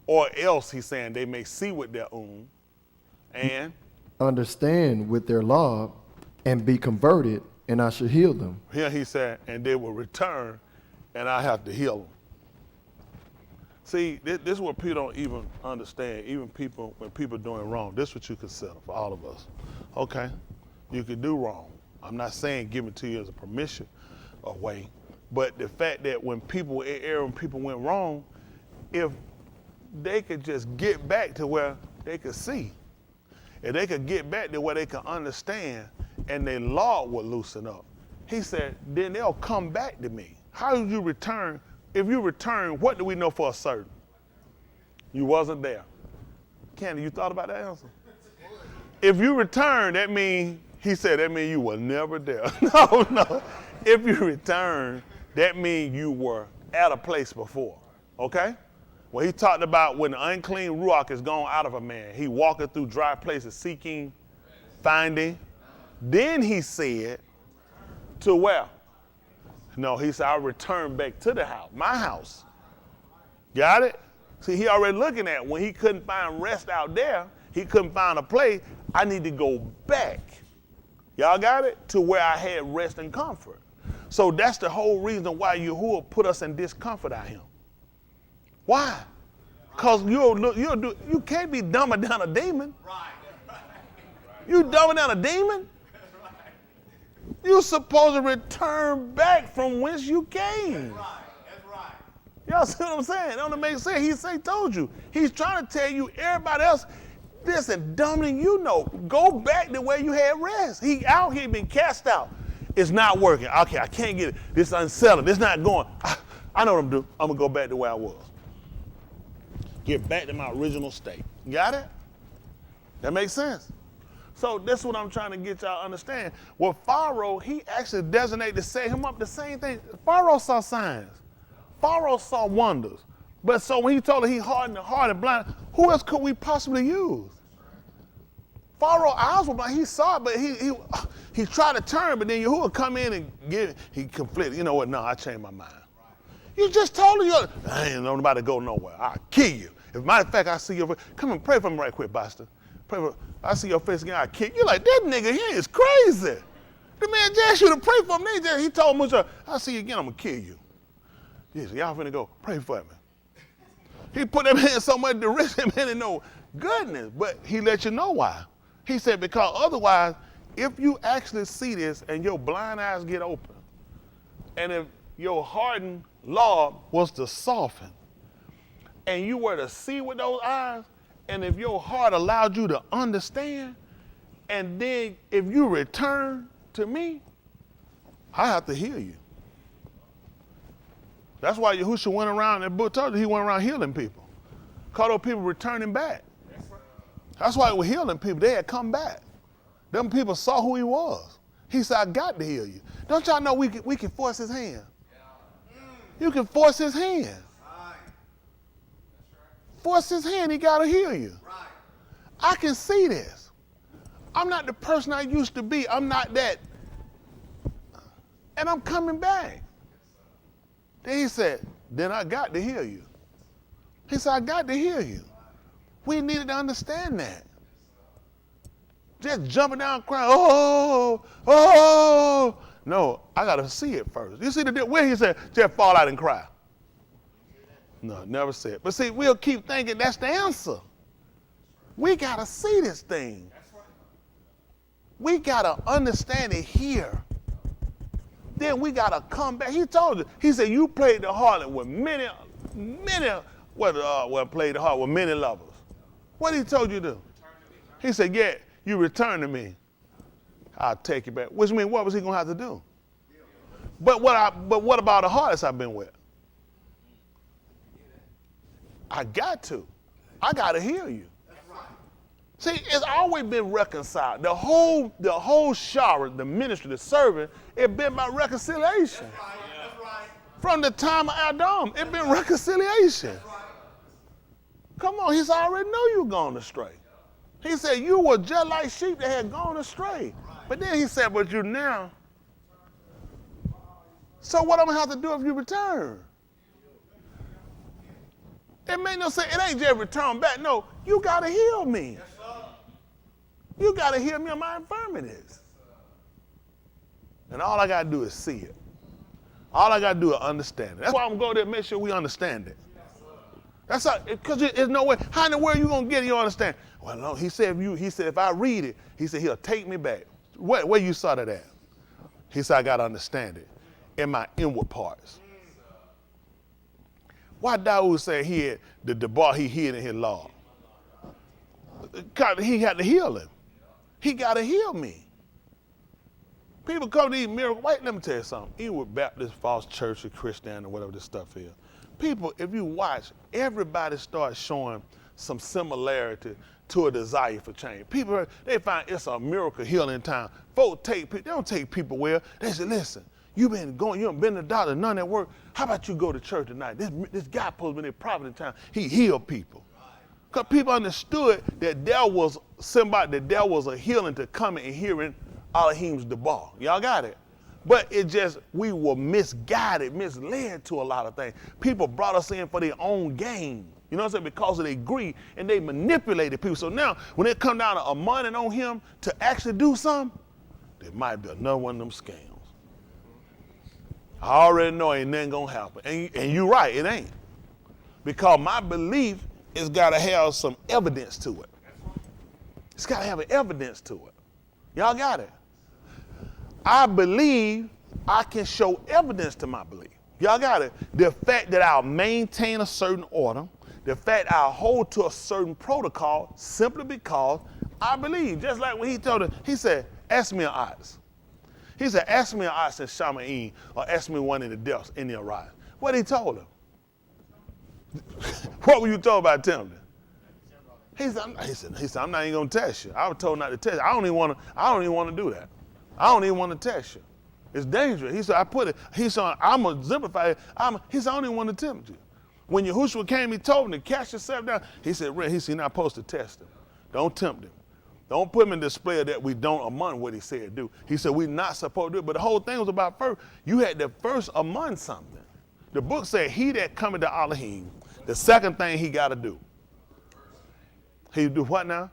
or else he's saying they may see with their own and understand with their lob and be converted, and I shall heal them. Here he said, and they will return and I have to heal them. See, this is what people don't even understand, even people, when people are doing wrong. This is what you consider for all of us. Okay, you can do wrong. I'm not saying give it to you as a permission or way, but the fact that when people err and people went wrong, if they could just get back to where they could see, if they could get back to where they could understand, and their law would loosen up. He said, then they'll come back to me. How do you return? If you return, what do we know for a certain? You wasn't there. Candy, you thought about that answer? If you return, that means, he said, that means you were never there. No. If you return, that means you were at a place before, okay? Well, he talked about when the unclean ruach is gone out of a man, he walking through dry places, seeking, finding. Then he said, to where? No, he said, I'll return back to the house, my house. Got it? See, he already looking at when he couldn't find rest out there, he couldn't find a place, I need to go back. Y'all got it? To where I had rest and comfort. So that's the whole reason why Yahuwah put us in discomfort out here. Why? Because you can't be dumbing down a demon. You dumbing down a demon? You're supposed to return back from whence you came. That's right. Y'all see what I'm saying? That don't make sense. He told you. He's trying to tell you, everybody else, listen, dumber than you know. Go back to where you had rest. He out here been cast out. It's not working. Okay, I can't get it. This is unsettling. This not going. I know what I'm doing. I'm going to go back to where I was. Get back to my original state. Got it? That makes sense. So that's what I'm trying to get y'all to understand. Well, Pharaoh, he actually designated to set him up the same thing. Pharaoh saw signs. Pharaoh saw wonders. But so when he told her he hardened the heart and blind, who else could we possibly use? Pharaoh's eyes were blind. He saw it, but he tried to turn, but then Yahuwah come in and he conflicted. You know what? No, I changed my mind. You just told her I ain't nobody go nowhere. I'll kill you. If matter of fact, I see your face, come and pray for me right quick, Buster. Pray for, I see your face again, I'll kill you. You're like, that nigga here is crazy. The man just asked you to pray for me. He told me, I'll see you again, I'm gonna kill you. He said, y'all finna go, pray for me. He put that man so much to risk him in no goodness, but he let you know why. He said, because otherwise, if you actually see this and your blind eyes get open, and if your hardened law was to soften, and you were to see with those eyes, and if your heart allowed you to understand, and then if you return to me, I have to heal you. That's why Yahushua went around, and the book told you he went around healing people. Called those people returning back. That's why he was healing people. They had come back. Them people saw who he was. He said, I got to heal you. Don't y'all know we can force his hand? You can force his hand. Force his hand, he got to heal you. I can see this. I'm not the person I used to be. I'm not that. And I'm coming back. Then he said, then I got to heal you. He said, I got to heal you. We needed to understand that. Just jumping down crying, oh. No, I got to see it first. You see where he said, just fall out and cry. No, never said. But see, we'll keep thinking that's the answer. We got to see this thing. We got to understand it here. Then we got to come back. He told you, he said, you played the harlot with many, played the harlot with many lovers. What did he told you to do? He said, yeah, you return to me. I'll take you back. Which means, what was he going to have to do? But what about the harlots I've been with? I got to heal you. See, it's always been reconciled. The whole shower, the ministry, the serving, it's been about reconciliation. That's right. From the time of Adam, it's been reconciliation. Come on, he's already know you gone astray. He said you were just like sheep that had gone astray. But then he said, but you now. So what I'm gonna have to do if you return? It made no sense. It ain't just return back. No, you gotta heal me. You gotta heal me of my infirmities. And all I gotta do is see it. All I gotta do is understand it. That's why I'm gonna go there and make sure we understand it. That's because there's no way. How in the world you gonna get it? You understand? Well, no. He said if I read it, he said he'll take me back. Where you saw that at? He said I gotta understand it in my inward parts. Why Dawood said he had the debar he hid in his law? He had to heal him. He got to heal me. People come to these miracles. Wait, let me tell you something. Even with Baptist, false church, or Christian, or whatever this stuff is. People, if you watch, everybody starts showing some similarity to a desire for change. People, they find it's a miracle healing time. Folks they don't take people well. They say, listen, you haven't been to the doctor, none that work. How about you go to church tonight? This guy supposed to be in Providence town. He healed people. Because people understood that there was a healing to coming and hearing Elohim's debar. Y'all got it? But we were misguided, misled to a lot of things. People brought us in for their own gain. You know what I'm saying? Because of their greed, and they manipulated people. So now, when it come down to a money on him to actually do something, there might be another one of them scams. I already know ain't nothing gonna happen. And you're right, it ain't. Because my belief has gotta have some evidence to it. It's gotta have an evidence to it. Y'all got it? I believe I can show evidence to my belief. Y'all got it? The fact that I'll maintain a certain order, the fact I'll hold to a certain protocol simply because I believe. Just like when he told him, he said, ask me an ox. He said, ask me an ox in Shamaim, or ask me one in the depths in the Orion. What he told him? What were you told about tempting? He said, I'm not even gonna test you. I was told not to test you. I don't even want to do that. I don't even want to test you. It's dangerous. He said, I'm gonna exemplify it. He said, I don't even want to tempt you. When Yahushua came, he told him to cast yourself down. He said, you're not supposed to test him. Don't tempt him. Don't put him in display that we don't among what he said do. He said, we're not supposed to do it. But the whole thing was about first. You had to first among something. The book said, he that cometh to Elohim, the second thing he got to do. He do what now?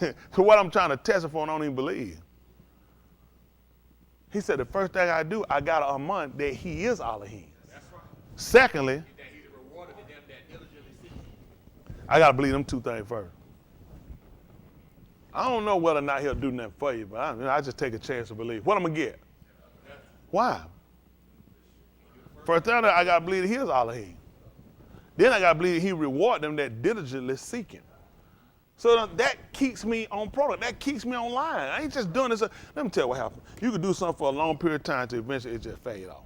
So what I'm trying to test for, I don't even believe. He said, the first thing I do, I got to among that he is Elohim. That's right. Secondly, I got to believe them two things first. I don't know whether or not he'll do nothing for you, but I just take a chance to believe. What I'm going to get? Why? First thing, I got to believe that he is Elohim. Then I got to believe he reward them that diligently seek him. So that keeps me on product. That keeps me online. I ain't just doing this. Let me tell you what happened. You can do something for a long period of time to eventually it just fade off.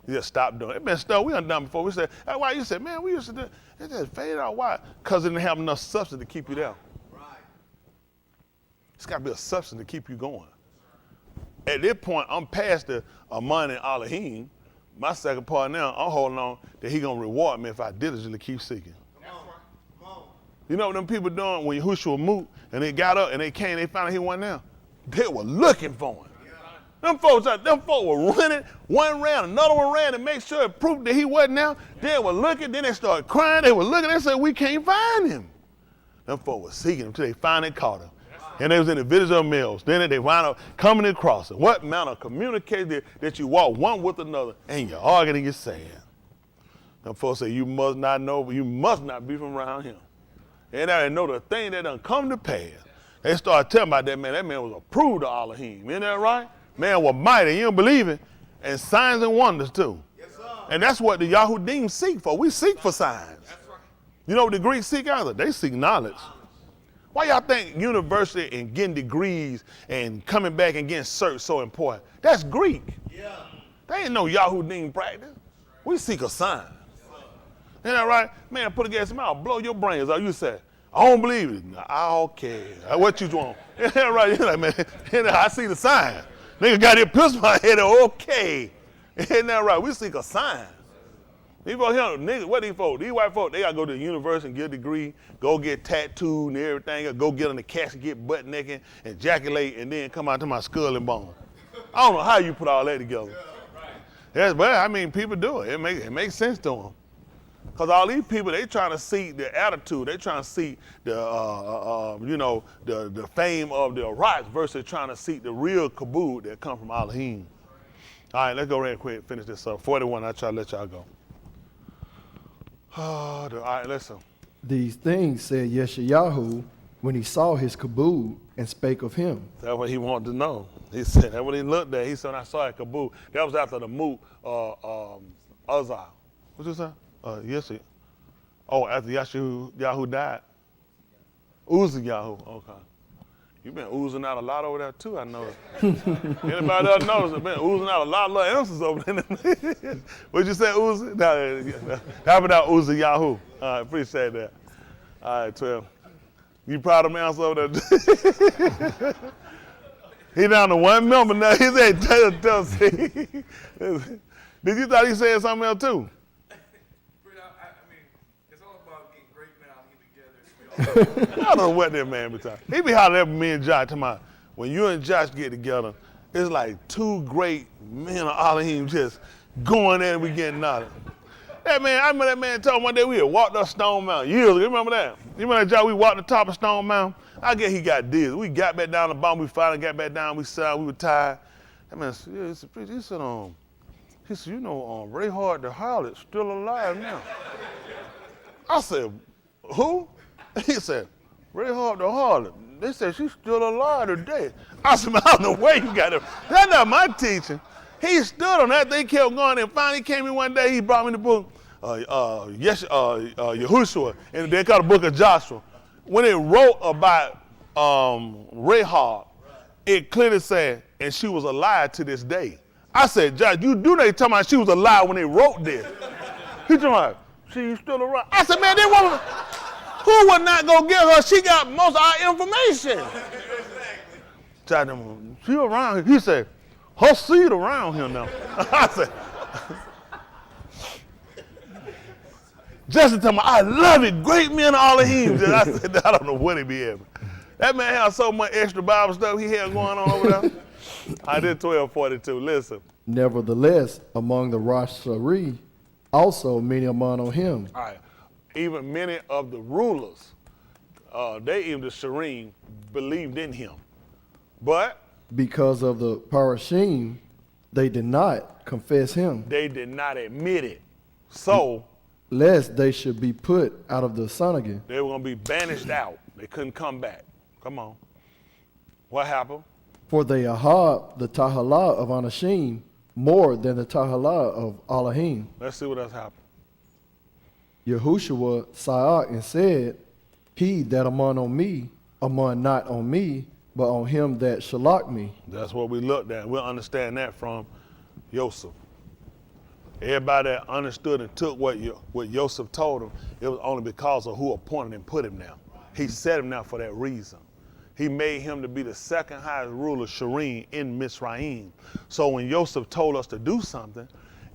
You just stop doing it. It's been stuff we done done before. We said, that's why you said, man, we used to do it. It just faded out. Why? Because it didn't have enough substance to keep you there. Right. It's got to be a substance to keep you going. At this point, I'm past the Aman and Elohim. My second part now, I'm holding on that he going to reward me if I diligently keep seeking. Come on. You know what them people doing when Yahushua moved and they got up and they came, they found out he wasn't there? They were looking for him. Them folks were running, one ran, another one ran to make sure it proved that he wasn't there. They were looking, then they started crying, they were looking, they said, we can't find him. Them folks were seeking him until they finally caught him. And they was in the village of Mills. Then they wound up coming across it. What amount of communication that you walk one with another and you're arguing and you're saying. Them folks say, you must not know, but you must not be from around him. And I know the thing that done come to pass. They started telling about that man. That man was approved of Elohim. Isn't that right? Man was mighty. You don't believe it? And signs and wonders too. Yes, sir. And that's what the Yahudim seek for. We seek for signs. That's right. You know what the Greeks seek out of? They seek knowledge. Why y'all think university and getting degrees and coming back and getting cert so important? That's Greek. Yeah. They ain't no Yahudim practice. We seek a sign. Isn't that right? Man, put against him out, blow your brains out. You say, I don't believe it. Okay. What you want? Isn't that right? You're like, man, I see the sign. Nigga got his pistol in my head. Okay. Isn't that right? We seek a sign. These folks here, niggas, what these folks? These white folks, they got to go to the university and get a degree, go get tattooed and everything, go get on the casket, get butt naked, and ejaculate, and then come out to my skull and bone. I don't know how you put all that together. Yes, but I mean, people do it. It makes sense to them. Because all these people, they trying to see the attitude. They trying to see the, the fame of the rocks versus trying to see the real kabod that come from Elohim. All right, let's go real quick, finish this up. 41, I'll try to let y'all go. All right, listen. These things said Yeshayahu when he saw his kabod and spake of him. That's what he wanted to know. He said, that's what he looked at. He said, when I saw a kabod. That was after the moot Uzzah. What's this? Yes. After Yahoo died. Uzziyahu. Okay. You've been oozing out a lot over there too, I know. Anybody else notice it? Been oozing out a lot of little answers over there. What'd you say, Uzi? No, how about Uzziyahu? I appreciate that. All right, 12. You proud of me answer over there? He down to one member now. He said, tell Did you thought he said something else too? I don't know what that man be talking. He be hollering at me and Josh talking about when you and Josh get together, it's like two great men of Elohim just going there and we getting knowledge. That man, I remember that man told me one day we had walked up Stone Mountain years ago. You remember that? You remember that, Josh? We walked the top of Stone Mountain. I guess he got dizzy. We got back down the bottom. We finally got back down. We sat. We were tired. That man said, he said, you know, Ray Hard the harlot's still alive now. I said, who? He said, Ray Hard the harlot. They said she's still alive today. I said, man, I don't know where you got it. That's not my teaching. He stood on that. They kept going, and finally came in one day. He brought me the book, Yahushua, and they called the book of Joshua. When it wrote about Rahab, it clearly said, and she was alive to this day. I said, Josh, you do know they talking about she was alive when they wrote this. He talking about, she's still alive. I said, man, this woman, who would not go get her? She got most of our information. Josh, she around here. He said, her seed around here now. I said, Justin told me, I love it. Great men of Elohim. I said, I don't know what he be having. That man had so much extra Bible stuff he had going on over there. I did 1242. Listen, Nevertheless, among the Rashari, also many among on him. All right. Even many of the rulers, they even the Shireen believed in him. But Because of the Parashim, they did not confess him, they did not admit it. So lest they should be put out of the synagogue. they were going to be banished out. They couldn't come back. Come on. What happened? For they ahab the Tahalah of Anashim more than the Tahalah of Elohim. Let's see what else happened. Yahushua sa'ak and said, He that among on me, among not on me, but on him that shalak me. That's what we looked at. We'll understand that from Yosef. Everybody that understood and took what Yosef told him, it was only because of who appointed and put him there. He set him there for that reason. He made him to be the second highest ruler, Shireen, in Mizraim. So when Yosef told us to do something,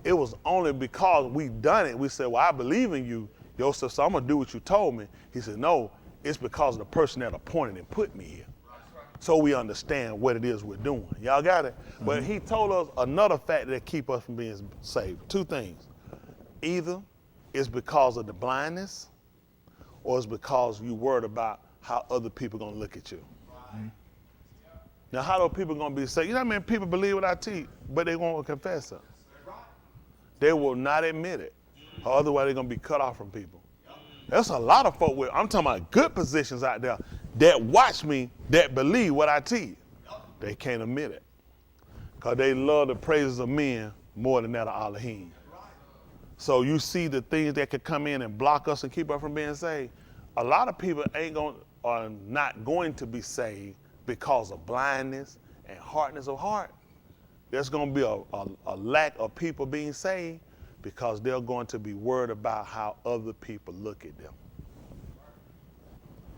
it was only because we done it. We said, well, I believe in you, Yosef, so I'm going to do what you told me. He said, no, it's because of the person that appointed and put me here. So we understand what it is we're doing. Y'all got it? Mm-hmm. But he told us another factor that keep us from being saved. Two things. Either it's because of the blindness, or it's because you worried about how other people are going to look at you. Mm-hmm. Now, how are people going to be saved? You know what I mean? People believe what I teach, but they won't confess it. They will not admit it, or otherwise they're going to be cut off from people. There's a lot of folk I'm talking about good positions out there that watch me, that believe what I teach. They can't admit it because they love the praises of men more than that of Elohim. So you see the things that could come in and block us and keep us from being saved. A lot of people are not going to be saved because of blindness and hardness of heart. There's going to be a lack of people being saved because they're going to be worried about how other people look at them.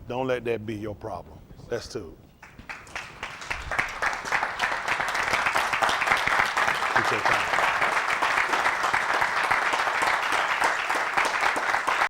Don't let that be your problem. That's two. Appreciate your time.